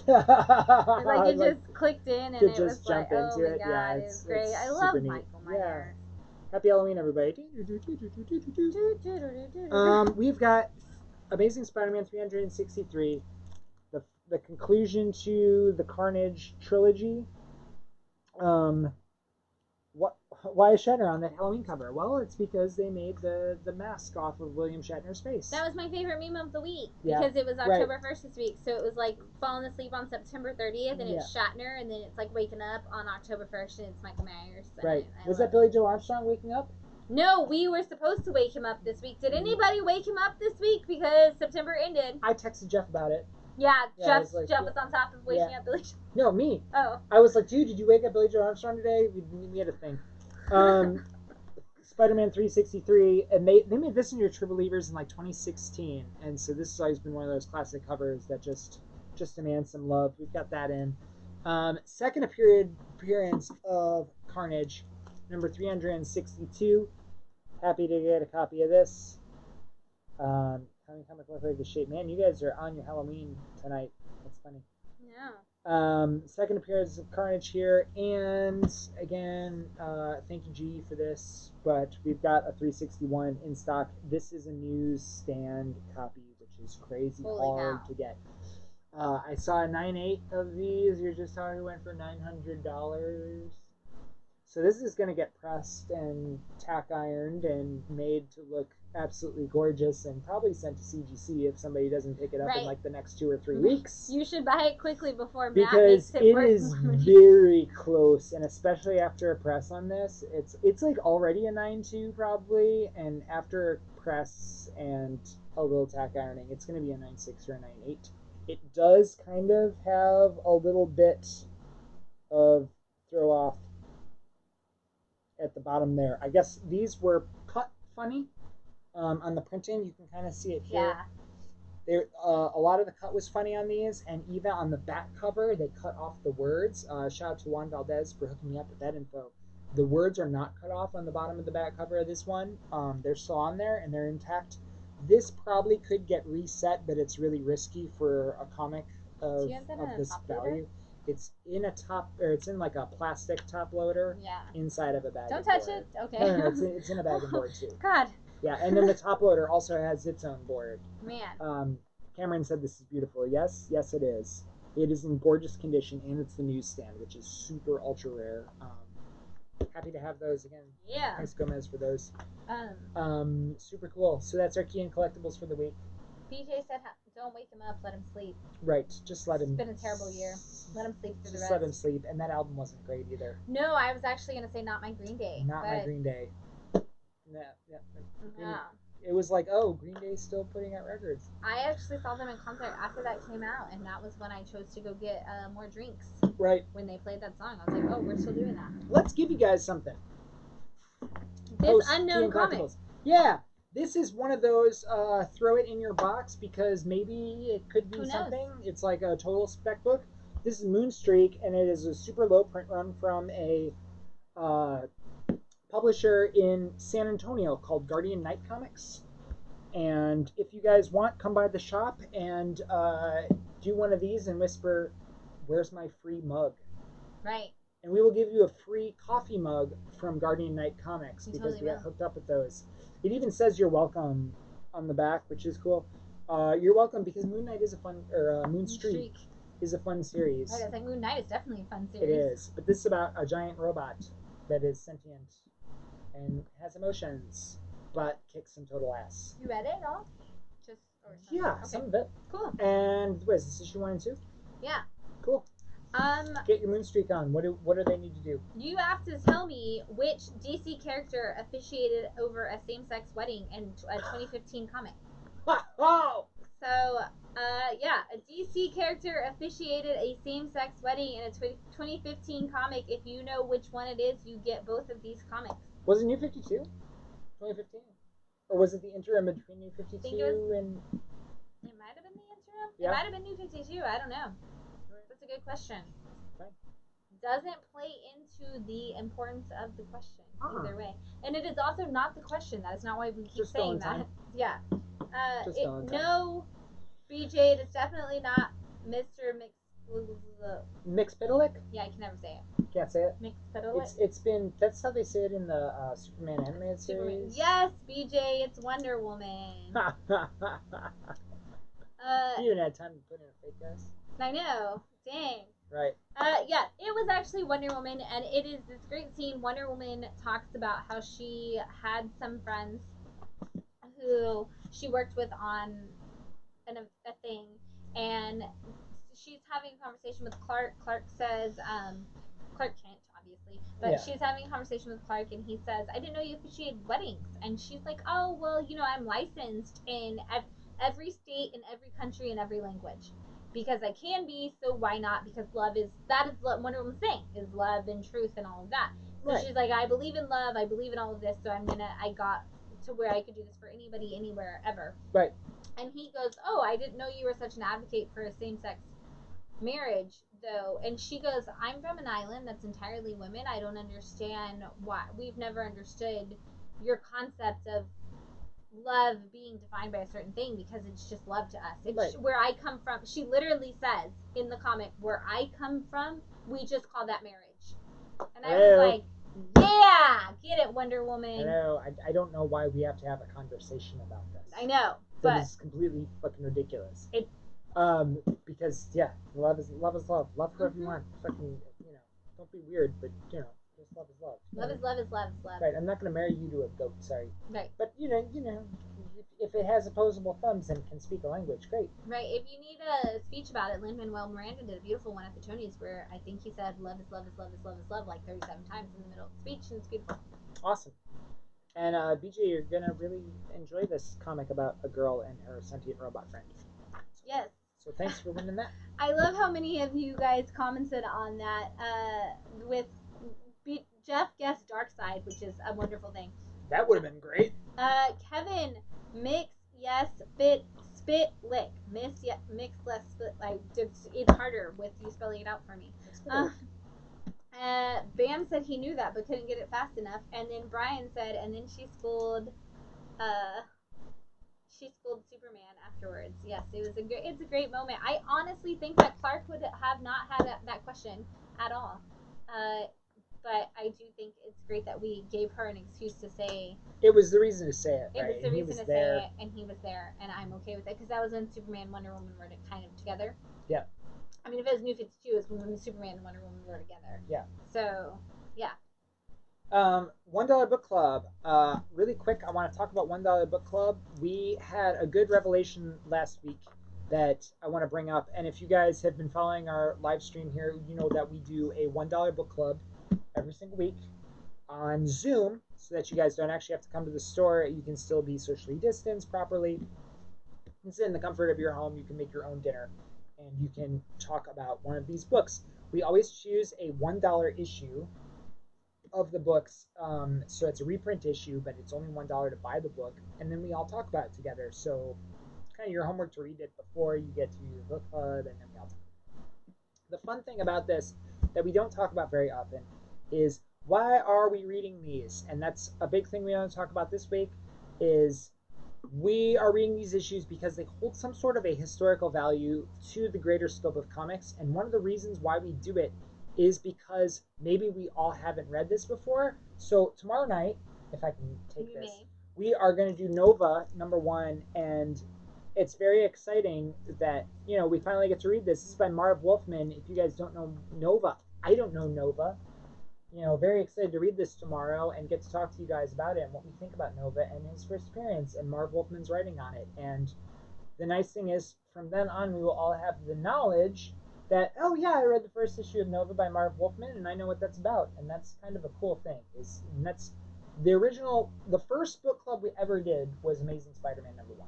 that. Like it just clicked in and it was like, oh my god, yeah, it's great. I love Michael Myers. Yeah. Happy Halloween, everybody. We've got Amazing Spider-Man 363, the conclusion to the Carnage trilogy. Why is Shatner on that Halloween cover? Well, it's because they made the mask off of William Shatner's face. That was my favorite meme of the week because it was October 1st this week. So it was like falling asleep on September 30th and it's Shatner, and then it's like waking up on October 1st and it's Michael Myers. Right. Was that Billy Joe Armstrong waking up? No, we were supposed to wake him up this week. Did anybody wake him up this week because September ended? I texted Jeff about it. Yeah, Jeff was on top of waking up Billy Joe. No, me. Oh. I was like, dude, did you wake up Billy Joe Armstrong today? We had a thing. Spider-Man 363, and they made this into True Believers in like 2016, and so this has always been one of those classic covers that just demands some love. We've got that in. Second appearance of Carnage, number 362. Happy to get a copy of this. Comic look like the shape. Man, you guys are on your Halloween tonight. That's funny. Yeah. Second appearance of Carnage here, and again, thank you G for this. But we've got a 361 in stock. This is a newsstand copy, which is crazy Holy hard cow. to get. I saw a 9.8 of these. You're just talking went for $900. So this is going to get pressed and tack ironed and made to look absolutely gorgeous and probably sent to CGC if somebody doesn't pick it up in Right. like the next 2 or 3 weeks. You should buy it quickly before Matt Because makes it it worth is more money. very close, and especially after a press on this, it's like already a 9.2 probably, and after a press and a little tack ironing, it's going to be a 9.6 or a 9.8. It does kind of have a little bit of throw off at the bottom there. I guess these were cut funny on the printing. You can kind of see it here. Yeah. There, a lot of the cut was funny on these, and even on the back cover, they cut off the words. Shout out to Juan Valdez for hooking me up with that info. The words are not cut off on the bottom of the back cover of this one. They're still on there and they're intact. This probably could get reset, but it's really risky for a comic Do you have that in of a this top value. loader? It's in a top, or it's in like a plastic top loader. Yeah. Inside of a bag. Don't touch touch it. Okay. No, it's in a bag and board too. God. Yeah, and then the top loader also has its own board. Man. Cameron said this is beautiful. Yes, yes, it is. It is in gorgeous condition, and it's the newsstand, which is super ultra rare. Happy to have those again. Yeah. Thanks, Gomez, for those. Um. Super cool. So that's our key and collectibles for the week. BJ said, "Don't wake him up. Let him sleep." Right, just let him. It's been a terrible year. Let him sleep through the Just rest. let him sleep, and that album wasn't great either. No, I was actually gonna say not my Green Day. Not my Green Day. Yeah. Yeah. It was like, oh, Green Day's still putting out records. I actually saw them in concert after that came out, and that was when I chose to go get more drinks. Right. When they played that song, I was like, oh, we're still doing that. Let's give you guys something. This unknown comic. Yeah. This is one of those throw it in your box because maybe it could be something. It's like a total spec book. This is Moonstreak, and it is a super low print run from a publisher in San Antonio called Guardian Knight Comics. And if you guys want, come by the shop and do one of these and whisper, "Where's my free mug?" Right. And we will give you a free coffee mug from Guardian Knight Comics because we got hooked up with those. It even says you're welcome on the back, which is cool. You're welcome because Moon Knight is a fun, or Moonstreak is a fun series. Right, I think Moon Knight is definitely a fun series. It is, but this is about a giant robot that is sentient and has emotions, but kicks some total ass. You read it all? Just or some? Yeah, okay. Some of it. Cool. And what is this, issue 1 and 2? Yeah. Cool. Get your Moonstreak on. What do they need to do? You have to tell me which DC character officiated over a same-sex wedding in a 2015 comic. Oh! So, yeah, a DC character officiated a same-sex wedding in a 2015 comic. If you know which one it is, you get both of these comics. Was it New 52? 2015? Or was it the interim between New 52 and... It might have been the interim. Yeah. It might have been New 52. I don't know. That's a good question. Fine. Doesn't play into the importance of the question either way. And it is also not the question. That is not why we keep just saying that. Yeah. No, BJ, it is definitely not Mr. Mixpidalic? Yeah, I can never say it. Can't say it? Mixpidalic? It's been, that's how they say it in the Superman animated series. Yes, BJ, it's Wonder Woman. You even had time to put in a fake guess. I know. Dang. Right. Yeah, it was actually Wonder Woman, and it is this great scene. Wonder Woman talks about how she had some friends who she worked with on a thing, and she's having a conversation with Clark. Clark says, Clark Kent, obviously, but she's having a conversation with Clark, and he says, "I didn't know you officiated weddings," and she's like, "Oh, well, I'm licensed in every state, in every country, in every language." Because I can be, so why not? Because that is what Wonder Woman's saying, is love and truth and all of that. So she's like, I believe in love, I believe in all of this, so I got to where I could do this for anybody, anywhere, ever. Right. And he goes, oh, I didn't know you were such an advocate for a same-sex marriage, though. And she goes, I'm from an island that's entirely women. I don't understand why. We've never understood your concept of love being defined by a certain thing because it's just love to us. It's Right. where I come from. She literally says in the comic, where I come from, we just call that marriage. And I was Hello. like, yeah, get it, Wonder Woman. Hello. I don't know why we have to have a conversation about this. I know, That but is completely fucking ridiculous. It- Because yeah, love is love is love. Love whoever you Mhm. want. Fucking, you know, don't be weird, but you know, just love is love. love is love is love is love. Right. I'm not gonna marry you to a goat. Sorry. Right. But you know, if it has opposable thumbs and can speak a language, great. Right. If you need a speech about it, Lin-Manuel Miranda did a beautiful one at the Tonys where I think he said love is love is love is love is love like 37 times in the middle of the speech, and it's beautiful. Awesome. And BJ, you're gonna really enjoy this comic about a girl and her sentient robot friend. Yes. So thanks for winning that. I love how many of you guys commented on that with Jeff guessed Dark Side, which is a wonderful thing. That would have been great. Kevin, mix, yes, fit, spit, lick. Miss, yeah, mix, less, spit. Like, it's harder with you spelling it out for me. Bam said he knew that but couldn't get it fast enough. And then Brian said, and then she schooled Superman afterwards. Yes, it's a great moment. I honestly think that Clark would have not had that question at all. But I do think it's great that we gave her an excuse to say it was the reason to say it. it Right? was the reason to say it, and he was there, and I'm okay with it because that was when Superman and Wonder Woman were kind of together. Yeah. I mean, if it was New 52, it was when Superman and Wonder Woman were together. Yeah. So, yeah. $1 Book Club. Really quick, I want to talk about $1 Book Club. We had a good revelation last week that I want to bring up. And if you guys have been following our live stream here, you know that we do a $1 Book Club every single week on Zoom so that you guys don't actually have to come to the store. You can still be socially distanced properly. You can sit in the comfort of your home. You can make your own dinner. And you can talk about one of these books. We always choose a $1 issue of the books. So it's a reprint issue, but it's only $1 to buy the book, and then we all talk about it together. So it's kind of your homework to read it before you get to your book club, and then we all talk. The fun thing about this that we don't talk about very often is why are we reading these? And that's a big thing we want to talk about this week. Is we are reading these issues because they hold some sort of a historical value to the greater scope of comics, and one of the reasons why we do it is because maybe we all haven't read this before. So tomorrow night, if I can take this, we are going to do Nova #1, and it's very exciting that we finally get to read this. This is by Marv Wolfman. If you guys don't know Nova, I don't know Nova. Very excited to read this tomorrow and get to talk to you guys about it and what we think about Nova and his first appearance and Marv Wolfman's writing on it. And the nice thing is, from then on, we will all have the knowledge that, oh yeah, I read the first issue of Nova by Marv Wolfman and I know what that's about. And that's kind of a cool thing. And that's the first book club we ever did was Amazing Spider-Man #1.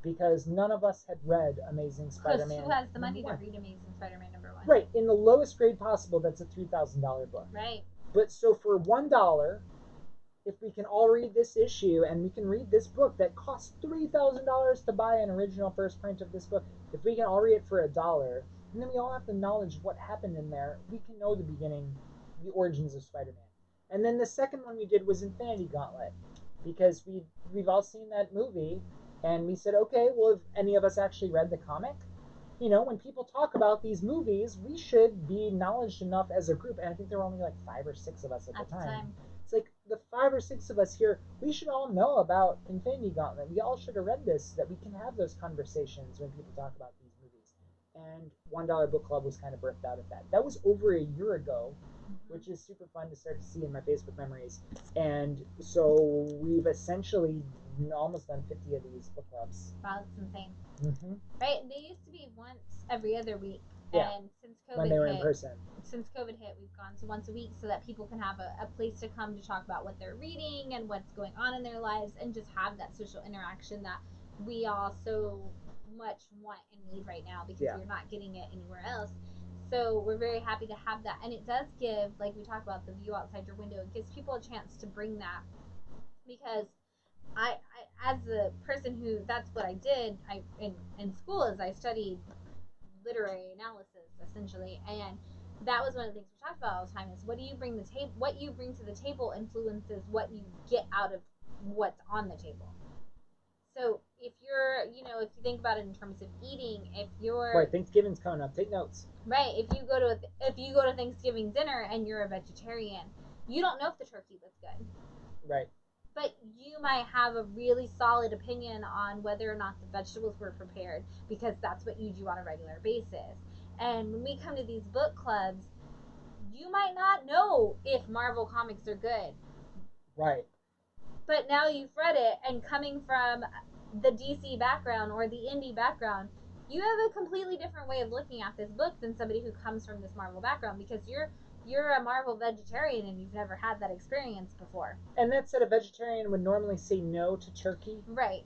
Because none of us had read Amazing Spider-Man. Who has the money to read Amazing Spider-Man #1? Right, in the lowest grade possible, that's a $3,000 book. Right. But so for $1, if we can all read this issue and we can read this book that costs $3,000 to buy an original first print of this book, if we can all read it for $1, and then we all have the knowledge of what happened in there, we can know the beginning, the origins of Spider-Man. And then the second one we did was Infinity Gauntlet, because we've all seen that movie, and we said, okay, well, if any of us actually read the comic, when people talk about these movies, we should be knowledgeable enough as a group. And I think there were only like 5 or 6 of us at the time. It's like the 5 or 6 of us here, we should all know about Infinity Gauntlet. We all should have read this so that we can have those conversations when people talk about these movies. And $1 Book Club was kind of birthed out of that. That was over a year ago, which is super fun to start to see in my Facebook memories. And so we've essentially almost done 50 of these book clubs. Wow, that's insane. Mm-hmm. Right? They used to be once every other week. Yeah. And since COVID when they were in person. Since COVID hit, we've gone to once a week so that people can have a place to come to talk about what they're reading and what's going on in their lives and just have that social interaction that we all so much want and need right now because we're not getting it anywhere else. So we're very happy to have that. And it does give, like we talked about, the view outside your window. It gives people a chance to bring that because I as a person who, that's what I did in school is I studied literary analysis essentially, and that was one of the things we talked about all the time is what you bring to the table influences what you get out of what's on the table. So if you're, if you think about it in terms of eating, if Right, you're Thanksgiving's coming up. Take notes. right, if you go to Thanksgiving dinner and you're a vegetarian, you don't know if the turkey was good, Right. but you might have a really solid opinion on whether or not the vegetables were prepared because that's what you do on a regular basis. And when we come to these book clubs, you might not know if Marvel comics are good, Right. but now you've read it, and coming from the DC background or the indie background, you have a completely different way of looking at this book than somebody who comes from this Marvel background because you're a Marvel vegetarian and you've never had that experience before. And that said, a vegetarian would normally say no to turkey. Right.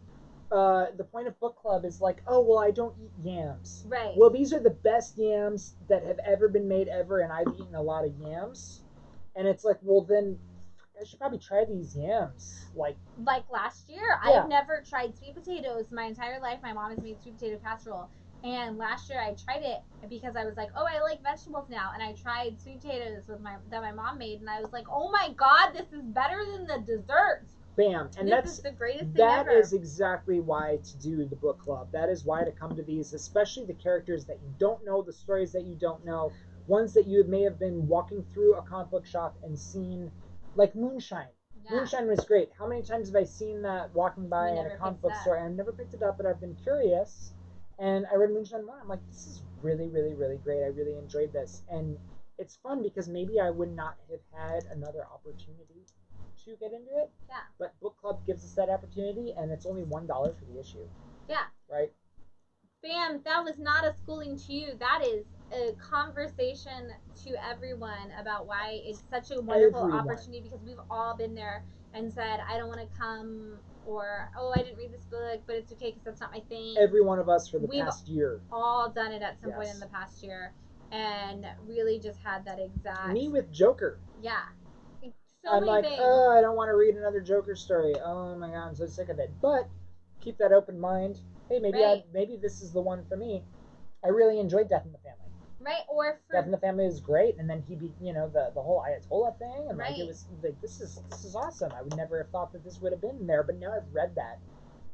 The point of book club is like, oh, well, I don't eat yams. Right. Well, these are the best yams that have ever been made ever, and I've eaten a lot of yams. And it's like, well, then I should probably try these yams. Like last year, Yeah. I've never tried sweet potatoes my entire life. My mom has made sweet potato casserole. And last year I tried it because I was like, oh, I like vegetables now. And I tried sweet potatoes that my mom made, and I was like, oh my god, this is better than the dessert. Bam. And This is the greatest thing that ever. is exactly why to do the book club. That is why to come to these, especially the characters that you don't know, the stories that you don't know, ones that you may have been walking through a comic book shop and seen, like Moonshine. Yeah. Moonshine was great. How many times have I seen that walking by We at never a comic picked book it up. store? And I've never picked it up, but I've been curious. And I read Moonshine 1. I'm like, this is really, really, really great. I really enjoyed this. And it's fun because maybe I would not have had another opportunity to get into it. Yeah. But book club gives us that opportunity, and it's only $1 for the issue. Yeah. Right. Bam, that was not a schooling to you. That is a conversation to everyone about why it's such a wonderful opportunity, because we've all been there and said, I don't want to come, or, oh, I didn't read this book, but it's okay because that's not my thing. Every one of us for the past year. All done it at some point in the past year, and really just had that exact. Me with Joker. Yeah. I'm like, oh, I don't want to read another Joker story. Oh my god, I'm so sick of it. But keep that open mind. Hey, maybe this is the one for me. I really enjoyed Death in the Family. Right, or for Death in the Family is great, and then he be, the whole Ayatollah thing, and right. like it was like this is awesome. I would never have thought that this would have been there, but now I've read that,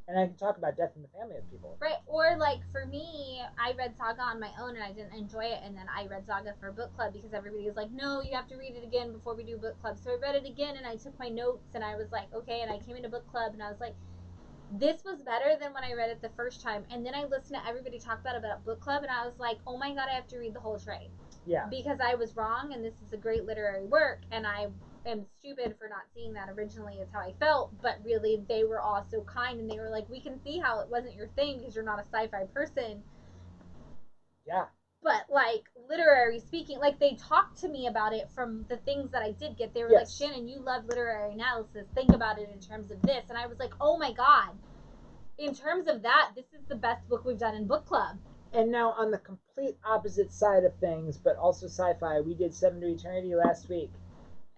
and I can talk about Death in the Family with people. Right, or like for me, I read Saga on my own and I didn't enjoy it, and then I read Saga for book club because everybody was like, no, you have to read it again before we do book club. So I read it again and I took my notes and I was like, okay, and I came into book club and I was like, this was better than when I read it the first time. And then I listened to everybody talk about book club and I was like, oh my god, I have to read the whole trade. Yeah. Because I was wrong and this is a great literary work, and I am stupid for not seeing that originally is how I felt, but really they were all so kind and they were like, we can see how it wasn't your thing because you're not a sci-fi person. Yeah. But like literary speaking, like they talked to me about it from the things that I did get. They were like, Shannon, you love literary analysis. Think about it in terms of this. And I was like, oh my god. In terms of that, this is the best book we've done in book club. And now on the complete opposite side of things, but also sci-fi, we did Seven to Eternity last week.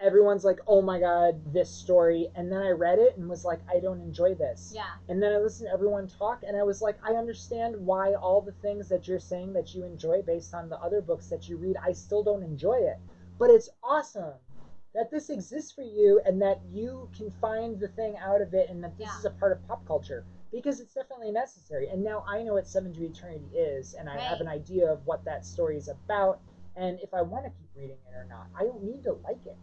Everyone's like, oh my god, this story. And then I read it and was like, I don't enjoy this. Yeah. And then I listened to everyone talk and I was like, I understand why all the things that you're saying that you enjoy based on the other books that you read, I still don't enjoy it. But it's awesome that this exists for you and that you can find the thing out of it and that this is a part of pop culture. Because it's definitely necessary. And now I know what Seven to Eternity is, and I have an idea of what that story is about, and if I want to keep reading it or not. I don't need to like it.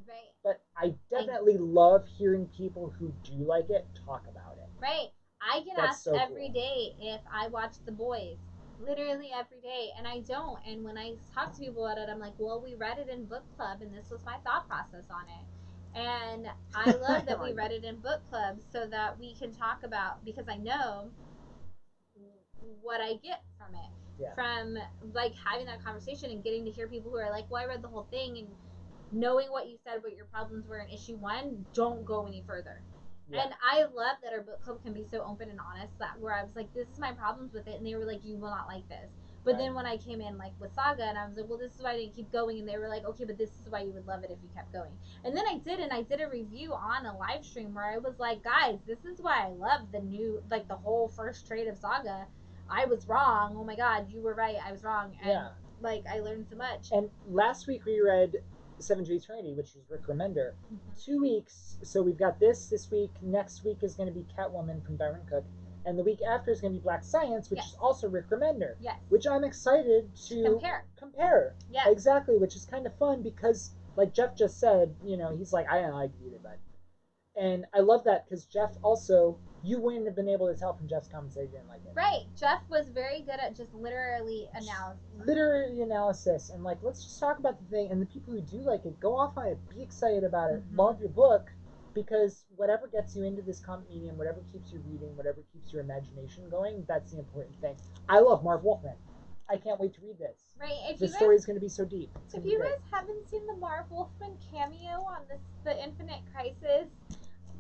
Right. But I definitely love hearing people who do like it talk about it. Right. I get asked every day if I watch The Boys. Literally every day, and I don't. And when I talk to people about it, I'm like, well, we read it in book club, and this was my thought process on it. And I love that we read it in book club so that we can talk about, because I know what I get from it. Yeah. From like having that conversation and getting to hear people who are like, well, I read the whole thing, and knowing what you said, what your problems were in issue 1, don't go any further. Yeah. And I love that our book club can be so open and honest, that where I was like, this is my problems with it, and they were like, you will not like this. But then when I came in like with Saga, and I was like, well, this is why I didn't keep going, and they were like, okay, but this is why you would love it if you kept going. And then I did a review on a live stream where I was like, guys, this is why I love the new, like the whole first trade of Saga. I was wrong. Oh my god, you were right. I was wrong. And like I learned so much. And last week we read Seven to Eternity, which was Rick Remender. 2 weeks. So we've got this week. Next week is going to be Catwoman from Darwin Cook. And the week after is going to be Black Science, which is also Rick Remender. Yes. Which I'm excited to compare. Yeah. Exactly, which is kind of fun because, like Jeff just said, he's like, I don't like it either, but. And I love that because Jeff also, you wouldn't have been able to tell from Jeff's comments that he didn't like it. Right. Jeff was very good at just literary analysis. And like, let's just talk about the thing. And the people who do like it, go off on it. Be excited about it. Love your book. Because whatever gets you into this comic medium, whatever keeps you reading, whatever keeps your imagination going, that's the important thing. I love Marv Wolfman. I can't wait to read this. Right. The story is going to be so deep. If you guys haven't seen the Marv Wolfman cameo on the Infinite Crisis,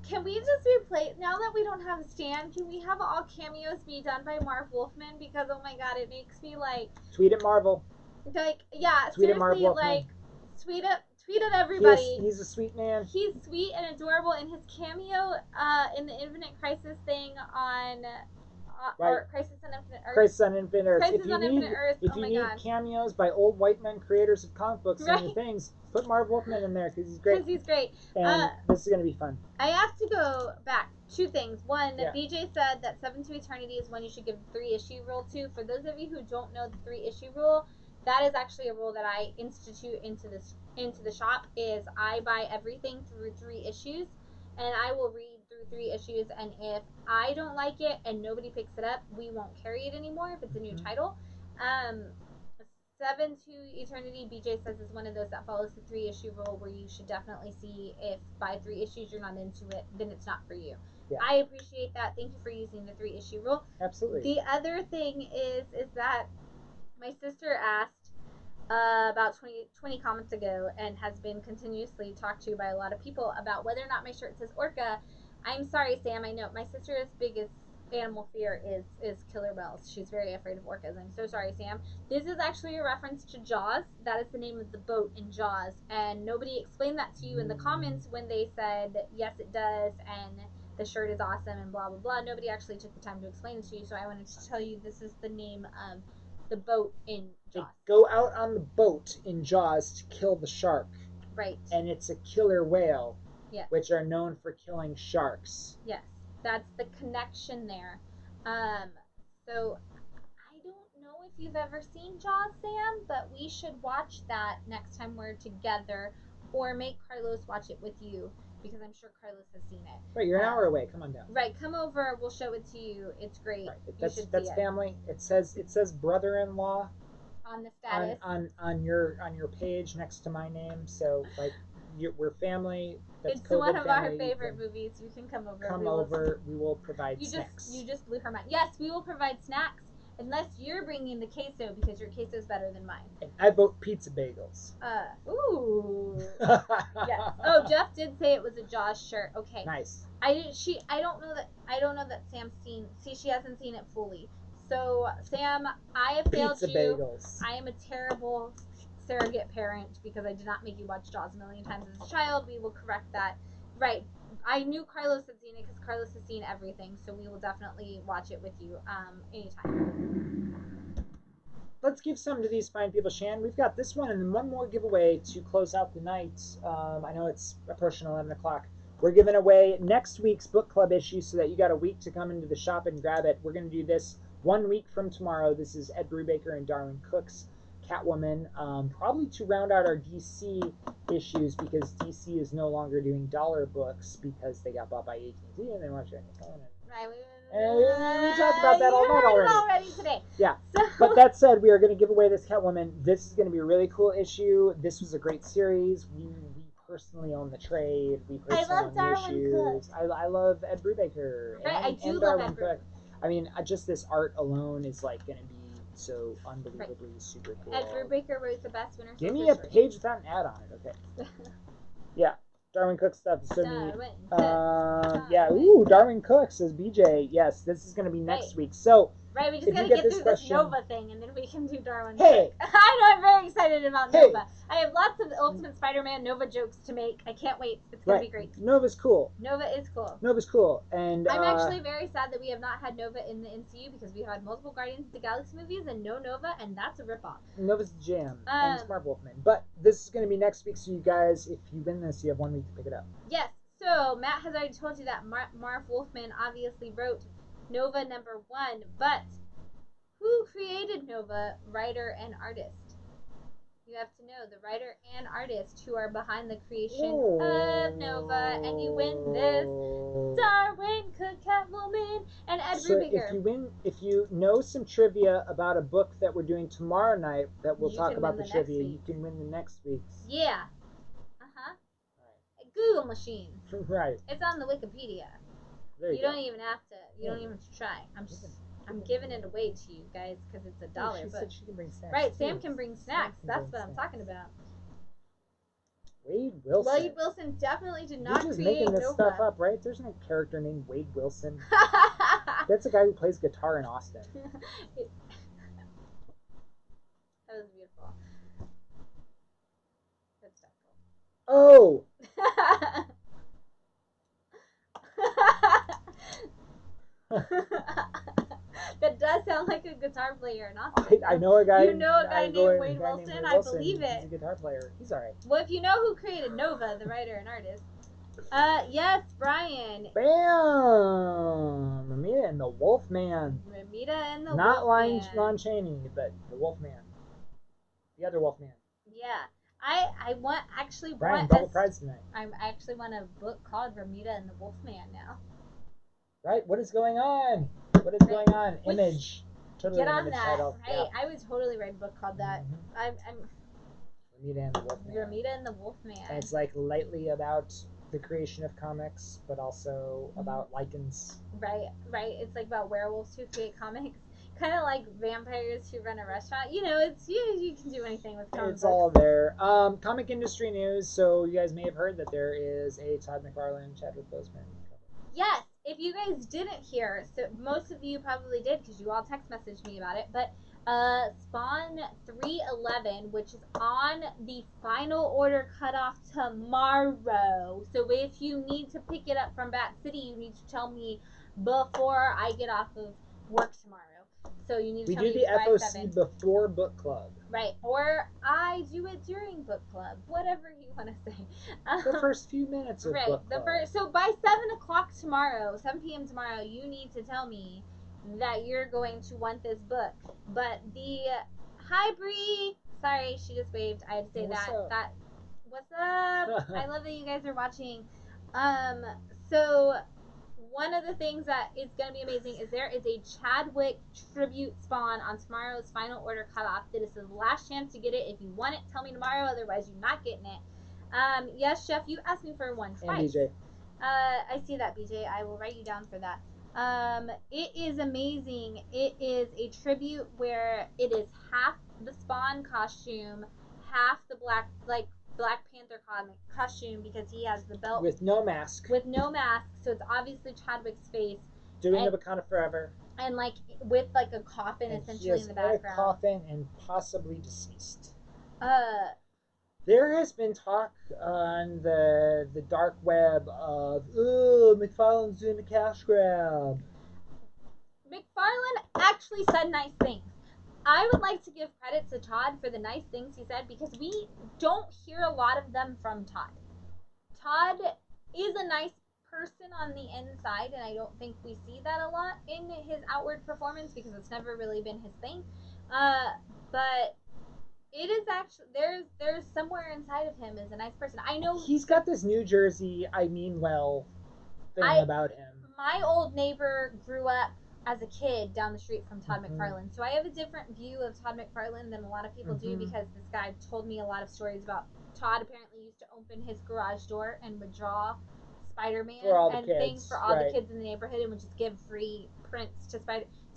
can we just replace, now that we don't have Stan, can we have all cameos be done by Marv Wolfman? Because, oh my god, it makes me like... Tweet at Marvel. Like, yeah, tweet seriously, at Marv like, tweet at everybody. He's a sweet man. He's sweet and adorable, and his cameo in the Infinite Crisis thing on... or Crisis on Infinite Earth. Crisis on Infinite Earth. Crisis on Infinite Earth. If you need cameos by old white men creators of comic books and your things, put Marv Wolfman in there because he's great. And this is going to be fun. I have to go back. Two things. One, BJ said that 7 to Eternity is one you should give the 3-issue rule to. For those of you who don't know the 3-issue rule, that is actually a rule that I institute into the shop. Is I buy everything through 3 issues, and I will read through 3 issues, and if I don't like it and nobody picks it up, we won't carry it anymore if it's a new title. 7 to Eternity, BJ says, is one of those that follows the 3-issue rule, where you should definitely see if by 3 issues you're not into it, then it's not for you. Yeah. I appreciate that. Thank you for using the 3-issue rule. Absolutely. The other thing is that my sister asked about 20 comments ago, and has been continuously talked to by a lot of people, about whether or not my shirt says Orca. I'm sorry, Sam. I know my sister's biggest animal fear is killer whales. She's very afraid of orcas. I'm so sorry, Sam. This is actually a reference to Jaws. That is the name of the boat in Jaws, and nobody explained that to you in the comments when they said yes, it does, and the shirt is awesome, and blah blah blah. Nobody actually took the time to explain it to you, so I wanted to tell you this is the name of the boat in Jaws. They go out on the boat in Jaws to kill the shark. Right. And it's a killer whale. Yes. Which are known for killing sharks. Yes. That's the connection there. So I don't know if you've ever seen Jaws, Sam, but we should watch that next time we're together, or make Carlos watch it with you, because I'm sure Carlos has seen it. Right, you're an hour away. Come on down. Right, come over. We'll show it to you. It's great. Right. That's family. It says brother-in-law on the status on your page next to my name. So like, we're family. That's it's one of our favorite movies. You can come over. We will provide snacks. You just blew her mind. Yes, we will provide snacks, unless you're bringing the queso, because your queso is better than mine. And I vote pizza bagels. Ooh. Yes. Oh, Jeff did say it was a Jaws shirt. Okay. Nice. I don't know that Sam's seen. See, she hasn't seen it fully. So, Sam, I have failed you. Pizza bagels. I am a terrible surrogate parent, because I did not make you watch Jaws a million times as a child. We will correct that. Right. I knew Carlos had seen it, because Carlos has seen everything, so we will definitely watch it with you anytime. Let's give some to these fine people, Shan. We've got this one and then one more giveaway to close out the night. I know it's approaching 11 o'clock. We're giving away next week's book club issue, so that you got a week to come into the shop and grab it. We're going to do this 1 week from tomorrow. This is Ed Brubaker and Darwin Cook's Catwoman, probably to round out our DC issues, because DC is no longer doing dollar books because they got bought by AT&T and they want you on your phone. And we talked about that all night already today. Yeah. So. But that said, we are going to give away this Catwoman. This is going to be a really cool issue. This was a great series. We personally own the trade. We personally own the issues. I love Ed Brubaker. Right, I do love Ed Brubaker. I mean, just this art alone is like going to be so unbelievably super cool. Ed Brubaker wrote the best winner. Give me a page without an ad on it, okay? Yeah, Darwin Cook stuff is so neat. Yeah, ooh, Darwin Cook, says BJ. Yes, this is going to be next week. So, right, we just got to get through this Nova thing, and then we can do Darwin. Hey! I know, I'm very excited about Nova. I have lots of Ultimate Spider-Man Nova jokes to make. I can't wait. It's going to be great. Nova's cool. Nova is cool. Nova's cool. And I'm actually very sad that we have not had Nova in the MCU, because we've had multiple Guardians of the Galaxy movies and no Nova, and that's a ripoff. Nova's the jam. And it's Marv Wolfman. But this is going to be next week, so you guys, if you win this, you have 1 week to pick it up. Yes. So, Matt has already told you that Marv Wolfman obviously wrote Nova #1. But who created Nova, writer and artist? You have to know the writer and artist who are behind the creation of Nova, and you win this Darwin Cook, Catwoman, and Ed So Rubiger. if you know some trivia about a book that we're doing tomorrow night that we'll You talk can about win the the next trivia, you week's. can win the next week's. Yeah. Google machine. Right. It's on the Wikipedia. There You go. don't even have to. You don't even have to try. I'm giving it away to you guys because it's $1. Oh, she but said she can bring snacks. right, too. Sam can bring snacks. Sam can That's bring what I'm snacks. talking about. Wade Wilson. Wade Wilson definitely did not You're just create making this Nova. stuff up, right? There's no character named Wade Wilson. That's a guy who plays guitar in Austin. That was beautiful. Good stuff. Oh! That does sound like a guitar player in Austin. I know a guy. You know a guy named Wade Wilson. Wilson? I believe it. He's a guitar player. He's alright. Well, if you know who created Nova, the writer and artist, yes, Brian. Bam! Ramita and the Wolfman. Ramita and the Not Wolfman. Lon Chaney, but the Wolfman. The other Wolfman. Yeah. I want actually Brian, want double prize tonight. I actually want a book called Ramita and the Wolfman now. Right? What is going on? What is going on? Which, Image. Totally get on image that. title. Right. Yeah. I would totally write a book called that. I'm Ramita and the Wolfman. Ramita and the Wolfman. And it's like lightly about the creation of comics, but also about lichens. Right. It's like about werewolves who create comics. Kind of like vampires who run a restaurant. You know, it's you can do anything with comic It's books. all there. Comic industry news. So you guys may have heard that there is a Todd McFarlane, Chadwick Boseman cover. Yes, if you guys didn't hear, so most of you probably did because you all text messaged me about it. But Spawn 311, which is on the final order cutoff tomorrow. So if you need to pick it up from Bat City, you need to tell me before I get off of work tomorrow. So you need to tell me We do the by FOC 7. before book club. Right, or I do it during book club, whatever you want to say. The first few minutes of book club. So by 7 o'clock tomorrow, 7 p.m. tomorrow, you need to tell me that you're going to want this book. But the hi Bree, sorry, she just waved. I had to say What's that. up? What's up? I love that you guys are watching. So one of the things that is going to be amazing is there is a Chadwick tribute Spawn on tomorrow's final order cutoff. That is the last chance to get it. If you want it, tell me tomorrow. Otherwise, you're not getting it. Yes, Chef, you asked me for one twice. And BJ. I see that, BJ. I will write you down for that. It is amazing. It is a tribute where it is half the Spawn costume, half the Black Panther costume because he has the belt with no mask. So it's obviously Chadwick's face. Doing the Wakanda Forever. And like with like a coffin and essentially in the background. A coffin and possibly deceased. There has been talk on the dark web of McFarlane's doing a cash grab. McFarlane actually said nice things. I would like to give credit to Todd for the nice things he said because we don't hear a lot of them from Todd. Todd is a nice person on the inside, and I don't think we see that a lot in his outward performance because it's never really been his thing. But it is actually there's somewhere inside of him is a nice person. I know he's got this New Jersey I mean well thing about him. My old neighbor grew up as a kid down the street from Todd McFarlane, so I have a different view of Todd McFarlane than a lot of people do because this guy told me a lot of stories about Todd apparently used to open his garage door and would draw Spider-Man and things for all the kids in the neighborhood and would just give free prints to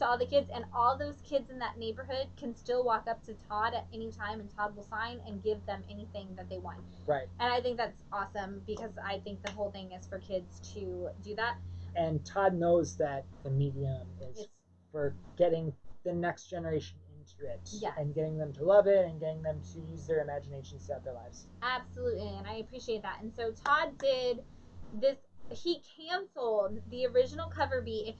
all the kids, and all those kids in that neighborhood can still walk up to Todd at any time and Todd will sign and give them anything that they want. Right. And I think that's awesome because I think the whole thing is for kids to do that. And Todd knows that the medium is for getting the next generation into it. Yes. And getting them to love it and getting them to use their imaginations throughout their lives. Absolutely, and I appreciate that. And so Todd did this. He canceled the original cover beat. If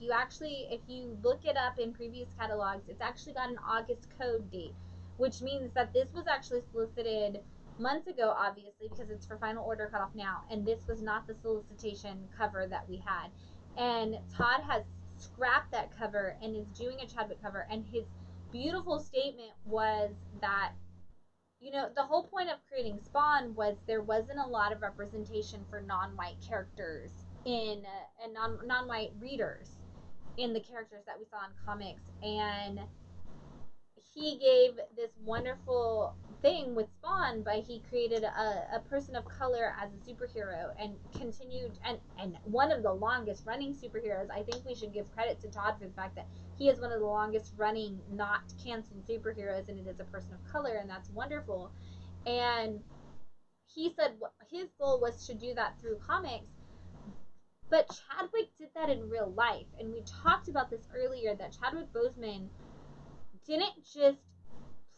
you look it up in previous catalogs, it's actually got an August code date, which means that this was actually solicited months ago, obviously, because it's for final order cutoff now, and this was not the solicitation cover that we had. And Todd has scrapped that cover and is doing a Chadwick cover. And his beautiful statement was that, you know, the whole point of creating Spawn was there wasn't a lot of representation for non-white characters in and non-white readers in the characters that we saw in comics, and he gave this wonderful thing with Spawn by he created a person of color as a superhero and continued and one of the longest running superheroes. I think we should give credit to Todd for the fact that he is one of the longest running not canceled superheroes, and it is a person of color, and that's wonderful. And he said his goal was to do that through comics, but Chadwick did that in real life, and we talked about this earlier that Chadwick Boseman didn't just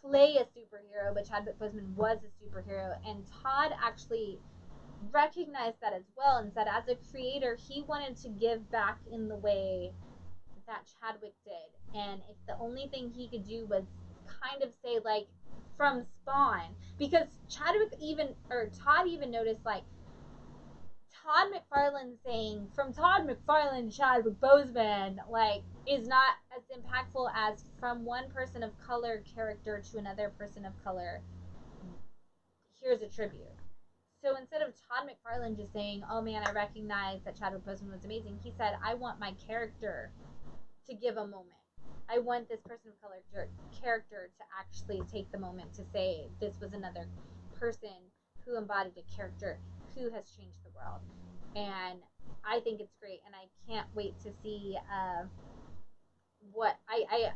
play a superhero, but Chadwick Boseman was a superhero, and Todd actually recognized that as well and said, as a creator, he wanted to give back in the way that Chadwick did, and if the only thing he could do was kind of say like from Spawn, because Chadwick even or Todd even noticed like Todd McFarlane saying from Todd McFarlane Chadwick Boseman like is not as impactful as from one person of color character to another person of color. Here's a tribute. So instead of Todd McFarlane just saying, "Oh man, I recognize that Chadwick Boseman was amazing," he said, "I want my character to give a moment. I want this person of color character to actually take the moment to say this was another person who embodied a character who has changed the world." And I think it's great, and I can't wait to see what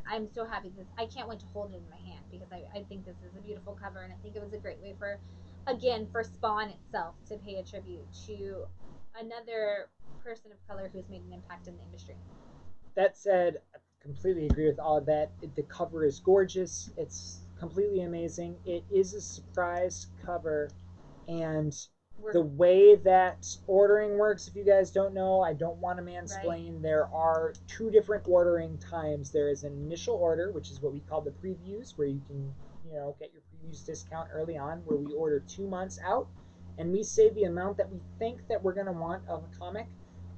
I'm so happy this. I can't wait to hold it in my hand because I think this is a beautiful cover, and I think it was a great way for, again, for Spawn itself to pay a tribute to another person of color who's made an impact in the industry. That said, I completely agree with all of that. The cover is gorgeous. It's completely amazing. It is a surprise cover, and the way that ordering works, if you guys don't know, I don't want to mansplain. Right. There are two different ordering times. There is an initial order, which is what we call the previews, where you can, get your previews discount early on, where we order 2 months out, and we say the amount that we think that we're going to want of a comic.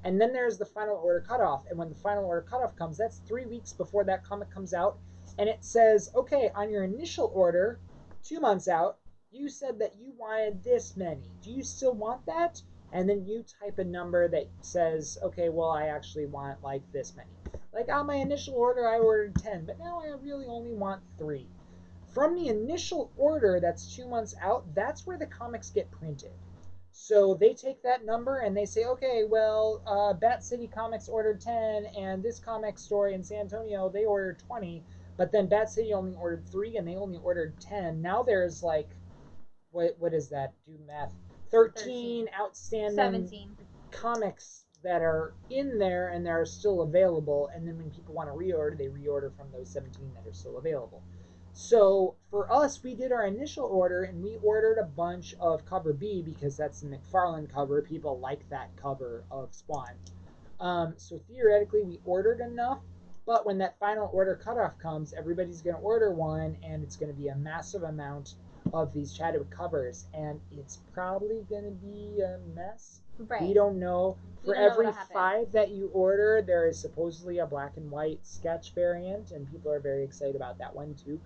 And then there's the final order cutoff. And when the final order cutoff comes, that's 3 weeks before that comic comes out. And it says, okay, on your initial order, 2 months out, you said that you wanted this many. Do you still want that? And then you type a number that says, okay, well, I actually want like this many. Like on my initial order, I ordered 10, but now I really only want 3. From the initial order that's 2 months out, that's where the comics get printed. So they take that number and they say, okay, well, Bat City Comics ordered 10, and this comic store in San Antonio, they ordered 20, but then Bat City only ordered 3, and they only ordered 10. Now there's like, what is that? Do math. 13 outstanding 17 comics that are in there and that are still available, and then when people want to reorder, they reorder from those 17 that are still available. So for us, we did our initial order and we ordered a bunch of cover B because that's the McFarlane cover. People like that cover of Spawn. So theoretically, we ordered enough, but when that final order cutoff comes, everybody's going to order one, and it's going to be a massive amount of these Chadwick covers, and it's probably going to be a mess. Right. We don't know. For every 5 that you order, there is supposedly a black and white sketch variant, and people are very excited about that one too.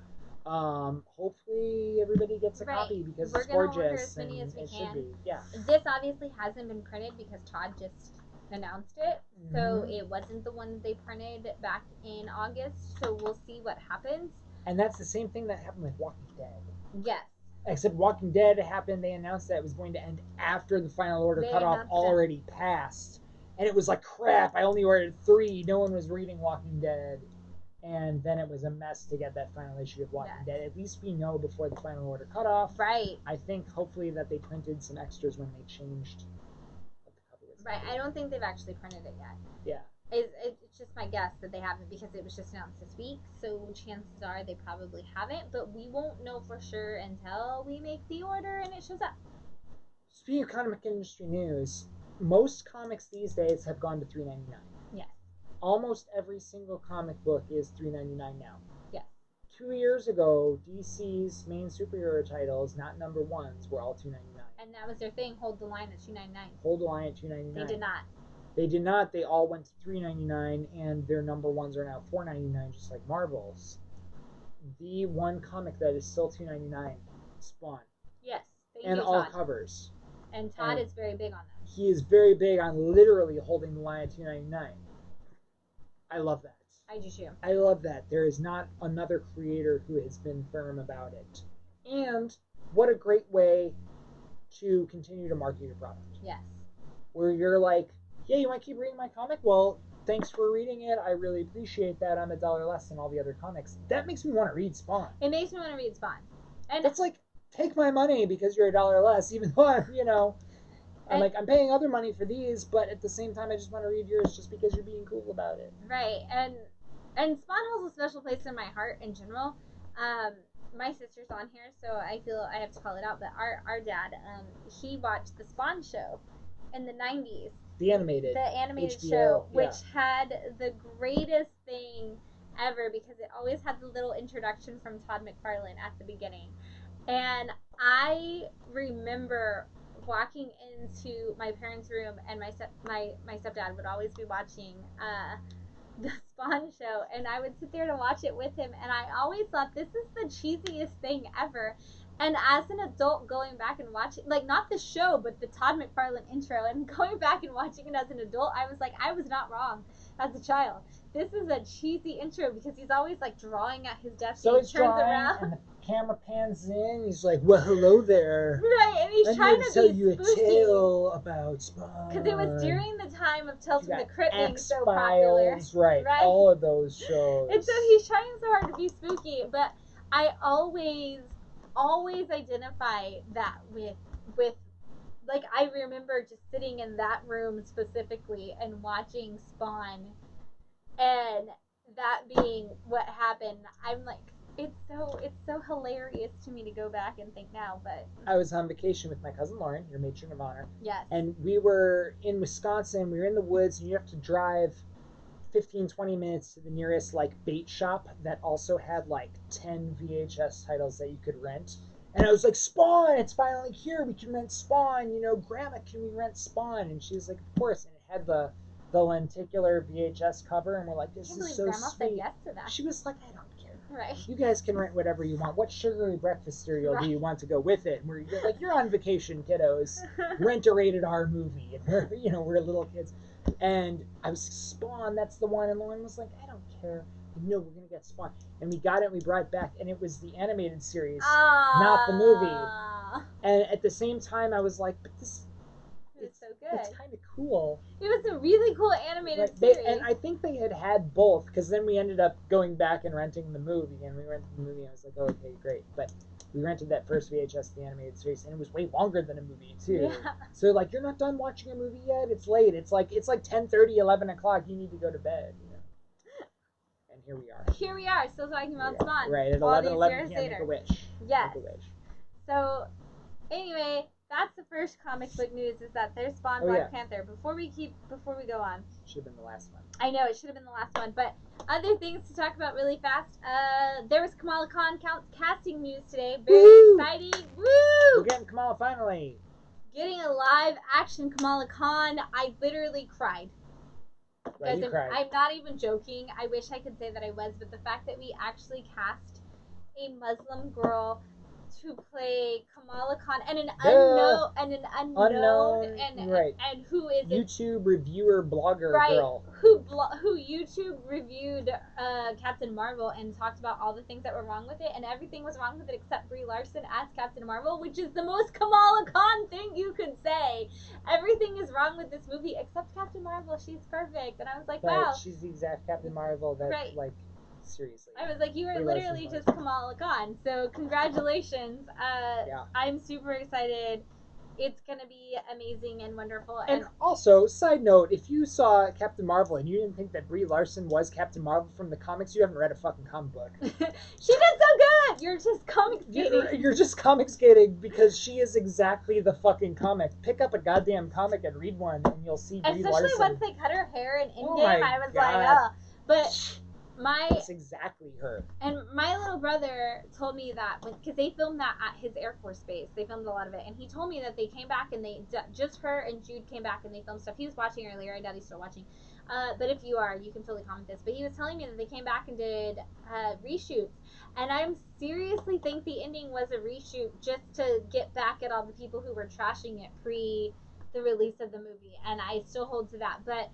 Hopefully everybody gets a copy because it's gorgeous. Order as many as we can. Should be. Yeah. This obviously hasn't been printed because Todd just announced it, so it wasn't the one that they printed back in August. So we'll see what happens. And that's the same thing that happened with Walking Dead. Yes. Except Walking Dead happened. They announced that it was going to end after the final order cutoff already passed, and it was like crap. I only ordered 3. No one was reading Walking Dead. And then it was a mess to get that final issue of Walking Dead. At least we know before the final order cutoff. Right. I think hopefully that they printed some extras when they changed what the cover was. Right. I don't think they've actually printed it yet. Yeah. It's just my guess that they haven't because it was just announced this week. So chances are they probably haven't. But we won't know for sure until we make the order and it shows up. Speaking of comic industry news, most comics these days have gone to $3.99. Yes. Almost every single comic book is $3.99 now. Yes. 2 years ago, DC's main superhero titles, not number ones, were all $2.99. And that was their thing. Hold the line at $2.99. Hold the line at $2.99. They did not. They did not. They all went to $3.99, and their number ones are now $4.99, just like Marvel's. The one comic that is still $2.99, Spawn, Yes, thank and you, all Todd. covers. And Todd And is very big on that. he is very big on literally holding the line at $2.99. I love that. I do too. I love that. There is not another creator who has been firm about it. And what a great way to continue to market your product. Yes. Where you're like, yeah, you want to keep reading my comic? Well, thanks for reading it. I really appreciate that. I'm $1 less than all the other comics. That makes me want to read Spawn. It makes me want to read Spawn. And it's like, take my money because you're $1 less, even though I'm like, I'm paying other money for these, but at the same time, I just want to read yours just because you're being cool about it. Right. And Spawn holds a special place in my heart in general. My sister's on here, so I feel I have to call it out. But our dad, he watched the Spawn show in the 90s. The animated HBO, show, which had the greatest thing ever because it always had the little introduction from Todd McFarlane at the beginning. And I remember walking into my parents' room, and my stepdad would always be watching the Spawn show, and I would sit there to watch it with him, and I always thought this is the cheesiest thing ever. And as an adult, going back and watching, like, not the show, but the Todd McFarlane intro, and going back and watching it as an adult, I was like, I was not wrong as a child. This is a cheesy intro because he's always like drawing at his desk. So and he's he turns drawing, around. and the camera pans in. He's like, "Well, hello there." Right, and he's trying to tell be you spooky. A tale about Spawn. Because it was during the time of Tales from the Crypt being so X-Files, popular. right? All of those shows. And so he's trying so hard to be spooky, but I always identify that with like, I remember just sitting in that room specifically and watching Spawn, and that being what happened. I'm like, it's so hilarious to me to go back and think now. But I was on vacation with my cousin Lauren, your matron of honor. Yes. And we were in Wisconsin. We were in the woods, and you have to drive 15-20 minutes to the nearest like bait shop that also had like 10 VHS titles that you could rent. And I was like, Spawn, it's finally here. We can rent Spawn. Grandma, can we rent Spawn? And she was like, of course. And it had the lenticular VHS cover, and we're like, this is so Grandma sweet. said yes to that. She was like, I don't care. Right. You guys can rent whatever you want. What sugary breakfast cereal do you want to go with it? And we're like, you're on vacation, kiddos. Rent a rated R movie. And we're little kids. And I was Spawn, that's the one. And Lauren was like, I don't care. No, we're gonna get Spawn. And we got it, and we brought it back, and it was the animated series, not the movie. And at the same time, I was like, but this, it's so good. It's kind of cool. It was a really cool animated series. And I think they had both, because then we ended up going back and renting the movie, and we rented the movie, and I was like, oh, okay, great. But we rented that first VHS, the animated series, and it was way longer than a movie, too. Yeah. So, like, you're not done watching a movie yet? It's late. It's like 10:30, 11 o'clock. You need to go to bed, And here we are. Here we are, still talking about Spawn. Right, at 11 p.m. Make a wish. Yes. Make a wish. So, anyway, that's the first comic book news, is that there's Spawn Black Panther. Before we go on. Should have been the last one. I know, it should have been the last one. But other things to talk about really fast. There was Kamala Khan casting news today. Very exciting. Woo! We're getting Kamala finally. Getting a live action Kamala Khan. I literally cried. Right, you cried. I'm not even joking. I wish I could say that I was, but the fact that we actually cast a Muslim girl to play Kamala Khan and an unknown and who is YouTube reviewer blogger girl who YouTube reviewed Captain Marvel and talked about all the things that were wrong with it, and everything was wrong with it except Brie Larson as Captain Marvel, which is the most Kamala Khan thing you could say. Everything is wrong with this movie except Captain Marvel. She's perfect, and I was like, wow, she's the exact Captain Marvel that like. Seriously. I was like, you are literally just Kamala Khan. So congratulations. I'm super excited. It's going to be amazing and wonderful. And also, side note, if you saw Captain Marvel and you didn't think that Brie Larson was Captain Marvel from the comics, you haven't read a fucking comic book. She did so good! You're just comic skating. You're just comic skating because she is exactly the fucking comic. Pick up a goddamn comic and read one and you'll see Brie Larson. Especially once they cut her hair in Endgame, I was like, oh. But My It's exactly her. And my little brother told me that because they filmed that at his Air Force base, they filmed a lot of it, and he told me that they came back and they just her and Jude came back and they filmed stuff. He was watching earlier. I doubt he's still watching. But if you are, you can totally comment this. But he was telling me that they came back and did reshoots, and I'm seriously think the ending was a reshoot just to get back at all the people who were trashing it pre the release of the movie, and I still hold to that. But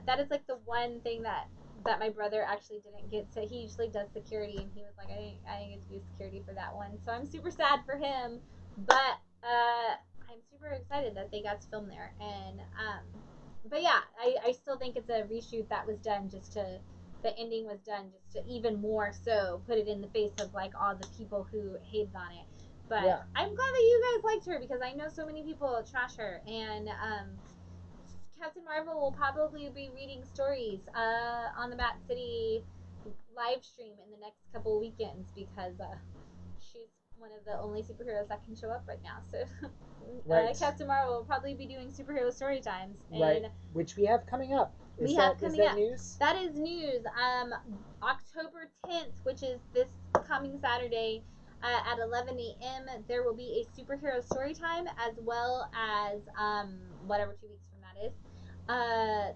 that is like the one thing that my brother actually didn't get to. He usually does security, and he was like, I didn't get to do security for that one. So I'm super sad for him, but I'm super excited that they got to film there. And but yeah, I still think it's a reshoot that was done just to. The ending was done just to even more so put it in the face of like all the people who hated on it. But yeah. I'm glad that you guys liked her because I know so many people trash her, and Captain Marvel will probably be reading stories on the Bat City live stream in the next couple weekends because she's one of the only superheroes that can show up right now. So right. Captain Marvel will probably be doing superhero story times, and right, which we have coming up. Is that news? That is news. October 10th, which is this coming Saturday. At 11 a.m., there will be a superhero story time as well as whatever 2 weeks from that is.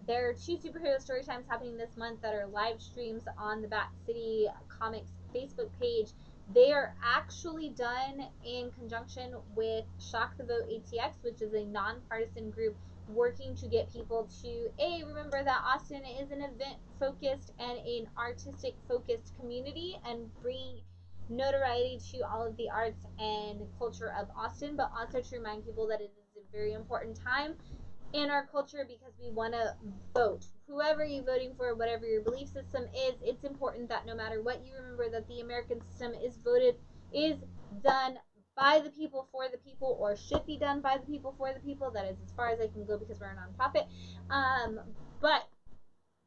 There are two superhero story times happening this month that are live streams on the Bat City Comics Facebook page. They are actually done in conjunction with Shock the Vote ATX, which is a nonpartisan group working to get people to remember that Austin is an event focused and an artistic focused community and bring notoriety to all of the arts and culture of Austin, but also to remind people that it is a very important time in our culture because we want to vote. Whoever you're voting for, whatever your belief system is, it's important that no matter what, you remember that the American system is done by the people for the people, or should be done by the people for the people. That is as far as I can go because we're a nonprofit. But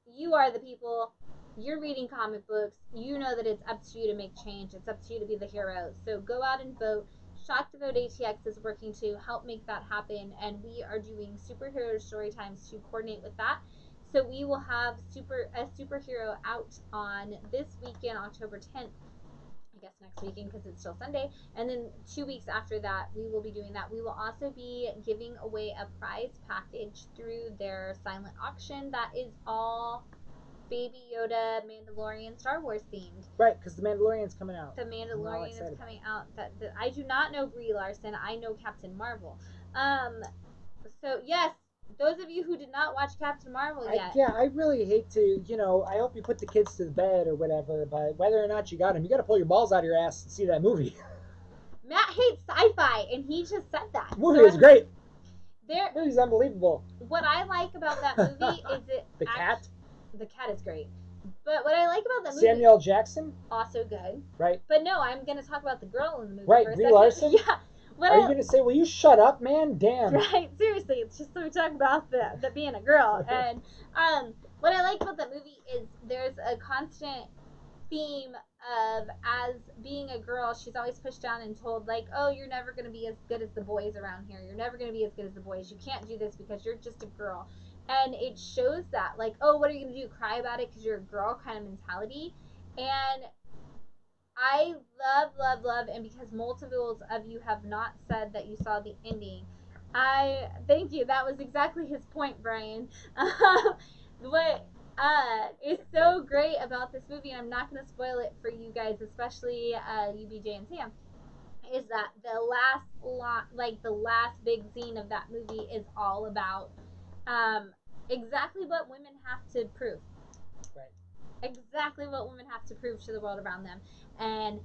you are the people. You're reading comic books. You know that it's up to you to make change. It's up to you to be the hero. So go out and vote. Shock the Vote ATX is working to help make that happen, and we are doing superhero story times to coordinate with that. So we will have a superhero out on this weekend, October 10th. I guess next weekend because it's still Sunday, and then 2 weeks after that, we will be doing that. We will also be giving away a prize package through their silent auction that is all Baby Yoda, Mandalorian, Star Wars themed. Right, because the Mandalorian's coming out. The Mandalorian is coming out. That I do not know Brie Larson. I know Captain Marvel. So yes, those of you who did not watch Captain Marvel yet. I really hate to, I hope you put the kids to bed or whatever, but whether or not you got them, you got to pull your balls out of your ass to see that movie. Matt hates sci-fi, and he just said that. The movie is great. The movie's unbelievable. What I like about that movie is the cat. The cat is great. But what I like about that movie, Samuel Jackson, also good. Right. But no, I'm gonna talk about the girl in the movie. Right, Brie Larson. Yeah. Are you gonna say, "Will you shut up, man"? Damn. Right. Seriously, it's just so we're talking about the being a girl, and what I like about that movie is there's a constant theme of, as being a girl, she's always pushed down and told like, oh, you're never going to be as good as the boys around here, you're never going to be as good as the boys, you can't do this because you're just a girl. And it shows that, like, oh, what are you going to do, cry about it because you're a girl kind of mentality. And I love, and because multiples of you have not said that you saw the ending, I thank you. That was exactly his point, Brian. What is so great about this movie, and I'm not going to spoil it for you guys, especially UBJ and Sam, is that the last big scene of that movie is all about exactly what women have to prove. Right. Exactly what women have to prove to the world around them. And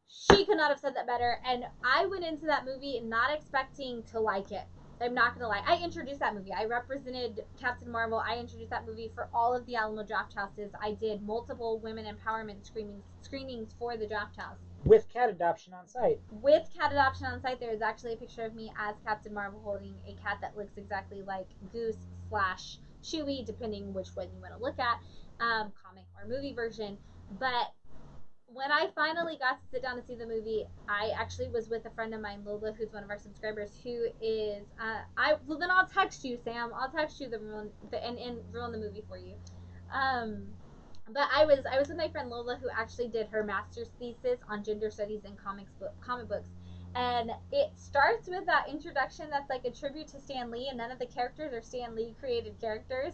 she could not have said that better. And I went into that movie not expecting to like it. I'm not gonna lie. I introduced that movie. I represented Captain Marvel. I introduced that movie for all of the Alamo Draft Houses. I did multiple women empowerment screenings for the Draft House. With cat adoption on site. With cat adoption on site, there is actually a picture of me as Captain Marvel holding a cat that looks exactly like Goose / Chewie, depending which one you want to look at, comic or movie version. But when I finally got to sit down and see the movie, I actually was with a friend of mine, Lola, who's one of our subscribers, who is then I'll text you, Sam. I'll text you and ruin the movie for you. But I was with my friend Lola, who actually did her master's thesis on gender studies in comic books, and it starts with that introduction that's like a tribute to Stan Lee, and none of the characters are Stan Lee created characters,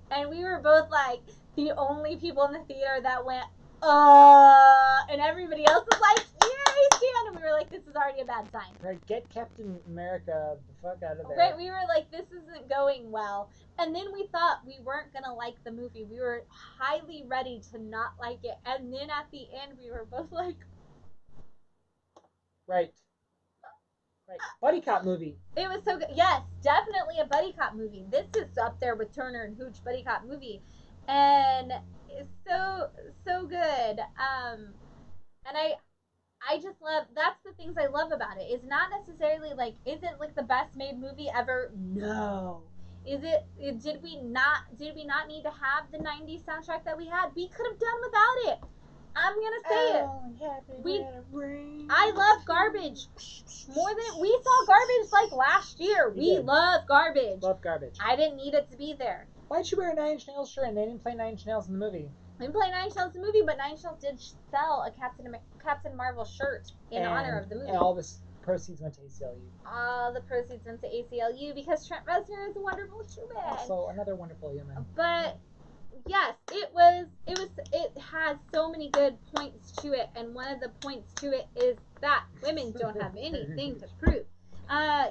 and we were both like the only people in the theater that went and everybody else was like, yay, Stan, and we were like, this is already a bad sign. Right, get Captain America the fuck out of there. Right, we were like, this isn't going well. And then we thought we weren't going to like the movie. We were highly ready to not like it. And then at the end, we were both like, Right. Right. Buddy cop movie. it was so good. Yes, definitely a buddy cop movie. This is up there with Turner and Hooch buddy cop movie. And it's so good. And I just love, that's the things I love about it. It's not necessarily like, is it like the best made movie ever? No. Is it, did we not need to have the 90s soundtrack that we had? We could have done without it. I'm gonna say it. I love Garbage more than we saw Garbage like last year. We love Garbage. Love Garbage. I didn't need it to be there. Why'd you wear a Nine Inch Nails shirt and they didn't play Nine Inch Nails in the movie? We didn't play Nine Inch Nails in the movie, but Nine Inch Nails did sell a Captain Marvel shirt in honor of the movie. And all the proceeds went to ACLU. All the proceeds went to ACLU because Trent Reznor is a wonderful human. Also, another wonderful human. But yes, it has so many good points to it, and one of the points to it is that women don't have anything to prove.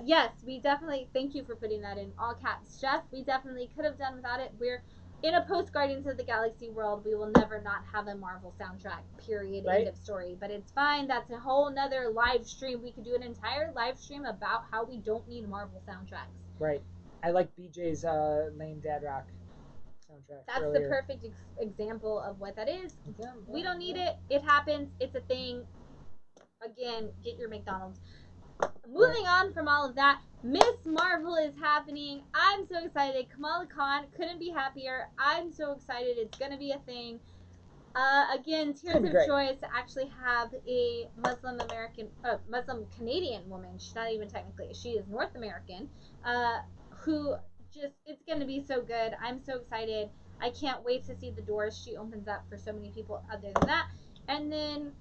Yes, we definitely, thank you for putting that in all caps, Jeff. We definitely could have done without it. We're in a post Guardians of the Galaxy world. We will never not have a Marvel soundtrack, period, right? End of story. But it's fine. That's a whole nother live stream. We could do an entire live stream about how we don't need Marvel soundtracks. Right. I like BJ's Lame Dad Rock soundtrack. That's earlier. the perfect example of what that is. We don't need it. It happens. It's a thing. Again, get your McDonald's. Moving on from all of that, Miss Marvel is happening. I'm so excited. Kamala Khan, couldn't be happier. I'm so excited. It's going to be a thing. Again, tears of joy to actually have a Muslim Canadian woman. She's not even technically, she is North American, who just, it's going to be so good. I'm so excited. I can't wait to see the doors she opens up for so many people other than that. And then,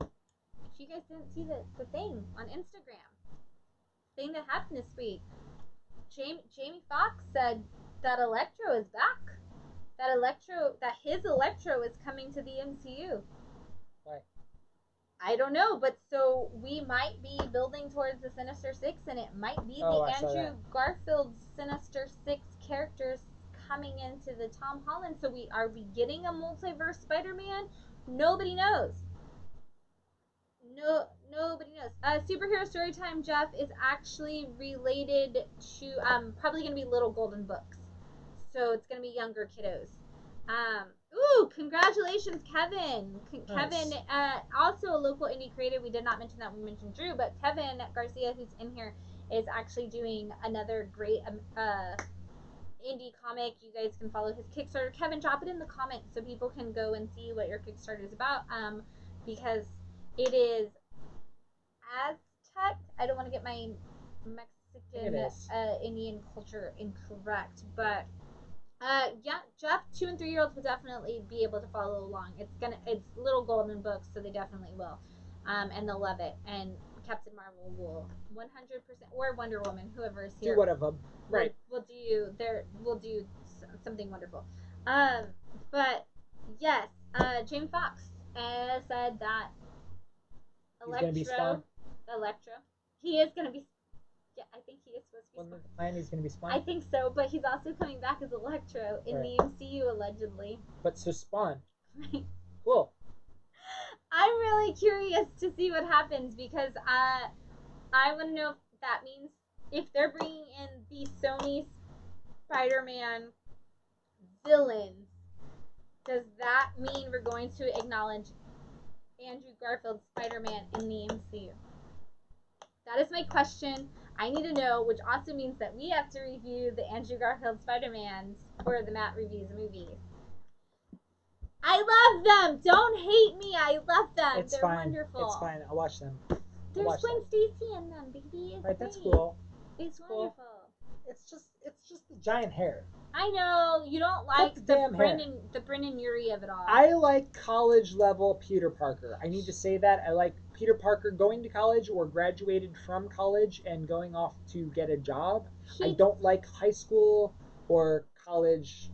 if you guys didn't see the thing on Instagram, thing that happened this week, Jamie Foxx said that Electro is back. That his Electro is coming to the MCU. Why? I don't know, but so we might be building towards the Sinister Six, and it might be the Andrew Garfield Sinister Six characters coming into the Tom Holland. So are we getting a multiverse Spider-Man? Nobody knows. Nobody knows. Superhero Storytime, Jeff, is actually related to probably going to be Little Golden Books. So it's going to be younger kiddos. Congratulations, Kevin. Nice. Kevin, also a local indie creator. We did not mention that. We mentioned Drew, but Kevin Garcia, who's in here, is actually doing another great indie comic. You guys can follow his Kickstarter. Kevin, drop it in the comments so people can go and see what your Kickstarter is about. Because it is Aztec. I don't want to get my Mexican Indian culture incorrect, but yeah, Jeff, 2 and 3 year olds will definitely be able to follow along. It's Little Golden Books, so they definitely will, and they'll love it. And Captain Marvel will 100%, or Wonder Woman, whoever is here. Do one of them, right? We'll do something wonderful. But yes, Jamie Foxx said that Electro. He is gonna be. Yeah, I think he is supposed to be. Well, he's gonna be Spawn. I think so, but he's also coming back as Electro in the MCU allegedly. But so Spawn. Right. Cool. I'm really curious to see what happens because I want to know if that means if they're bringing in the Sony Spider-Man villains. Does that mean we're going to acknowledge Andrew Garfield's Spider-Man in the MCU? That is my question. I need to know, which also means that we have to review the Andrew Garfield Spider-Mans for the Matt Reviews Movies. I love them! Don't hate me! I love them! They're wonderful. It's fine. I'll watch them. There's Gwen Stacy in them, baby. Right, that's cool. It's wonderful. it's just the giant hair. I know you don't Cut like the the damn hair. Brennan Urie of it all. I like college level Peter Parker. I need to say that. I like Peter Parker going to college or graduated from college and going off to get a job. I don't like high school or college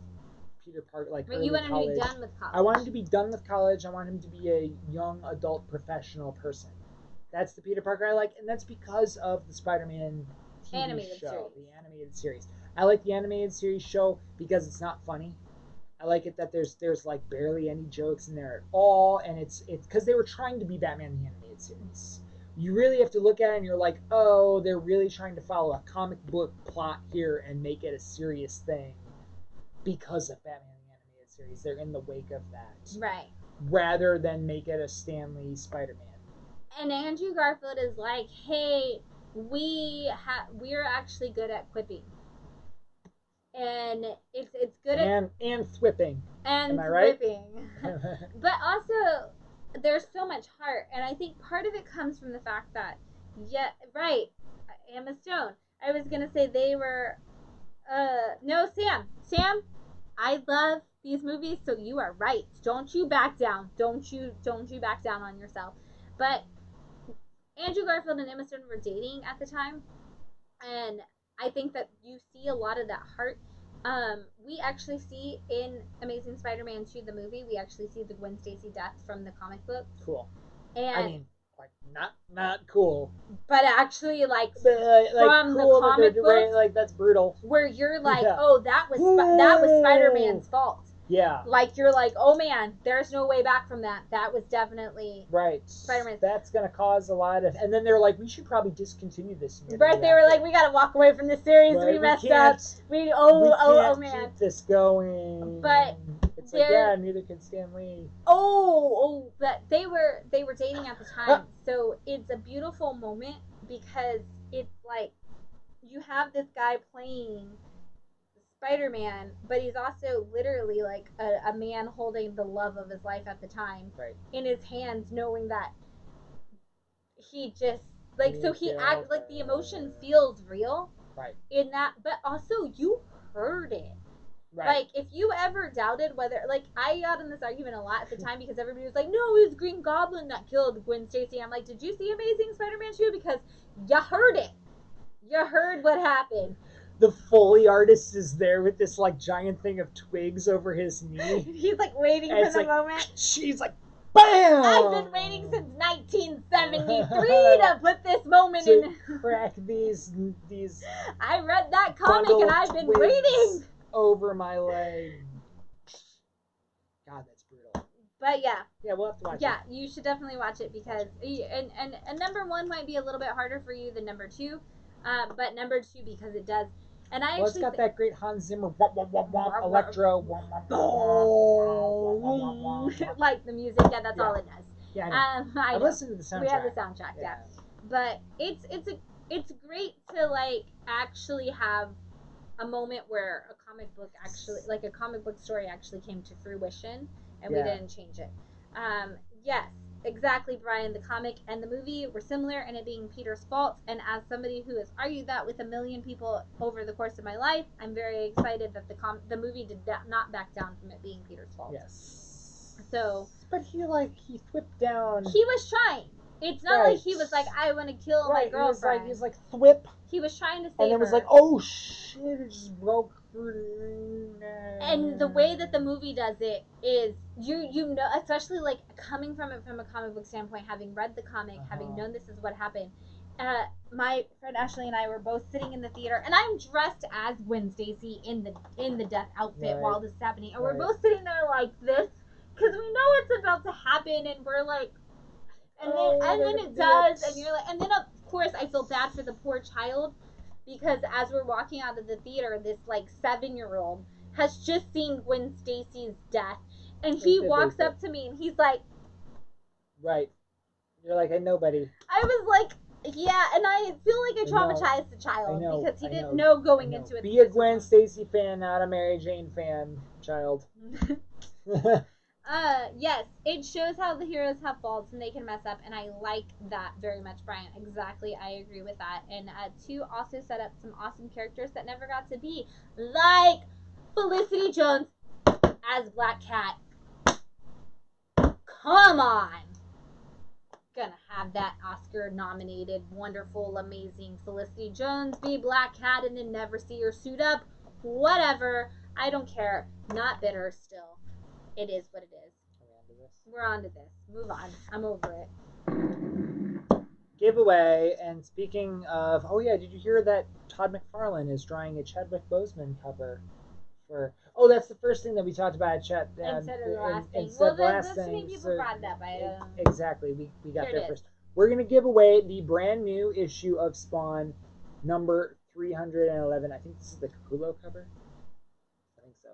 Peter Parker, like But early you want him to college. be done with college. I want him to be done with college. I want him to be a young adult professional person. That's the Peter Parker I like, and that's because of the Spider-Man TV Animated show, series. the animated series. I like the animated series show because it's not funny. I like it that there's like barely any jokes in there at all, and it's because they were trying to be Batman the animated series. You really have to look at it and you're like, oh, they're really trying to follow a comic book plot here and make it a serious thing because of Batman the animated series. They're in the wake of that, Right. rather than make it a Stan Lee Spider-Man. And Andrew Garfield is like, hey, we're actually good at quipping. And it's good and thwipping. And am I right? whipping. But also, there's so much heart, and I think part of it comes from the fact that, yeah, right, Emma Stone. I was gonna say they were, no, Sam. I love these movies, so you are right. Don't you back down. Don't you back down on yourself. But Andrew Garfield and Emma Stone were dating at the time, and I think that you see a lot of that heart. We actually see in Amazing Spider-Man 2, the movie, we actually see the Gwen Stacy death from the comic book. Cool. And I mean, like not cool, but actually, like from cool the comic book, like that's brutal. Where you're like, oh, that was Spider-Man's fault. Yeah. Like you're like, oh man, there's no way back from that. That was definitely right. Spider-Man. That's gonna cause a lot of, and then they're like, we should probably discontinue this. Right, they were like, we gotta walk away from the series. Right, we messed up. We can't man, keep this going. But it's like, yeah, neither can Stan Lee. But they were dating at the time, so it's a beautiful moment because it's like you have this guy playing Spider-Man, but he's also literally like a man holding the love of his life at the time in his hands, knowing that he just like, so he acts like the emotion feels real in that, but also you heard it. Like, if you ever doubted whether, like, I got in this argument a lot at the time because everybody was like, no, it was Green Goblin that killed Gwen Stacy. I'm like, did you see Amazing Spider-Man 2? Because you heard it. You heard what happened. The Foley artist is there with this, like, giant thing of twigs over his knee. He's, like, waiting for the moment. She's like, BAM! I've been waiting since 1973 to put this moment in. Crack these. I read that comic and I've been waiting. Over my leg. God, that's brutal. But yeah. Yeah, we'll have to watch it. Yeah, you should definitely watch it because and number 1 might be a little bit harder for you than number 2, but number 2 because it does. And I it's got that great Hans Zimmer electro like the music. Yeah, that's all it does. Yeah, I listened to the soundtrack. We have the soundtrack. Yeah. But it's great to like actually have a moment where a comic book actually, like a comic book story actually came to fruition and we didn't change it. Yes, exactly, Brian. The comic and the movie were similar in it being Peter's fault, and as somebody who has argued that with a million people over the course of my life, I'm very excited that the movie did not back down from it being Peter's fault. Yes. So, but he thwipped down. He was trying. It's not like he was like, I want to kill my girlfriend. He was like thwip. He was trying to save and then her. Was like, oh shit, it just broke through. And the way that the movie does it is, you know, especially like coming from it from a comic book standpoint, having read the comic, having known this is what happened. My friend Ashley and I were both sitting in the theater, and I'm dressed as Gwen Stacy in the death outfit while this is happening, and we're both sitting there like this because we know it's about to happen, and we're like. And then it does, and you're like, and then of course I feel bad for the poor child because as we're walking out of the theater, this like 7-year-old has just seen Gwen Stacy's death, and he walks up to me and he's like, right, you're like, I know, buddy. I was like, yeah, and I feel like I traumatized the child because he didn't know going into it. Be a Gwen Stacy fan, not a Mary Jane fan, child. Yes, it shows how the heroes have faults and they can mess up, and I like that very much, Brian. Exactly, I agree with that. And two, also set up some awesome characters that never got to be, like Felicity Jones as Black Cat. Come on, gonna have that Oscar-nominated, wonderful, amazing Felicity Jones be Black Cat and then never see her suit up. Whatever, I don't care. Not bitter. Still, it is what it is. We're on to this. Move on. I'm over it. Giveaway. And speaking of, oh yeah, did you hear that Todd McFarlane is drawing a Chadwick Boseman cover for? Oh, that's the first thing that we talked about at chat. Instead of the last thing. Instead well, of the last so thing. many people brought it up. Exactly. We got there Here it first. is. We're gonna give away the brand new issue of Spawn, number 311. I think this is the Capullo cover. I think so.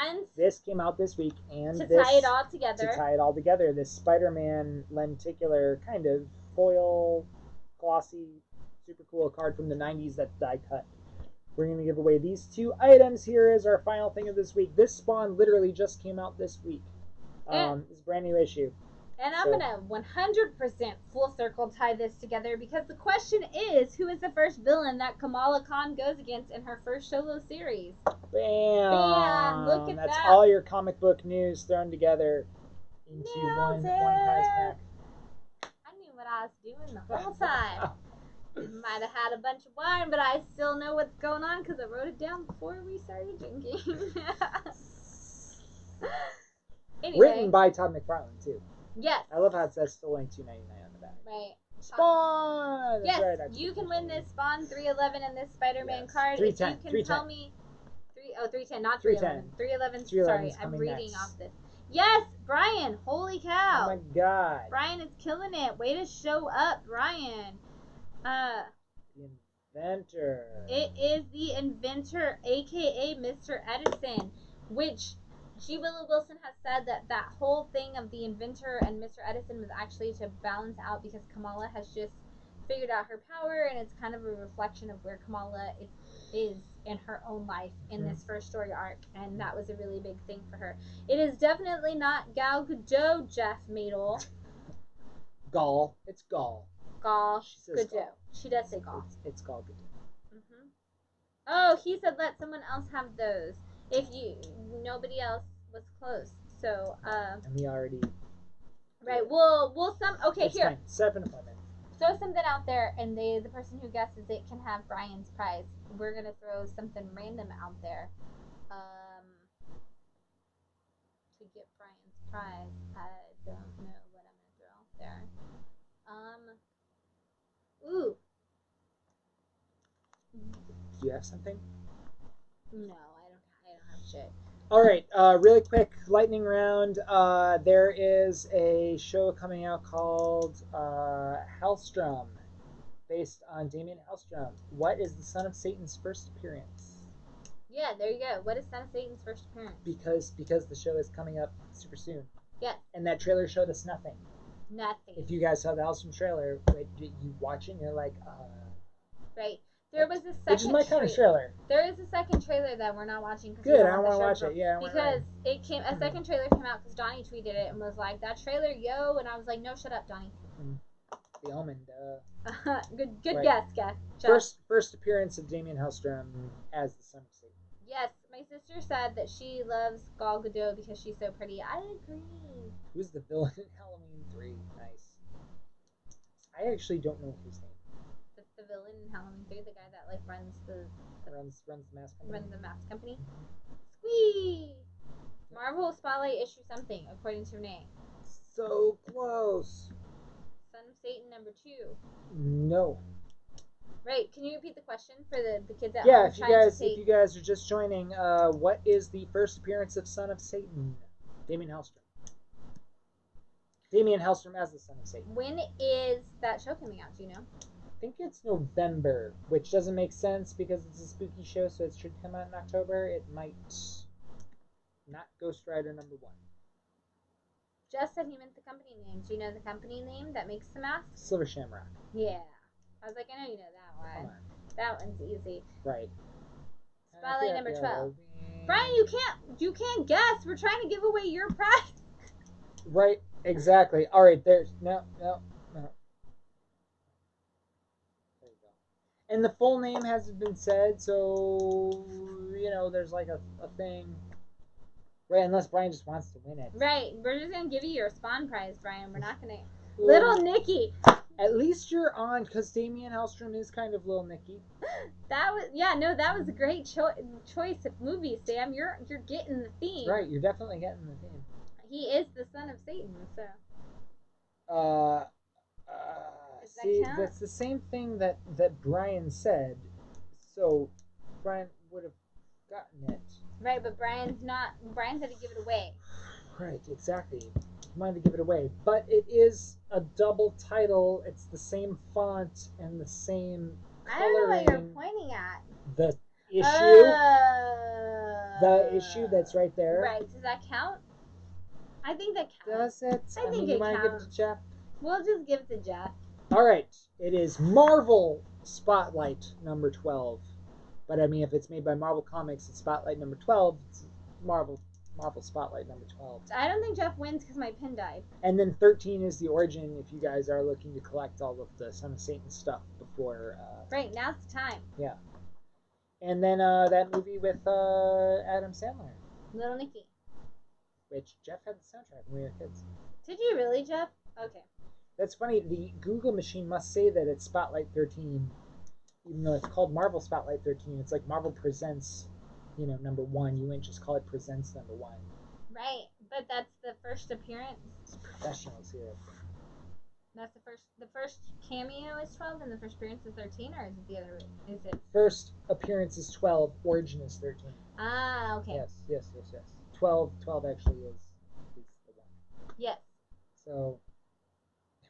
And this came out this week, and to tie it all together, this Spider-Man lenticular kind of foil, glossy, super cool card from the 90s that's die cut. We're going to give away these two items. Here is our final thing of this week. This Spawn literally just came out this week. It's a brand new issue. And I'm going to 100% full circle tie this together, because the question is, who is the first villain that Kamala Khan goes against in her first solo series? Bam! Look at That's that. all your comic book news thrown together into one prize pack. I knew what I was doing the whole time. Might have had a bunch of wine, but I still know what's going on because I wrote it down before we started drinking. Anyway. Written by Todd McFarlane, too. Yes. I love how it says still only $2.99 on the back. Right. Spawn! Yes, right, you can win this Spawn 311 and this Spider-Man card. 310. If you can tell me... 310, not 311. 311, sorry, I'm reading off this. Yes, Brian, holy cow. Oh my god. Brian is killing it. Way to show up, Brian. The inventor. It is the inventor, aka Mr. Edison, which G. Willow Wilson has said that whole thing of the inventor and Mr. Edison was actually to balance out, because Kamala has just figured out her power, and it's kind of a reflection of where Kamala is in her own life in this first story arc, and that was a really big thing for her. It is definitely not Gal Gadot, Jeff Madel. Gal. It's Gal. Gal Gadot. She does say Gal. It's Gal Gadot. Mm-hmm. Oh, he said let someone else have those. If nobody else was close. So, and we already. Right. We'll okay, it's here. Fine. Set up an appointment. Throw something out there, and the person who guesses it can have Brian's prize. We're gonna throw something random out there, to get Brian's prize. I don't know what I'm gonna throw out there. Ooh. Do you have something? No, I don't have shit. All right, really quick lightning round. There is a show coming out called Hellstrom, based on Damien Hellstrom. What is the Son of Satan's first appearance? Yeah, there you go. What is Son of Satan's first appearance? Because the show is coming up super soon. Yes. And that trailer showed us nothing. Nothing. If you guys saw the Hellstrom trailer, you watch it and you're like, Right. There was a second. Which is my kind of trailer. There is a second trailer that we're not watching. Good, I don't want to watch it. Yeah, because it came. A second trailer came out because Donnie tweeted it and was like, "That trailer, yo!" And I was like, "No, shut up, Donnie." The Omen. Good guess, guys. First appearance of Damien Hellstrom as the Son of Satan. Yes, my sister said that she loves Gal Gadot because she's so pretty. I agree. Who's the villain in Halloween 3? Nice. I actually don't know his name. The villain in Halloween 3, the guy that like runs the mask company. Runs the mask company. Squee! Marvel Spotlight issue something, according to Renee. So close. Son of Satan number 2. No. Right. Can you repeat the question for the kids at home? Yeah, if you guys are just joining, what is the first appearance of Son of Satan? Damien Hellstrom. Damien Hellstrom as the Son of Satan. When is that show coming out? Do you know? I think it's November, which doesn't make sense because it's a spooky show, so it should come out in October. It might not Ghost Rider number 1. Just said he meant the company name. Do you know the company name that makes the mask? Silver Shamrock. Yeah. I was like, I know you know that one. That one's easy. Right. Spotlight number 12. Brian, you can't guess. We're trying to give away your prize. Right, exactly. All right, there's no. There you go. And the full name hasn't been said, so there's like a thing. Right, unless Brian just wants to win it. Right, we're just gonna give you your spawn prize, Brian. We're not gonna. Little Nicky. At least you're on, because Damien Hellstrom is kind of Little Nicky. That was a great choice of movie, Sam. You're getting the theme. Right, you're definitely getting the theme. He is the son of Satan, so. Uh, Does that see, count? that's the same thing that Brian said. So, Brian would have gotten it. Right, but Brian's not. Brian's had to give it away. Right, exactly. He wanted to give it away, but it is a double title. It's the same font and the same I don't know coloring. what you're pointing at. The issue. The issue that's right there. Right. Does that count? I think that counts. Does it? I think you it want to give it counts. to Jeff? We'll just give it to Jeff. All right. It is Marvel Spotlight number 12. But I mean, if it's made by Marvel Comics, it's Spotlight number 12. It's Marvel Spotlight number 12. I don't think Jeff wins because my pin died. And then 13 is the origin if you guys are looking to collect all of the Son of Satan stuff before. Right, now's the time. Yeah. And then that movie with Adam Sandler. Little Nicky. Which Jeff had the soundtrack when we were kids. Did you really, Jeff? Okay. That's funny. The Google machine must say that it's Spotlight 13, even though it's called Marvel Spotlight 13. It's like Marvel Presents, number 1. You wouldn't just call it Presents number 1. Right, but that's the first appearance. It's professionals here. That's the first cameo is 12 and the first appearance is 13, or is it the other way? Is it? First appearance is 12, origin is 13. Ah, okay. Yes. 12 actually is the one. Yes. So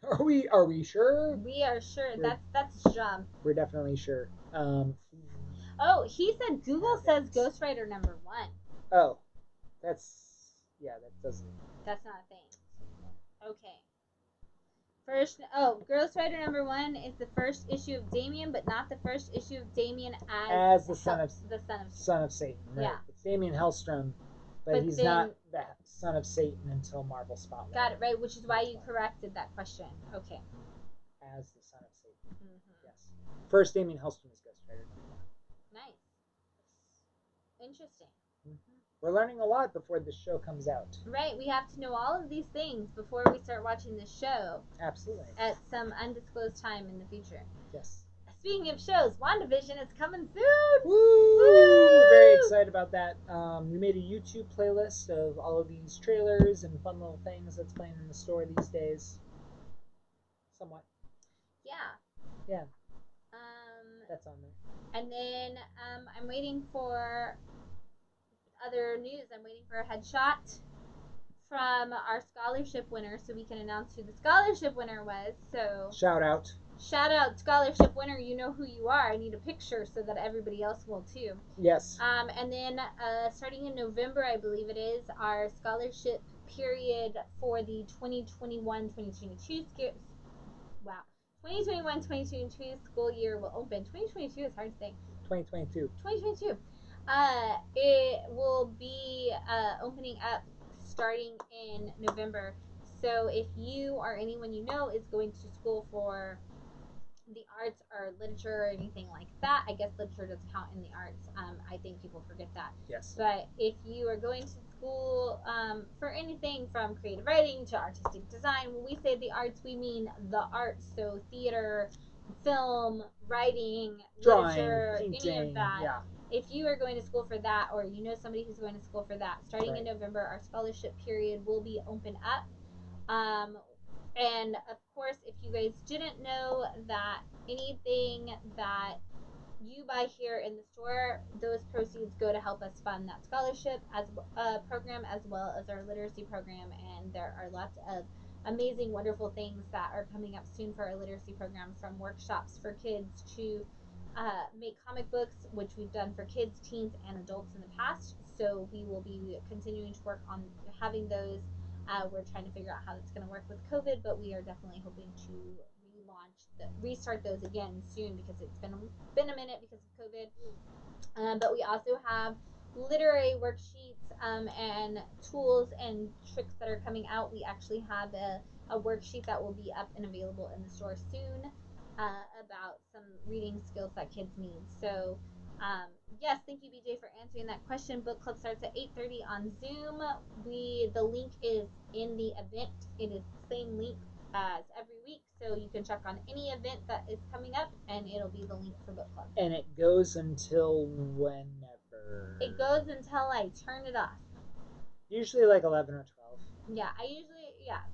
are we sure? We are sure. That's his job. We're definitely sure. Oh, he said Google says Ghost Rider number 1. Oh. That doesn't. That's not a thing. Okay. Ghost Rider number 1 is the first issue of Damien, but not the first issue of Damien as the son of Satan. Right? Yeah. It's Damien Hellstrom, but he's not the son of Satan until Marvel Spotlight. Got it right, which is why you corrected that question. Okay. As the son of Satan. Mm-hmm. Yes. First, Damien Hellstrom is Ghost Rider. Nice. Interesting. Mm-hmm. We're learning a lot before this show comes out. Right, we have to know all of these things before we start watching this show. Absolutely. At some undisclosed time in the future. Yes. Speaking of shows, WandaVision is coming soon! Woo! We're very excited about that. We made a YouTube playlist of all of these trailers and fun little things that's playing in the store these days. Somewhat. Yeah. That's on there. And then I'm waiting for other news. I'm waiting for a headshot from our scholarship winner so we can announce who the scholarship winner was. So shout out scholarship winner, you know who you are. I need a picture so that everybody else will too. Yes. And then starting in November, I believe it is, our scholarship period for the 2021-2022 wow. 2021-2022 school year will open. 2022 is hard to think. 2022. It will be opening up starting in November. So if you or anyone you know is going to school for the arts or literature or anything like that, I guess literature doesn't count in the arts. I think people forget that. Yes. But if you are going to school for anything from creative writing to artistic design, when we say the arts, we mean the arts. So theater, film, writing, drawing, literature, painting, any of that. Yeah. If you are going to school for that, or you know somebody who's going to school for that, starting in November, our scholarship period will be open up. And of course, if you guys didn't know, that anything that you buy here in the store, those proceeds go to help us fund that scholarship as program, as well as our literacy program. And there are lots of amazing, wonderful things that are coming up soon for our literacy program, from workshops for kids to make comic books, which we've done for kids, teens, and adults in the past. So we will be continuing to work on having those. We're trying to figure out how that's going to work with COVID, but we are definitely hoping to restart those again soon, because it's been a minute because of COVID. But we also have literary worksheets and tools and tricks that are coming out. We actually have a worksheet that will be up and available in the store soon about some reading skills that kids need. So, yes, thank you, BJ, for answering that question. Book club starts at 8:30 on Zoom. The link is in the event. It is the same link as every week, so you can check on any event that is coming up, and it'll be the link for book club. And it goes until whenever? It goes until I turn it off. Usually like 11 or 12. Yeah,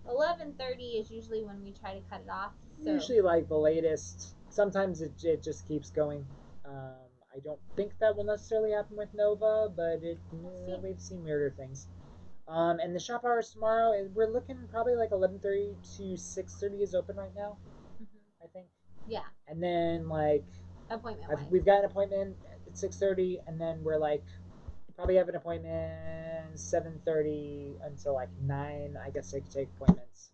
11:30 is usually when we try to cut it off. So. Usually like the latest. Sometimes it just keeps going. I don't think that will necessarily happen with Nova, but we've seen weirder things. And the shop hours tomorrow, we're looking probably like 11:30 to 6:30 is open right now. I think. Yeah. And then like appointment. We've got an appointment at 6:30, and then we're like probably have an appointment 7:30 until like 9. I guess I could take appointments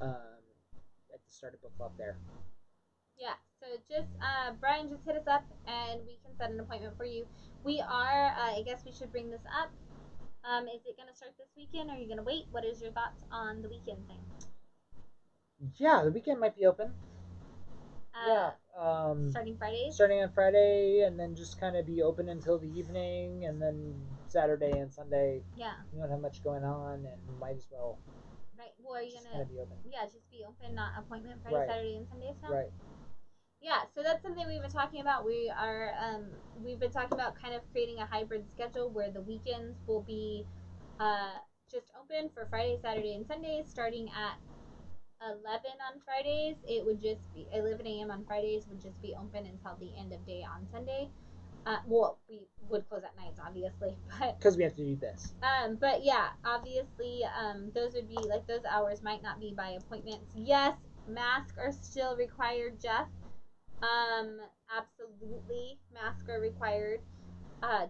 at the start of book club there. Yeah, so just Brian, just hit us up and we can set an appointment for you. We are. I guess we should bring this up. Is it gonna start this weekend? Or are you gonna wait? What is your thoughts on the weekend thing? Yeah, the weekend might be open. Yeah. Starting Fridays. Starting on Friday, and then just kind of be open until the evening, and then Saturday and Sunday. Yeah. You don't have much going on, and might as well. Right. Well, are you just gonna be open? Yeah, just be open, not appointment Friday, right. Saturday, and Sundays now. Right. Yeah, so that's something we've been talking about. We've been talking about kind of creating a hybrid schedule where the weekends will be just open for Friday, Saturday, and Sundays, starting at 11 on Fridays. It would just be 11 a.m. on Fridays, would just be open until the end of day on Sunday. Well, we would close at nights, obviously, but because we have to do this. But yeah, obviously, those would be like those hours might not be by appointments. Yes, masks are still required, Jeff. Absolutely, masks are required.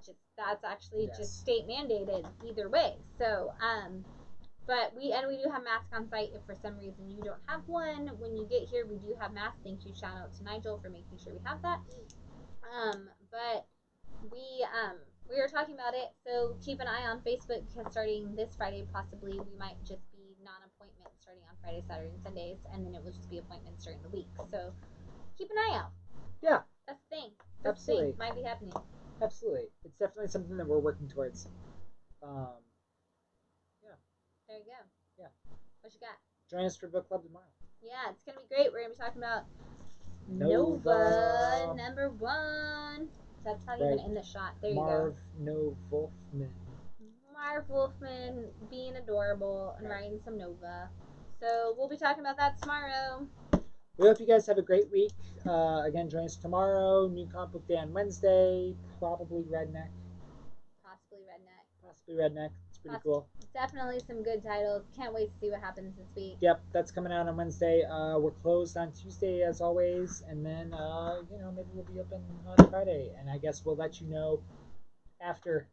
Just that's actually just state mandated either way. So, but we do have masks on site. If for some reason you don't have one when you get here, we do have masks. Thank you, shout out to Nigel for making sure we have that. But we were talking about it, so keep an eye on Facebook because starting this Friday, possibly we might just be non-appointments starting on Friday, Saturday, and Sundays, and then it will just be appointments during the week. So keep an eye out. Yeah, that's the thing. Absolutely, thing might be happening. Absolutely, it's definitely something that we're working towards. Yeah. There you go. Yeah. What you got? Join us for book club tomorrow. Yeah, it's gonna be great. We're gonna be talking about Nova #1. That's not even in the shot. There you go. Marv Wolfman being adorable and writing some Nova. So we'll be talking about that tomorrow. We hope you guys have a great week. Again, join us tomorrow. New Comic Book Day on Wednesday. Probably Redneck. Possibly Redneck. It's pretty cool. Definitely some good titles. Can't wait to see what happens this week. Yep, that's coming out on Wednesday. We're closed on Tuesday as always, and then maybe we'll be open on Friday. And I guess we'll let you know after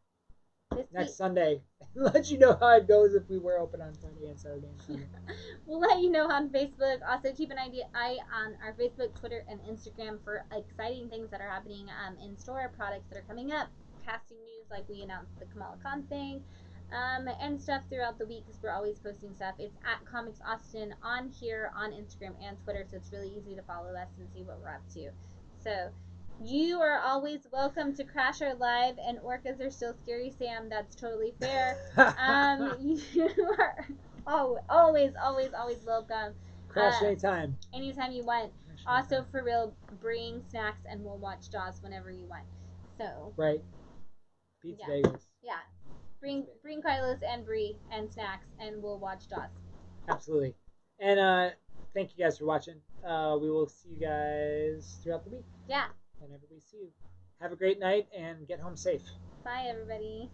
next Sunday. Let you know how it goes if we were open on Friday and Saturday and Sunday. We'll let you know on Facebook. Also, keep an eye on our Facebook, Twitter, and Instagram for exciting things that are happening in store, products that are coming up, casting news like we announced the Kamala Khan thing, and stuff throughout the week because we're always posting stuff. It's at Comics Austin on here on Instagram and Twitter, so it's really easy to follow us and see what we're up to. So you are always welcome to crash our live, and orcas are still scary, Sam. That's totally fair. You are always welcome. Crash anytime. Anytime you want. Also, for real, bring snacks and we'll watch Jaws whenever you want. So. Right. Pizza Vegas. Yeah. Bring Carlos and Bree and snacks and we'll watch Jaws. Absolutely. And thank you guys for watching. We will see you guys throughout the week. Yeah. Whenever we see you. Have a great night and get home safe. Bye, everybody.